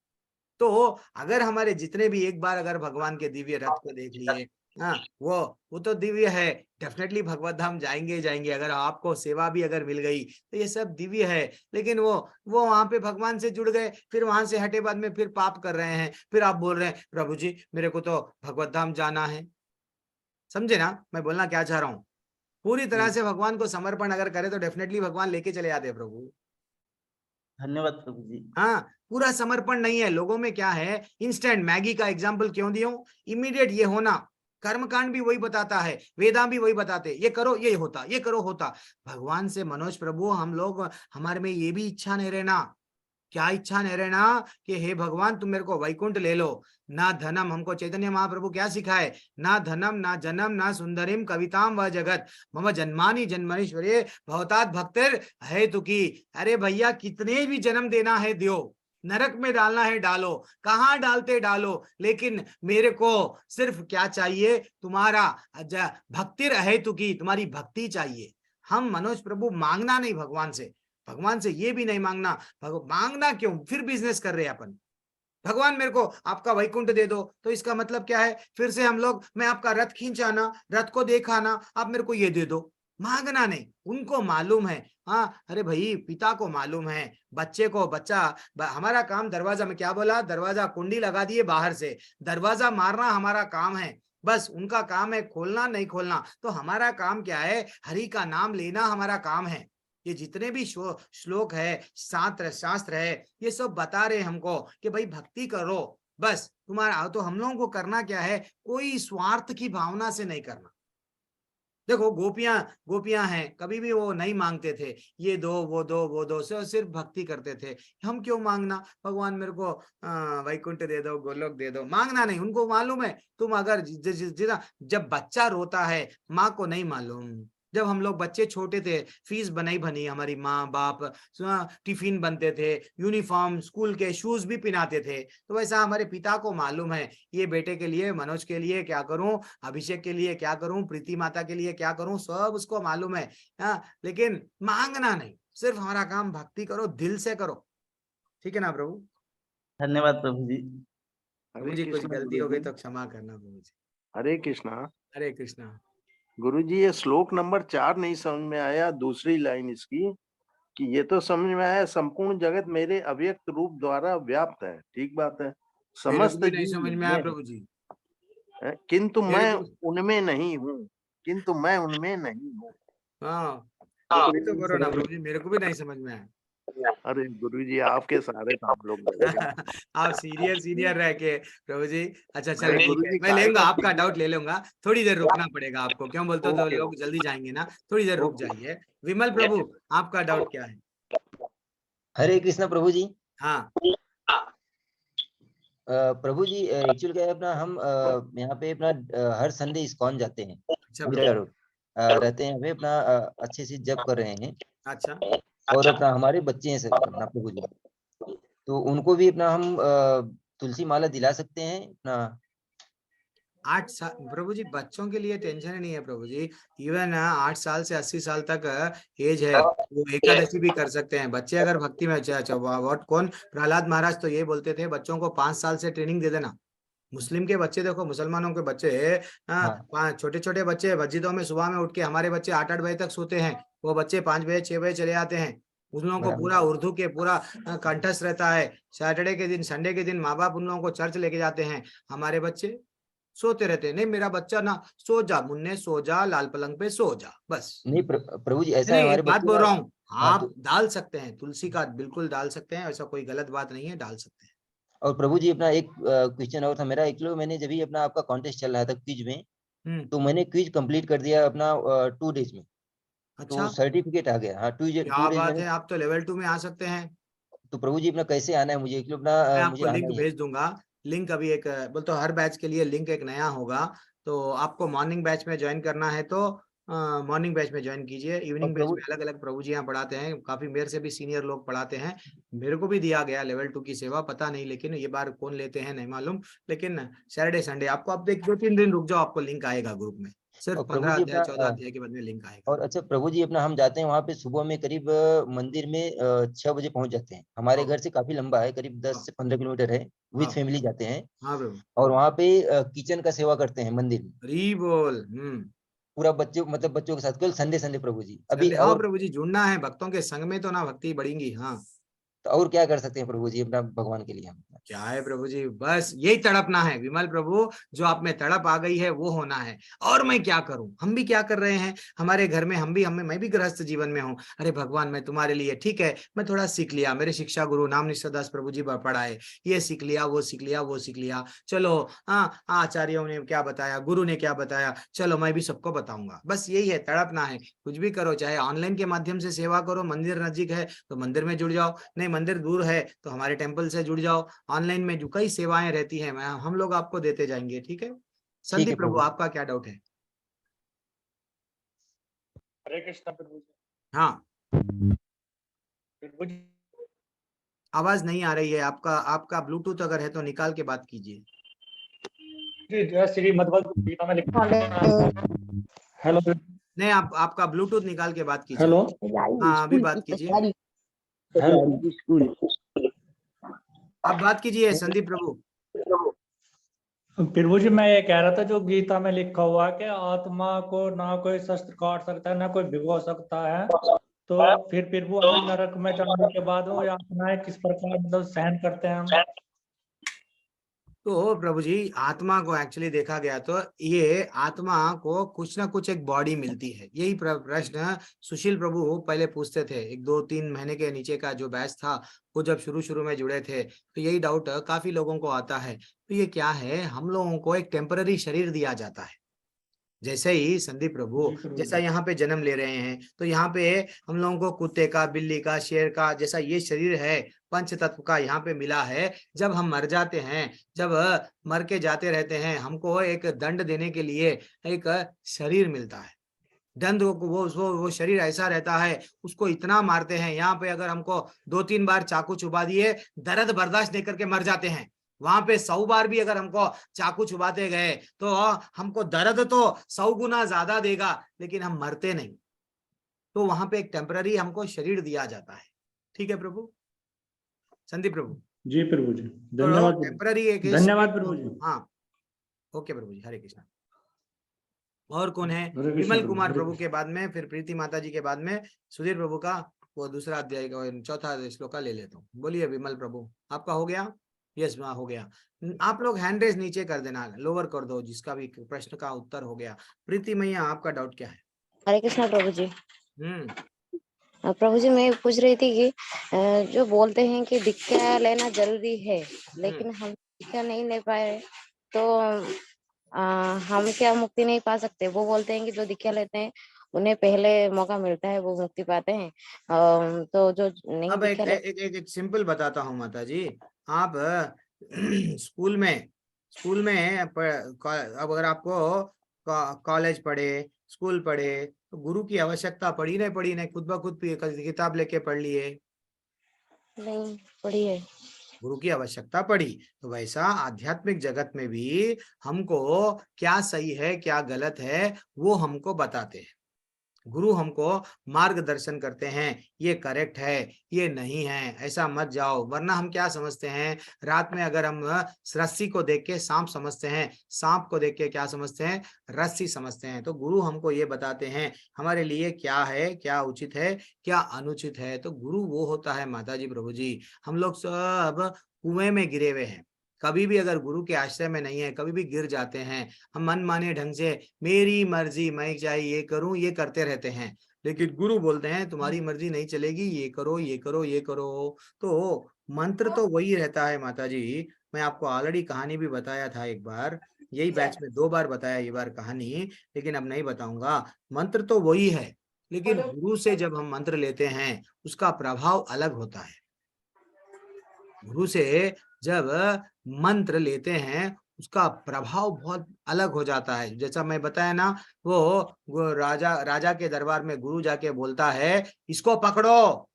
तो अगर हमारे जितने भी एक बार अगर भगवान के दिव्य रथ को देख लिए, हाँ वो तो दिव्य है, डेफिनेटली भगवत धाम जाएंगे जाएंगे, अगर आपको सेवा भी अगर मिल गई तो ये सब दिव्य है, लेकिन वो वहां पे भगवान से जुड़ गए, फिर वहां से हटे बाद में फिर पाप कर रहे हैं, फिर आप बोल रहे हैं प्रभु जी मेरे को तो भगवत धाम जाना है। समझे ना मैं बोलना क्या चाह रहा हूँ? पूरी तरह से भगवान को समर्पण अगर करे तो डेफिनेटली भगवान लेके चले आते हैं प्रभु। धन्यवाद प्रभु जी। हाँ, पूरा समर्पण नहीं है लोगों में, क्या है, इंस्टेंट मैगी का एग्जाम्पल क्यों दिया हूं, इमीडिएट ये होना, कर्मकांड भी वही बताता है, वेदांत भी वही बताते, ये करो ये होता, ये करो होता। भगवान से मनोज प्रभु हम लोग, हमारे में ये भी इच्छा नहीं रहना, क्या इच्छा नहीं रहना कि हे भगवान तुम मेरे को वैकुंठ ले लो, ना धनम, हमको चैतन्य महाप्रभु क्या सिखाए, ना धनम ना जन्म ना सुंदरिम कविताम व जगत मम जन्मानि जन्मनीश्वरे भवतात भक्तिर है तुकी। अरे भैया कितने भी जन्म देना है दियो, नरक में डालना है डालो, कहाँ डालते डालो, लेकिन मेरे को सिर्फ क्या चाहिए, तुम्हारा भक्तिर है तुकी, तुम्हारी भक्ति चाहिए। हम मनोज प्रभु मांगना नहीं भगवान से ये भी नहीं मांगना, मांगना क्यों, फिर बिजनेस कर रहे हैं अपन। भगवान मेरे को आपका वैकुंठ दे दो, तो इसका मतलब क्या है, फिर से हम लोग, मैं आपका रथ खींचाना, रथ को देखाना, आप मेरे को ये दे दो, मांगना नहीं। उनको मालूम है, हाँ अरे भाई पिता को मालूम है, बच्चे को हमारा काम दरवाजा में, क्या बोला, दरवाजा कुंडी लगा दिए बाहर से, दरवाजा मारना हमारा काम है, बस उनका काम है खोलना नहीं खोलना, तो हमारा काम क्या है, हरि का नाम लेना हमारा काम है। ये जितने भी श्लोक है, शास्त्र है, ये सब बता रहे हमको कि भाई भक्ति करो, बस तुम्हारा, तो हम लोगों को करना क्या है, कोई स्वार्थ की भावना से नहीं करना। देखो गोपियां हैं, कभी भी वो नहीं मांगते थे ये दो वो दो वो दो, सिर्फ भक्ति करते थे। हम क्यों मांगना, भगवान मेरे को वैकुंठ दे दो, गोलोक दे दो, मांगना नहीं। उनको मालूम है, तुम अगर जब बच्चा रोता है, माँ को नहीं मालूम, जब हम लोग बच्चे छोटे थे, फीस बनी हमारी माँ बाप, टिफिन बनते थे, यूनिफॉर्म, स्कूल के शूज भी पहनाते थे, तो वैसा हमारे पिता को मालूम है, ये बेटे के लिए, मनोज के लिए क्या करूं, अभिषेक के लिए क्या करूं, प्रीति माता के लिए क्या करूं, सब उसको मालूम है। लेकिन मांगना नहीं, सिर्फ हमारा काम भक्ति करो, दिल से करो, ठीक है ना प्रभु? धन्यवाद प्रभु जी। प्रभु जी कुछ गलती हो गई तो क्षमा करना प्रभु जी। हरे कृष्णा। हरे कृष्णा। गुरुजी, ये श्लोक नंबर 4 नहीं समझ में आया, दूसरी लाइन इसकी, कि ये तो समझ में आया संपूर्ण जगत मेरे अव्यक्त रूप द्वारा व्याप्त है, ठीक बात है, समस्त नहीं समझ में आया प्रभु जी। किंतु मेरे मैं को उनमें नहीं हूँ, किंतु मैं उनमें नहीं हूँ। हाँ ये तो करो ना प्रभु जी, मेरे को भी नहीं समझ में आया। अरे गुरुजी आपके सहारे तो हम लोग बैठे हैं। आप सीनियर रह के प्रभु जी। अच्छा चलो अरे ठीक है, गुरुजी मैं काहे लेऊंगा का आपका डाउट ले लूंगा। थोड़ी देर रुकना पड़ेगा आपको, क्यों बोलते हो तो ओके लोग ओके जल्दी जाएंगे ना, थोड़ी देर रुक ओके जाइए। विमल प्रभु आपका डाउट क्या है? हरे कृष्णा प्रभु जी। हाँ प्रभु जी एक्चुअली क्या है अपना, हम यहाँ पे अपना हर संडे इस्कॉन जाते हैं। अच्छा प्रभु। मीरा रोड रहते हैं, हमें अपना अच्छे से जप कर रहे हैं। अच्छा और अपना हमारे बच्चे हैं सर अपना प्रभु जी, तो उनको भी अपना हम तुलसी माला दिला सकते हैं अपना। 8 साल प्रभु जी, बच्चों के लिए टेंशन ही नहीं है प्रभु जी। इवन 8 साल से 80 साल तक एज है, वो एकादशी भी कर सकते हैं बच्चे अगर भक्ति में। अच्छा व्हाट कौन प्रहलाद महाराज तो ये बोलते थे बच्चों को 5 साल से ट्रेनिंग दे देना। मुस्लिम के बच्चे देखो, मुसलमानों के बच्चे हाँ छोटे छोटे बच्चे मस्जिदों में सुबह में उठ के, हमारे बच्चे 8-8 बजे तक सोते हैं, वो बच्चे 5 बजे 6 बजे चले आते हैं। उन लोगों को पूरा बराबर। उर्दू के पूरा कंठस्थ रहता है। सैटरडे के दिन संडे के दिन माँ बाप उन लोगों को चर्च लेके जाते हैं, हमारे बच्चे सोते रहते हैं। नहीं मेरा बच्चा ना, सो जा मुन्ने सो जा, लाल पलंग पे सो जा बस। नहीं प्रभु जी ऐसा नहीं है, नहीं, हमारे एक बात बच्चे बोल ना। रहा हूँ, हाँ आप तो डाल सकते हैं तुलसी का, बिल्कुल डाल सकते हैं, ऐसा कोई गलत बात नहीं है, डाल सकते हैं। और प्रभु जी अपना एक क्वेश्चन और था मेरा। एक किलो मैंने जब भी अपना आपका कॉन्टेस्ट चल रहा था क्विज में, तो मैंने क्विज कंप्लीट कर दिया अपना 2 डेज में, तो अच्छा सर्टिफिकेट आ गया। हाँ 2 क्या डेज बात मैंने। है, आप तो लेवल 2 में आ सकते हैं। तो प्रभु जी अपना कैसे आना है मुझे, एक किलो अपना मैं मुझे आपको आना लिंक ही है। भेज दूंगा। लिंक अभी एक बोलते हर बैच के लिए लिंक एक नया होगा, तो आपको मॉर्निंग बैच में ज्वाइन करना है तो मॉर्निंग बैच में ज्वाइन कीजिए। और इवनिंग बैच प्रभु में अलग अलग प्रभु जी यहाँ पढ़ाते हैं, काफी मेरे से भी सीनियर लोग पढ़ाते हैं। मेरे को भी दिया गया लेवल 2 की सेवा, पता नहीं लेकिन ये बार कौन लेते हैं नहीं मालूम। लेकिन सैटरडे संडे आपको, आप 2-3 दिन रुक जाओ, आपको लिंक आएगा ग्रुप में। सिर्फ और प्रभु 15 जी अध्याय अपना 14 अध्याय के बाद में लिंक आएगा। और अच्छा प्रभु जी अपना हम जाते हैं वहां पे सुबह में करीब मंदिर में 6 बजे पहुंच जाते हैं। हमारे हाँ घर से काफी लंबा है, करीब 10 हाँ से 15 किलोमीटर है। विद हाँ फैमिली जाते हैं। हाँ प्रभु। और वहां पे किचन का सेवा करते हैं मंदिर में। हरी बोल। पूरा बच्चों मतलब बच्चों के साथ केवल संडे संडे प्रभु जी अभी। संडे हाँ प्रभु जी, जुड़ना है भक्तों के संग में तो ना भक्ति बढ़ेंगी। हाँ तो और क्या कर सकते हैं प्रभु जी अपना भगवान के लिए हम। क्या है प्रभु जी, बस यही तड़पना है विमल प्रभु, जो आप में तड़प आ गई है वो होना है। और मैं क्या करूं, हम भी क्या कर रहे हैं हमारे घर में, मैं भी गृहस्थ जीवन में हूँ। अरे भगवान मैं तुम्हारे लिए, ठीक है मैं थोड़ा सीख लिया, मेरे शिक्षा गुरु नाम निष्ठादास प्रभु जी पढ़ाए, ये सीख लिया वो सीख लिया वो सीख लिया, चलो हाँ आचार्यों ने क्या बताया, गुरु ने क्या बताया, चलो मैं भी सबको बताऊंगा। बस यही है, तड़पना है। कुछ भी करो, चाहे ऑनलाइन के माध्यम से सेवा करो, मंदिर नजीक है तो मंदिर में जुड़ जाओ, नहीं मंदिर दूर है तो हमारे टेम्पल से जुड़ जाओ। ऑनलाइन में जो कई सेवाएं रहती हैं हम लोग आपको देते जाएंगे, ठीक है। ठीक है संदीप प्रभु प्रभु। आपका क्या डाउट है? हरे कृष्णा प्रभु जी। हाँ प्रभु जी आवाज नहीं आ रही है आपका, आपका ब्लूटूथ अगर है तो निकाल के बात कीजिए। जय श्री मद्भगवत गीता में लिखा है। हेलो नहीं आपका ब्लूटूथ निकाल के बात कीजिए। हेलो हाँ अभी बात कीजिए, हेलो आप बात कीजिए संदीप प्रभु। प्रभु जी मैं ये कह रहा था, जो गीता में लिखा हुआ है कि आत्मा को ना कोई शस्त्र काट सकता है ना कोई भिगो सकता है, तो फिर प्रभु हमें नरक में जाने के बाद वो यातनाएं किस प्रकार मतलब सहन करते हैं हम? तो प्रभु जी आत्मा को एक्चुअली देखा गया तो ये आत्मा को कुछ ना कुछ एक बॉडी मिलती है। यही प्रश्न सुशील प्रभु पहले पूछते थे, 1-2-3 महीने के नीचे का जो बैच था, वो जब शुरू में जुड़े थे तो यही डाउट काफी लोगों को आता है। तो ये क्या है, हम लोगों को एक टेम्पररी शरीर दिया जाता है। जैसे ही संदीप प्रभु जैसा यहाँ पे जन्म ले रहे हैं, तो यहाँ पे हम लोगों को कुत्ते का, बिल्ली का, शेर का जैसा ये शरीर है, पंच तत्व का यहाँ पे मिला है। जब हम मर जाते हैं, जब मर के जाते रहते हैं, हमको एक दंड देने के लिए एक शरीर मिलता है। दंड वो शरीर ऐसा रहता है, उसको इतना मारते हैं, यहाँ पे अगर हमको 2-3 बार चाकू चुभा दिए, दर्द बर्दाश्त नहीं करके मर जाते हैं। वहां पे 100 बार भी अगर हमको चाकू चुभाते गए तो हमको दर्द तो 100 गुना ज्यादा देगा, लेकिन हम मरते नहीं। तो वहां पे एक टेम्पररी हमको शरीर दिया जाता है, ठीक है प्रभु। संदीप प्रभु जी प्रभु जी तो धन्यवाद टेम्पररी एक धन्यवाद प्रभु जी। हाँ ओके प्रभु जी, हरे कृष्णा। और कौन है? हरे कृष्ण विमल प्रभु, कुमार हरे प्रभु कृष्ण। के बाद में फिर प्रीति माता जी के बाद में सुधीर प्रभु का वो दूसरा अध्याय का 4था श्लोका ले लेता हूँ। बोलिए विमल प्रभु, आपका हो गया? यस हो गया। आप लोग हैंड रेज नीचे कर देना, लोअर कर दो, जिसका भी प्रश्न का उत्तर हो गया। प्रीति मैया, आपका डाउट क्या है? हरे कृष्णा प्रभु जी। प्रभु जी मैं पूछ रही थी कि जो बोलते हैं कि दीक्षा लेना जरूरी है, लेकिन हम दीक्षा नहीं ले पाए तो हम क्या मुक्ति नहीं पा सकते? वो बोलते हैं कि जो दीक्षा लेते हैं उन्हें पहले मौका मिलता है, वो मुक्ति पाते हैं। तो जो नहीं अब दीक्षा एक सिंपल बताता हूँ माता जी। आप स्कूल में अब अगर आपको कॉलेज पढ़े, स्कूल पढ़े, तो गुरु की आवश्यकता पड़ी नहीं, खुद ब खुद किताब लेके पढ़ लिए? नहीं पढ़ी है। गुरु की आवश्यकता पड़ी। तो वैसा आध्यात्मिक जगत में भी हमको क्या सही है क्या गलत है वो हमको बताते हैं। गुरु हमको मार्गदर्शन करते हैं, ये करेक्ट है, ये नहीं है, ऐसा मत जाओ। वरना हम क्या समझते हैं, रात में अगर हम रस्सी को देख के सांप समझते हैं, सांप को देख के क्या समझते हैं, रस्सी समझते हैं। तो गुरु हमको ये बताते हैं हमारे लिए क्या है, क्या उचित है, क्या अनुचित है। तो गुरु वो होता है माता जी, प्रभु जी। हम लोग सब कुएं में गिरे हुए हैं, कभी भी अगर गुरु के आश्रय में नहीं है, कभी भी गिर जाते हैं। हम मन माने ढंग से मेरी मर्जी, मैं चाहे ये करूं, ये करते रहते हैं। लेकिन गुरु बोलते हैं तुम्हारी मर्जी नहीं चलेगी, ये करो, ये करो, ये करो। तो मंत्र तो वही रहता है माता जी। मैं आपको ऑलरेडी कहानी भी बताया था एक बार, यही बैच में 2 बार बताया ये बार कहानी, लेकिन अब नहीं बताऊंगा। मंत्र तो वही है, लेकिन गुरु से जब हम मंत्र लेते हैं उसका प्रभाव अलग होता है। गुरु से जब मंत्र लेते हैं उसका प्रभाव बहुत अलग हो जाता है। जैसा मैं बताया ना, वो राजा के दरबार में गुरु जाके बोलता है इसको पकड़ो,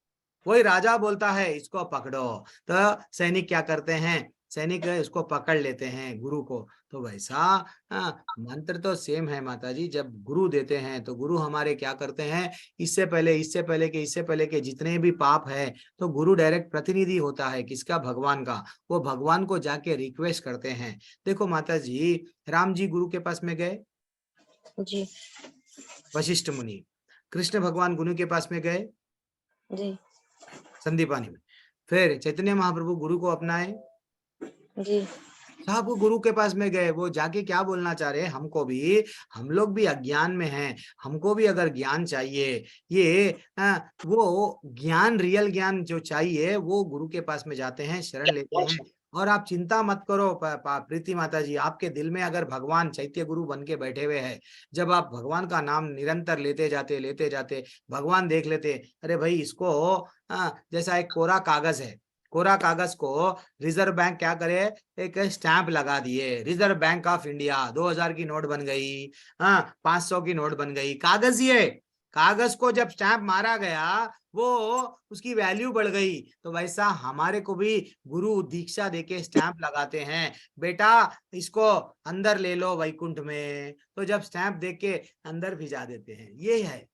वही राजा बोलता है इसको पकड़ो। तो सैनिक क्या करते हैं, सैनिक इसको पकड़ लेते हैं गुरु को। तो वैसा मंत्र तो सेम है माता जी। जब गुरु देते हैं तो गुरु हमारे क्या करते हैं, इससे पहले के जितने भी पाप है, तो गुरु डायरेक्ट प्रतिनिधि होता है किसका, भगवान का। वो भगवान को जाके रिक्वेस्ट करते हैं। देखो माता जी, राम जी गुरु के पास में गए जी, वशिष्ठ मुनि। कृष्ण भगवान गुरु के पास में गए जी, संदीपानी में। फिर चैतन्य महाप्रभु गुरु को अपनाए जी, साहब, वो गुरु के पास में गए। वो जाके क्या बोलना चाह रहे हैं, हमको भी, हम लोग भी अज्ञान में हैं, हमको भी अगर ज्ञान चाहिए, ये वो ज्ञान, रियल ज्ञान जो चाहिए, वो गुरु के पास में जाते हैं, शरण लेते हैं। और आप चिंता मत करो प्रीति माता जी, आपके दिल में अगर भगवान चैत्य गुरु बन के बैठे हुए हैं, जब आप भगवान का नाम निरंतर लेते जाते भगवान देख लेते, अरे भाई इसको जैसा एक कोरा कागज है, कोरा कागज को रिजर्व बैंक क्या करे, एक स्टैंप लगा दिए, रिजर्व बैंक ऑफ इंडिया, 2000 की नोट बन गई, 500 की नोट बन गई। कागज, ये कागज को जब स्टैंप मारा गया, वो उसकी वैल्यू बढ़ गई। तो वैसा हमारे को भी गुरु दीक्षा देके स्टैंप लगाते हैं, बेटा इसको अंदर ले लो वैकुंठ में। तो जब स्टैंप देख के अंदर भिजा देते हैं, ये है।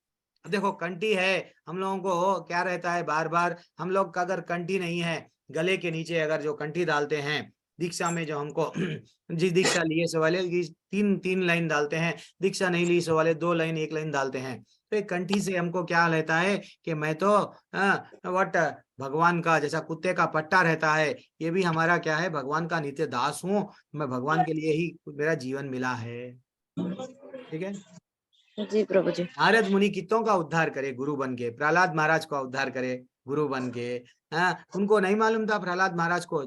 देखो कंठी है, हम लोगों को क्या रहता है, बार बार हम लोग का अगर कंठी नहीं है, गले के नीचे अगर जो कंठी डालते हैं दीक्षा में, जो हमको जी दीक्षा लिए सो वाले 3 लाइन डालते हैं, दीक्षा नहीं ली सो वाले 2 लाइन 1 लाइन डालते हैं। तो एक कंठी से हमको क्या रहता है कि मैं तो वट भगवान का, जैसा कुत्ते का पट्टा रहता है, ये भी हमारा क्या है, भगवान का नित्य दास हूँ मैं, भगवान के लिए ही मेरा जीवन मिला है। ठीक है जी प्रभु जी। नारद मुनि कितों का उद्धार करे गुरु बन के, प्रहलाद महाराज का उद्धार करे गुरु बन के। उनको नहीं मालूम था, प्रहलाद महाराज को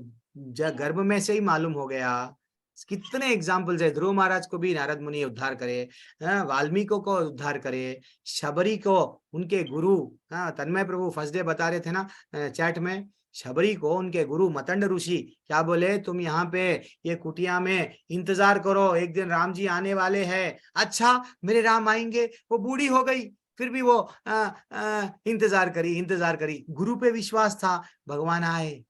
गर्भ में से ही मालूम हो गया। कितने एग्जाम्पल्स है, ध्रुव महाराज को भी नारद मुनि उद्धार करे, वाल्मीकि को उद्धार करे, शबरी को उनके गुरु, तन्मय प्रभु फर्स्ट डे बता रहे थे ना चैट में, शबरी को उनके गुरु मतंड ऋषि क्या बोले, तुम यहाँ पे ये कुटिया में इंतजार करो, एक दिन राम जी आने वाले हैं। अच्छा मेरे राम आएंगे, वो बूढ़ी हो गई, फिर भी वो इंतजार करी। गुरु पे विश्वास था, भगवान आए।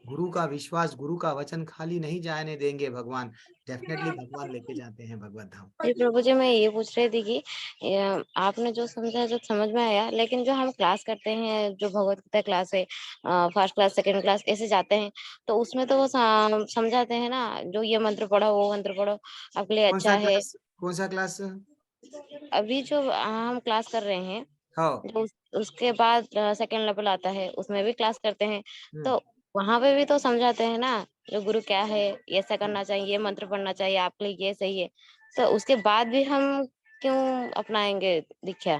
गुरु का विश्वास, गुरु का वचन खाली नहीं जाने देंगे भगवान, डेफिनेटली भगवान लेके जाते हैं भगवत धाम। जी प्रभु जी, मैं ये पूछ रही थी कि आपने जो समझा, जो समझ में आया, लेकिन जो हम क्लास करते हैं, जो भगवत गीता क्लास है, फर्स्ट क्लास सेकंड क्लास ऐसे जाते हैं, तो उसमें तो वो समझाते हैं ना, जो ये मंत्र पढ़ो, वो मंत्र पढ़ो, आपके लिए अच्छा है। कौन सा क्लास? अभी जो हम क्लास कर रहे हैं, हाँ, जो उसके बाद सेकंड लेवल आता है, उसमें भी क्लास करते हैं, तो वहां पे भी तो समझाते हैं ना जो गुरु क्या है, ऐसा करना चाहिए, ये मंत्र पढ़ना चाहिए, आपके लिए ये सही है, तो उसके बाद भी हम क्यों अपनाएंगे दीक्षा?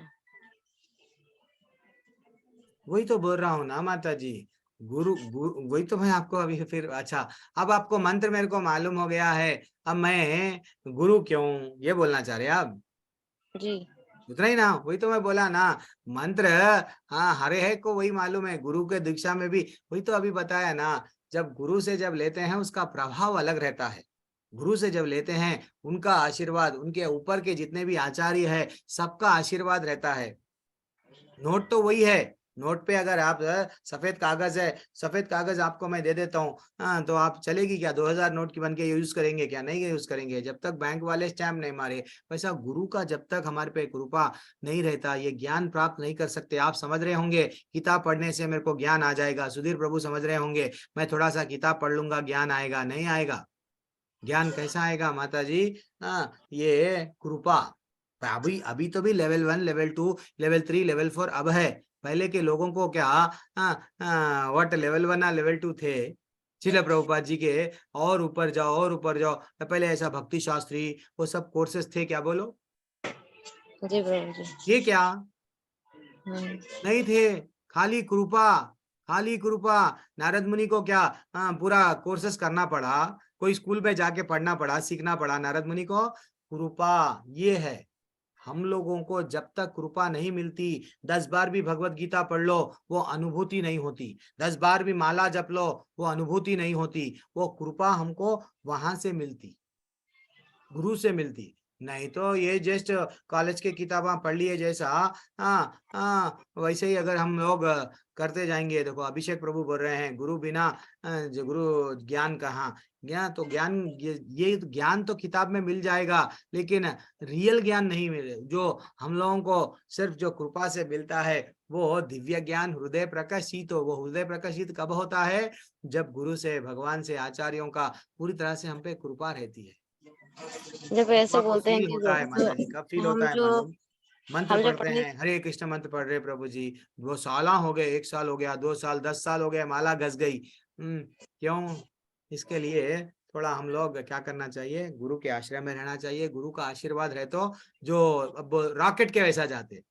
वही तो बोल रहा हूँ ना माता जी, गुरु वही तो मैं आपको अभी फिर, अच्छा अब आपको मंत्र मेरे को मालूम हो गया है, अब मैं गुरु क्यों, ये बोलना चाह रहे आप? जी उतना ही ना, वही तो मैं बोला ना, मंत्र हाँ हरे है को वही मालूम है, गुरु के दीक्षा में भी वही तो अभी बताया ना, जब गुरु से जब लेते हैं उसका प्रभाव अलग रहता है। गुरु से जब लेते हैं उनका आशीर्वाद, उनके ऊपर के जितने भी आचार्य है सबका आशीर्वाद रहता है। नोट तो वही है, नोट पे अगर आप सफेद कागज है, सफेद कागज आपको मैं दे देता हूँ, हाँ तो आप चलेगी क्या 2000 नोट की बन के यूज करेंगे क्या? नहीं यूज करेंगे जब तक बैंक वाले स्टैम्प नहीं मारे। वैसा गुरु का जब तक हमारे पे कृपा नहीं रहता ये ज्ञान प्राप्त नहीं कर सकते। आप समझ रहे होंगे किताब पढ़ने से मेरे को ज्ञान आ जाएगा, सुधीर प्रभु समझ रहे होंगे मैं थोड़ा सा किताब पढ़ लूंगा ज्ञान आएगा, नहीं आएगा। ज्ञान कैसा आएगा माता जी? हाँ ये कृपा। अभी अभी तो भी लेवल 1 लेवल 2 लेवल 3 लेवल 4 अब है। पहले के लोगों को क्या व्हाट लेवल 1 लेवल 2 थे श्रील प्रभुपाद जी के, और ऊपर जाओ और ऊपर जाओ। पहले ऐसा भक्ति शास्त्री वो सब कोर्सेस थे क्या? बोलो जी प्रभु जी। ये क्या नहीं थे, खाली कृपा, खाली कृपा। नारद मुनि को क्या पूरा कोर्सेस करना पड़ा, कोई स्कूल में जाके पढ़ना पड़ा, सीखना पड़ा? नारद मुनि को कृपा ये है। हम लोगों को जब तक कृपा नहीं मिलती, 10 बार भी भगवत गीता पढ़ लो वो अनुभूति नहीं होती, 10 बार भी माला जप लो वो अनुभूति नहीं होती। वो कृपा हमको वहां से मिलती, गुरु से मिलती। नहीं तो ये जस्ट कॉलेज के किताबें पढ़ लिए जैसा वैसे ही अगर हम लोग करते जाएंगे। देखो अभिषेक प्रभु बोल रहे हैं गुरु बिना जो गुरु ज्ञान कहाँ? ज्ञान तो ज्ञान ये ज्ञान तो किताब में मिल जाएगा, लेकिन रियल ज्ञान नहीं मिले। जो हम लोगों को सिर्फ जो कृपा से मिलता है वो दिव्य ज्ञान, हृदय प्रकाशित। हो वो हृदय प्रकाशित कब होता है? जब गुरु से, भगवान से, आचार्यों का पूरी तरह से हम पे कृपा रहती है। जब ऐसे आपको बोलते हैं फील कि होता है माता जी, कब फील होता है मालूम? मंत्र हम जो पढ़ते पढ़ाई हैं, हरे कृष्ण मंत्र पढ़ रहे प्रभु जी, 2 साल हो गए, 1 साल हो गया, 2 साल, 10 साल हो गए, माला घस गई। क्यों? इसके लिए थोड़ा हम लोग क्या करना चाहिए? गुरु के आश्रय में रहना चाहिए। गुरु का आशीर्वाद रहे तो जो अब रॉकेट के वैसा जाते,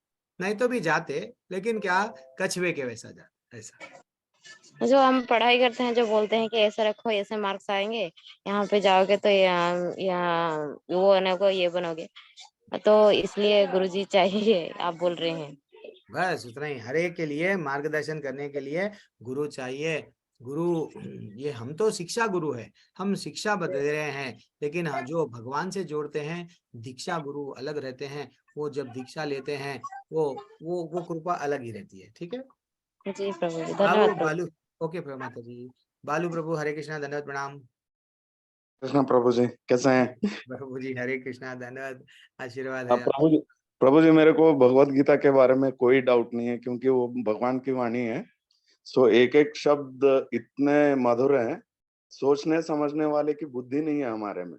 नहीं तो भी जाते, लेकिन क्या कछुए के वैसा जाते ऐसा। जो हम पढ़ाई करते हैं, जो बोलते हैं कि ऐसे रखो ऐसे मार्क्स आएंगे, यहाँ पे जाओगे तो यहाँ वो बनोगे ये बनोगे, तो इसलिए गुरुजी चाहिए आप बोल रहे हैं। बस उतना ही, हर एक के लिए मार्गदर्शन करने के लिए गुरु चाहिए। गुरु ये हम तो शिक्षा गुरु है, हम शिक्षा बदल रहे हैं, लेकिन हाँ जो भगवान से जोड़ते हैं दीक्षा गुरु अलग रहते हैं। वो जब दीक्षा लेते हैं वो कृपा अलग ही रहती है। ठीक है जी प्रभु जी, बाबू धन्यवाद प्रभु। बालू। ओके प्रभु माता जी, बालू प्रभु हरे कृष्णा धन्यवाद प्रणाम। कृष्ण प्रभु जी कैसे हैं? प्रभु जी हरे कृष्णा धन्यवाद, आशीर्वाद हाँ, है। प्रभु जी मेरे को भगवत गीता के बारे में कोई डाउट नहीं है, क्योंकि वो भगवान की वाणी है। सो एक एक शब्द इतने मधुर हैं, सोचने समझने वाले की बुद्धि नहीं है हमारे में।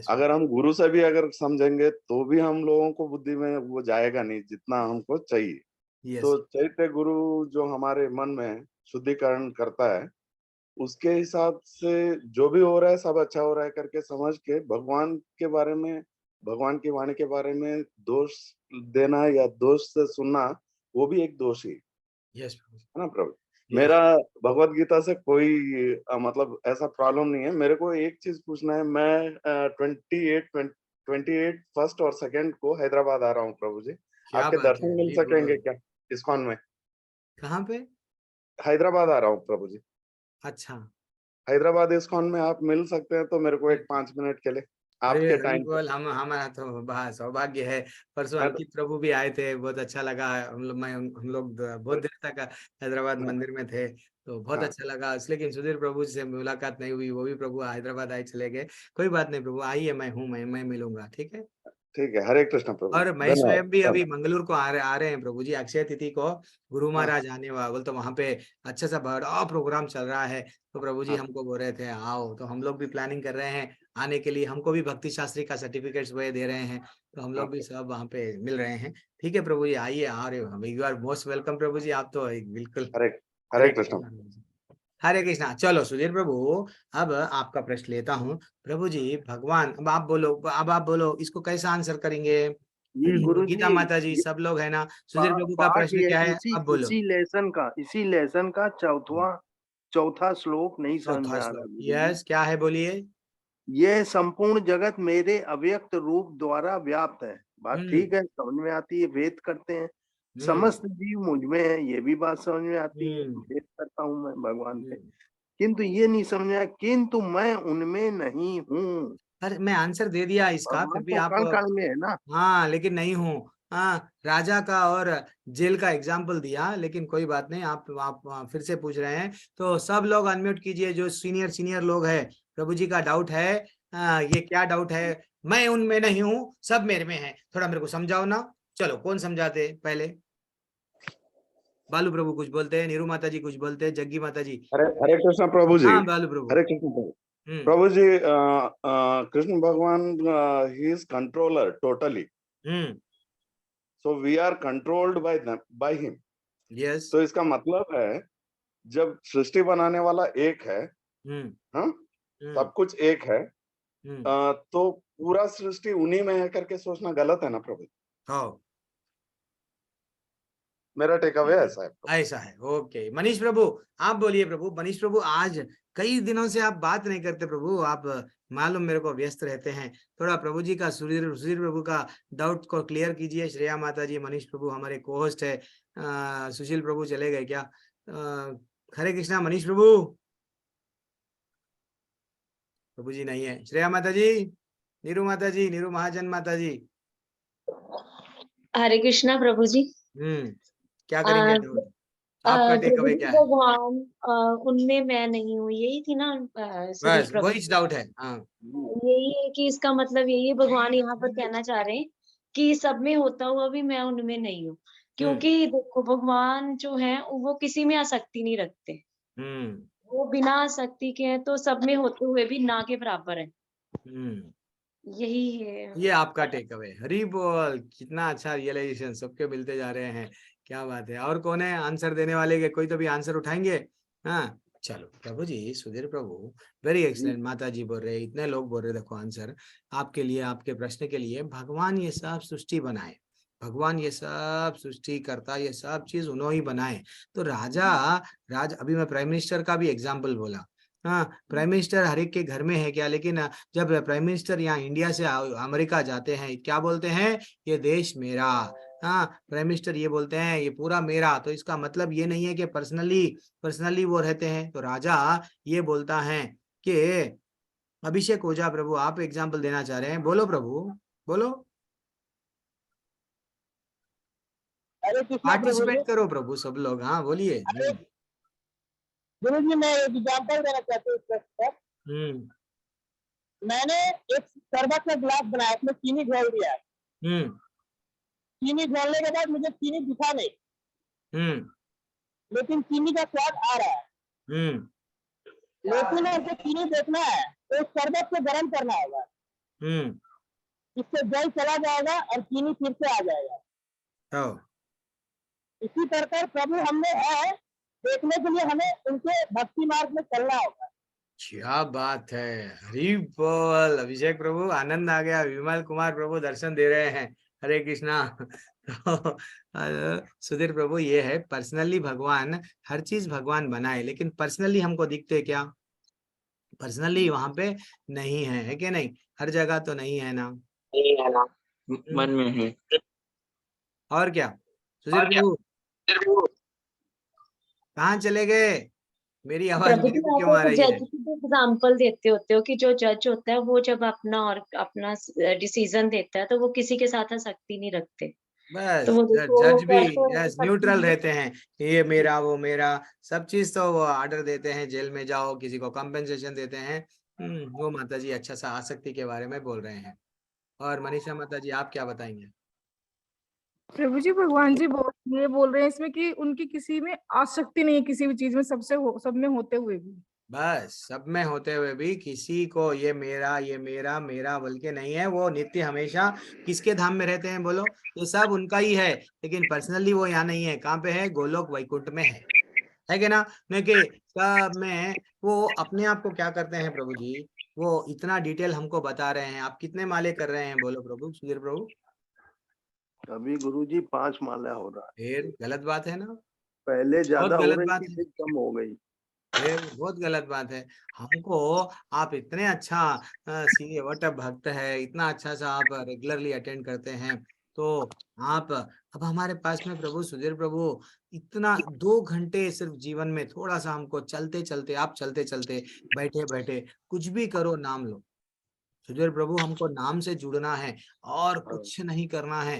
अगर हम गुरु से भी अगर समझेंगे तो भी हम लोगों को बुद्धि में वो जाएगा नहीं जितना हमको चाहिए। तो चैत्य गुरु जो हमारे मन में शुद्धिकरण करता है, उसके हिसाब से जो भी हो रहा है सब अच्छा हो रहा है करके समझ के भगवान के बारे में, भगवान की वाणी के बारे में दोष देना या दोष से सुनना, वो भी एक दोष ही है ना प्रभु। मेरा भगवत गीता से कोई मतलब ऐसा प्रॉब्लम नहीं है। मेरे को एक चीज पूछना है, मैं 28 फर्स्ट और सेकंड को हैदराबाद आ रहा हूँ प्रभु जी, आपके दर्शन मिल सकेंगे क्या इस्कॉन में? कहाँ पे? हैदराबाद आ रहा हूँ प्रभु जी। अच्छा हैदराबाद इस्कॉन में आप मिल सकते हैं तो मेरे को एक 5 मिनट के लिए आपके टाइम पे। हम हमारा तो सौभाग्य है। परसों अंकित प्रभु भी आए थे, बहुत अच्छा लगा। हम लोग बहुत देर तक हैदराबाद मंदिर में थे, तो बहुत अच्छा लगा। लेकिन सुधीर प्रभु से मुलाकात नहीं हुई, वो भी प्रभु हैदराबाद आए चले गए। कोई बात नहीं प्रभु, आइए, मैं हूँ, मैं मिलूंगा। ठीक है ठीक है, हरे कृष्ण प्रभु। और मैं स्वयं भी अभी मंगलूर को आ रहे हैं प्रभु जी, अक्षय तिथि को गुरु महाराज आने वाले, तो वहां पे अच्छा सा बड़ा प्रोग्राम चल रहा है। तो प्रभु जी हमको बोल रहे थे आओ, तो हम लोग भी प्लानिंग कर रहे हैं आने के लिए। हमको भी भक्ति शास्त्री का सर्टिफिकेट्स वो दे रहे हैं, तो हम लोग भी सब वहाँ पे मिल रहे हैं। ठीक है प्रभु जी, आइए, आ रहे हो, यू आर मोस्ट वेलकम प्रभु जी, आप तो बिल्कुल। हरे कृष्ण। हरे कृष्णा। चलो सुधीर प्रभु, अब आपका प्रश्न लेता हूँ। प्रभु जी भगवान, अब आप बोलो, इसको कैसा आंसर करेंगे? ये गुरु गीता जी, माता जी सब लोग है ना। सुधीर प्रभु का बात प्रश्न ये क्या है, इसी अब बोलो। इसी लेसन का चौथा श्लोक नहीं समझ चौथा में आ रहा श्लोक, गुरु जी। यस, क्या है बोलिए। ये संपूर्ण जगत मेरे अव्यक्त रूप द्वारा व्याप्त है। बात ठीक है, समझ में आती है, भेद करते हैं। समस्त जीव मुझ में है, ये भी बात समझ में आती है, भेद करता हूँ मैं भगवान पे। किंतु ये नहीं समझा, किंतु मैं उनमें नहीं हूँ। अरे मैं आंसर दे दिया इसका, फिर भगवान भी तो आप, कण कण में है ना। हाँ लेकिन नहीं हूँ। हाँ, राजा का और जेल का एग्जाम्पल दिया, लेकिन कोई बात नहीं, आप फिर से पूछ रहे हैं तो सब लोग अनम्यूट कीजिए, जो सीनियर लोग है। प्रभु जी का डाउट है, ये क्या डाउट है? मैं उनमें नहीं हूँ, सब मेरे में है, थोड़ा मेरे को समझाओ ना। चलो कौन समझाते पहले? बालू प्रभु कुछ बोलते हैं, नीरू माता जी कुछ बोलते हैं, जग्गी माता जी। हरे कृष्ण प्रभु जी। हाँ बालू प्रभु। हरे कृष्ण प्रभु। प्रभु जी, कृष्ण भगवान ही is controller totally, so we are controlled by him. Yes. तो इसका मतलब है जब सृष्टि बनाने वाला एक है, हाँ, सब कुछ एक है, तो पूरा सृष्टि उन्हीं में है करके सोचना गलत है ना प्रभु? हाँ, मेरा टेक अवे ऐसा है। ऐसा है, ओके। मनीष प्रभु आप बोलिए प्रभु। मनीष प्रभु आज कई दिनों से आप बात नहीं करते प्रभु, आप मालूम मेरे को व्यस्त रहते हैं। थोड़ा प्रभु जी का, सुधीर प्रभु का डाउट को क्लियर कीजिए। श्रेया माता जी, मनीष प्रभु हमारे को होस्ट है। सुशील प्रभु चले गए क्या? हरे कृष्णा। मनीष प्रभु, प्रभु जी नहीं है। श्रेया माता जी, नीरू माता जी, नीरू महाजन माता जी। हरे कृष्णा प्रभु जी। क्या करेंगे डाउट? आपका टेक अवे क्या है? भगवान उनमें मैं नहीं हूँ, यही थी ना सुधीर बस प्रभु? वही डाउट है। हाँ, यही है कि इसका मतलब यही है, भगवान यहाँ पर कहना चाह रहे हैं कि सब में होता हुआ भी मैं उनमें नहीं हूँ। क्योंकि देखो भगवान जो है वो किसी में आसक्ति नहीं रखते, वो बिना आसक्ति के हैं, तो सब में होते हुए भी ना के बराबर है। यही है, ये आपका टेक अवे। हरी बोल, कितना अच्छा रियलाइजेशन सबके मिलते जा रहे हैं, क्या बात है। और कौन है आंसर देने वाले के? कोई तो भी आंसर उठाएंगे। हाँ चलो प्रभु जी, सुधीर प्रभु वेरी एक्सीलेंट। माता जी बोल रहे, इतने लोग बोल रहे, देखो आंसर आपके लिए, आपके प्रश्न के लिए। भगवान ये सब सृष्टि बनाए, भगवान ये सब सृष्टि करता, ये सब चीज उन्होंने ही बनाए। तो राजा अभी मैं प्राइम मिनिस्टर का भी एग्जाम्पल बोला। हाँ, प्राइम मिनिस्टर हर एक के घर में है क्या? लेकिन जब प्राइम मिनिस्टर यहाँ इंडिया से अमेरिका जाते हैं, क्या बोलते हैं? ये देश मेरा। हाँ, प्राइम मिनिस्टर ये बोलते हैं ये पूरा मेरा। तो इसका मतलब ये नहीं है कि पर्सनली वो रहते हैं। तो राजा ये बोलता है कि अभिषेक ओझा प्रभु, आप एग्जाम्पल देना चाह रहे हैं, बोलो प्रभु बोलो, पार्टिसिपेट करो प्रभु सब लोग। हाँ बोलिए। गुरु जी मैं एक एग्जाम्पल देना चाहता हूँ इस प्रश्न पर। मैंने एक शरबत का गिलास बनाया, उसमें चीनी घोल दिया। चीनी घोलने के बाद मुझे चीनी दिखा नहीं, लेकिन चीनी का स्वाद आ रहा है। लेकिन अगर चीनी देखना है तो शरबत को गर्म करना होगा, इससे जल चला जाएगा और चीनी फिर से आ जाएगा। इसी प्रकार प्रभु हमने है, देखने के लिए हमें उनके भक्ति मार्ग में चलना होगा। क्या बात है, हरि बोल। अभिषेक प्रभु आनंद आ गया। विमल कुमार प्रभु दर्शन दे रहे हैं, हरे कृष्णा। तो सुधीर प्रभु ये है, पर्सनली भगवान हर चीज भगवान बनाए, लेकिन पर्सनली हमको दिखते क्या? पर्सनली वहां पे नहीं है कि नहीं? हर जगह तो नहीं है ना, मन में है। और क्या? सुधीर प्रभु कहाँ चले गए? मेरी आवाज प्रभु मेरे जी को क्यों आप आ रही जज है? की एग्जाम्पल देते होते हो कि जो जज होता है वो जब अपना डिसीजन देता है तो वो किसी के साथ आसक्ति नहीं रखते। बस तो वो जज भी यस देखो न्यूट्रल रहते हैं, ये मेरा वो मेरा, सब चीज तो वो ऑर्डर देते हैं, जेल में जाओ, किसी को कंपेंसेशन देते हैं। वो माता जी अच्छा सा आसक्ति के बारे में बोल रहे हैं। और मनीषा माता जी आप क्या बताएंगे? प्रभु जी भगवान जी ये बोल रहे हैं इसमें कि उनकी किसी में आसक्ति नहीं है, किसी भी चीज में, सब में होते हुए भी। बस सब में होते हुए भी किसी को ये मेरा मेरा बोल के नहीं है। वो नित्य हमेशा किसके धाम में रहते हैं बोलो? ये सब उनका ही है, लेकिन पर्सनली वो यहाँ नहीं है। कहाँ पे है? गोलोक वैकुंठ में है है कि ना? नहीं कि सब में वो अपने आप को क्या करते हैं प्रभु जी, वो इतना डिटेल हमको बता रहे हैं। आप कितने माले कर रहे हैं बोलो प्रभु, सुधीर प्रभु? अभी गुरुजी 5 माला हो रहा है। फिर गलत बात है ना? पहले ज्यादा बहुत हो गलत रही बात थी, है, फिर कम हो गई। फिर बहुत गलत बात है। हमको आप इतने अच्छा सीए वट भक्त है, इतना अच्छा सा आप रेगुलरली अटेंड करते हैं, तो आप अब हमारे पास में प्रभु सुधीर प्रभु इतना 2 घंटे सिर्फ जीवन में थोड़ा सा हमको चलते चलते, आप चलते चलते बैठे बैठे कुछ भी करो, नाम लो सुधीर प्रभु, हमको नाम से जुड़ना है और कुछ नहीं करना है।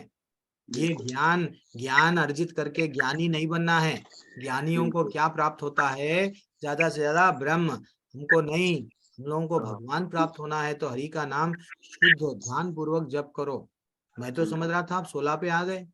ये ज्ञान ज्ञान अर्जित करके ज्ञानी नहीं बनना है। ज्ञानियों को क्या प्राप्त होता है? ज्यादा से ज्यादा ब्रह्म, हमको नहीं। हम लोगों को भगवान प्राप्त होना है, तो हरि का नाम शुद्ध ध्यान पूर्वक जप करो। मैं तो समझ रहा था आप 16 पे आ गए,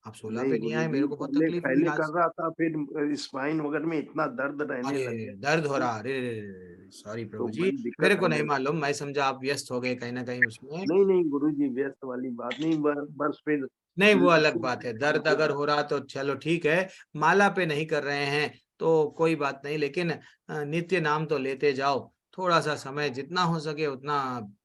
आप 16 नहीं पे नहीं आए, गुरुजी, मेरे को बहुत पहले तकलीफ हुई पहले आज। कर रहा था, फिर स्पाइन वगैरह में इतना दर्द रहने अरे लग गया, दर्द हो रहा, अरे सॉरी तो प्रभु जी, बड़ी मेरे दिक्कत को नहीं होने लगी। मालूम, मैं समझा आप व्यस्त हो गए कहीं ना कहीं उसमें। नहीं नहीं गुरुजी, व्यस्त वाली बात नहीं, बस फिर नहीं वो अलग बात है, दर्द अगर हो रहा तो चलो ठीक है, माला पे नहीं कर रहे हैं तो कोई बात नहीं, लेकिन नित्य नाम तो लेते जाओ, थोड़ा सा समय जितना हो सके उतना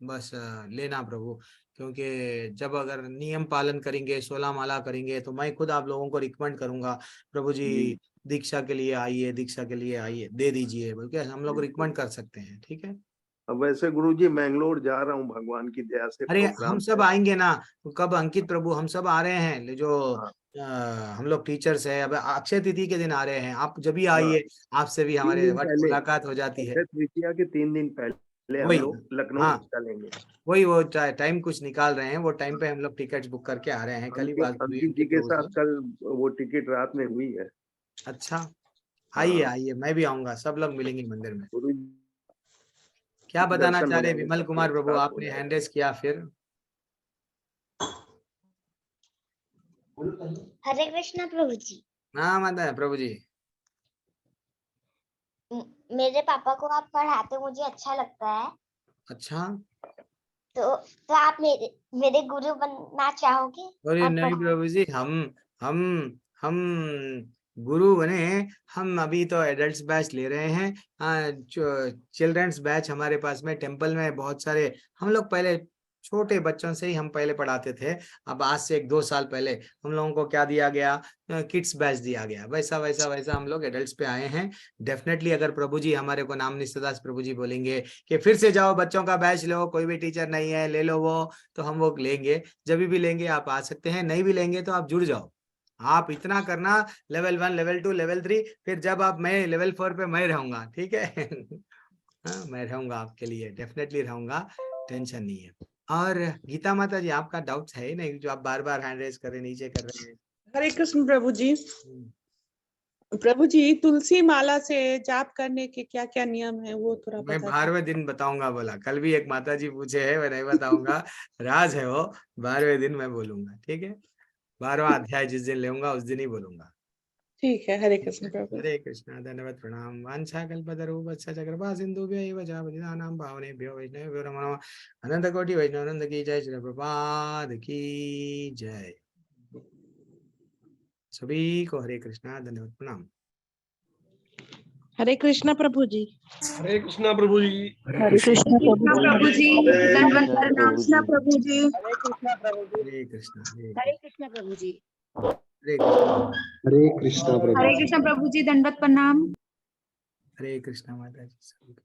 बस लेना प्रभु। क्योंकि जब अगर नियम पालन करेंगे, 16 माला करेंगे, तो मैं खुद आप लोगों को रिकमेंड करूंगा प्रभु जी, दीक्षा के लिए आइए, दीक्षा के लिए आइए, दे दीजिए, बल्कि हम लोग रिकमेंड कर सकते हैं, ठीक है। अब वैसे गुरुजी मैंगलोर जा रहा हूँ, भगवान की दया से अरे हम प्रोग्राम सब है। आएंगे ना, तो कब अंकित प्रभु, हम सब आ रहे हैं, जो हाँ हम लोग टीचर्स है, अब अक्षय तिथि के दिन आ रहे हैं, आप जब भी हाँ, आइए, आपसे भी 3 हमारे दिन वक्त पहले, मुलाकात हो जाती है। अक्षय तृतीया के 3 दिन पहले हम वही, लोग लखनऊ हाँ चलेंगे। वही, वो टाइम कुछ निकाल रहे हैं, वो टाइम पे हम लोग टिकट्स बुक करके आ रहे हैं, कल ही बात हुई अंकित जी अंकित के प्रभु साथ से। कल वो टिकट रात में हुई है। अच्छा, आइए हाँ आइए, मैं भी आऊंगा, सब लोग मिलेंगे मंदिर में। गुरु क्या बताना दर्शन चाह हो रहे जाएंगे, विमल सबको कुमार एक प्रभु, साथ हो आपने हैंड जाएगा। रेस किया फिर? हरे कृष्णा प्रभु जी। हाँ माता है प्रभु जी। मेरे पापा को आप पढ़ाते मुझे अच्छा लगता है, अच्छा, तो आप मेरे गुरु बनना चाहोगे अरे और नहीं पढ़ा? प्रभु जी, हम हम गुरु बने, हम अभी तो एडल्ट्स बैच ले रहे हैं। चिल्ड्रंस बैच हमारे पास में टेम्पल में बहुत सारे, हम लोग पहले छोटे बच्चों से ही हम पहले पढ़ाते थे। अब आज से 1-2 साल पहले हम लोगों को क्या दिया गया, किड्स बैच दिया गया, वैसा वैसा वैसा हम लोग एडल्ट्स पे आए हैं। डेफिनेटली अगर प्रभु जी हमारे को नाम निष्ठदास प्रभु जी बोलेंगे कि फिर से जाओ बच्चों का बैच लो, कोई भी टीचर नहीं है, ले लो वो, तो हम वो लेंगे। जब भी लेंगे आप आ सकते हैं, नहीं भी लेंगे तो आप जुड़ जाओ। आप इतना करना, लेवल 1, लेवल 2, लेवल 3, फिर जब आप, मैं लेवल 4 पे मैं रहूंगा, ठीक है। हाँ मैं रहूंगा आपके लिए, डेफिनेटली रहूंगा, टेंशन नहीं है। और गीता माता जी, आपका डाउट्स है ही नहीं, जो आप बार बार हैंड रेज कर रहे, नीचे कर रहे हैं। हरे कृष्ण प्रभु जी। प्रभु जी, तुलसी माला से जाप करने के क्या क्या नियम है, वो थोड़ा मैं बता 12वें दिन बताऊंगा बोला, कल भी एक माता जी पूछे है, मैं नहीं बताऊंगा, राज है वो, 12वें दिन मैं बोलूंगा, ठीक है। 12वां अध्याय जिस दिन लेऊंगा उस दिन ही बोलूंगा। ठीक है, हरे कृष्ण प्रभु। हरे कृष्णा, धन्यवाद, प्रणाम, वांछा कल्पतरुभ्यश्च कृपा सिन्धुभ्यैव च पतितानां पावनेभ्यो वैष्णवेभ्यो नमो नमः। अनंत कोटि वैष्णवानंद की जय, श्री प्रभुपाद की जय। सभी को हरे कृष्णा, धन्यवाद, प्रणाम। हरे कृष्णा प्रभु जी। हरे कृष्णा प्रभु जी। हरे कृष्ण प्रभु जी, दंडवत प्रणाम प्रभु जी। हरे कृष्णा प्रभु जी। हरे कृष्णा, हरे कृष्ण प्रभु जी। हरे कृष्णा, हरे कृष्णा प्रभु हरे कृष्ण प्रभु जी, दंडवत प्रणाम। हरे कृष्णा माता जी, सभी को।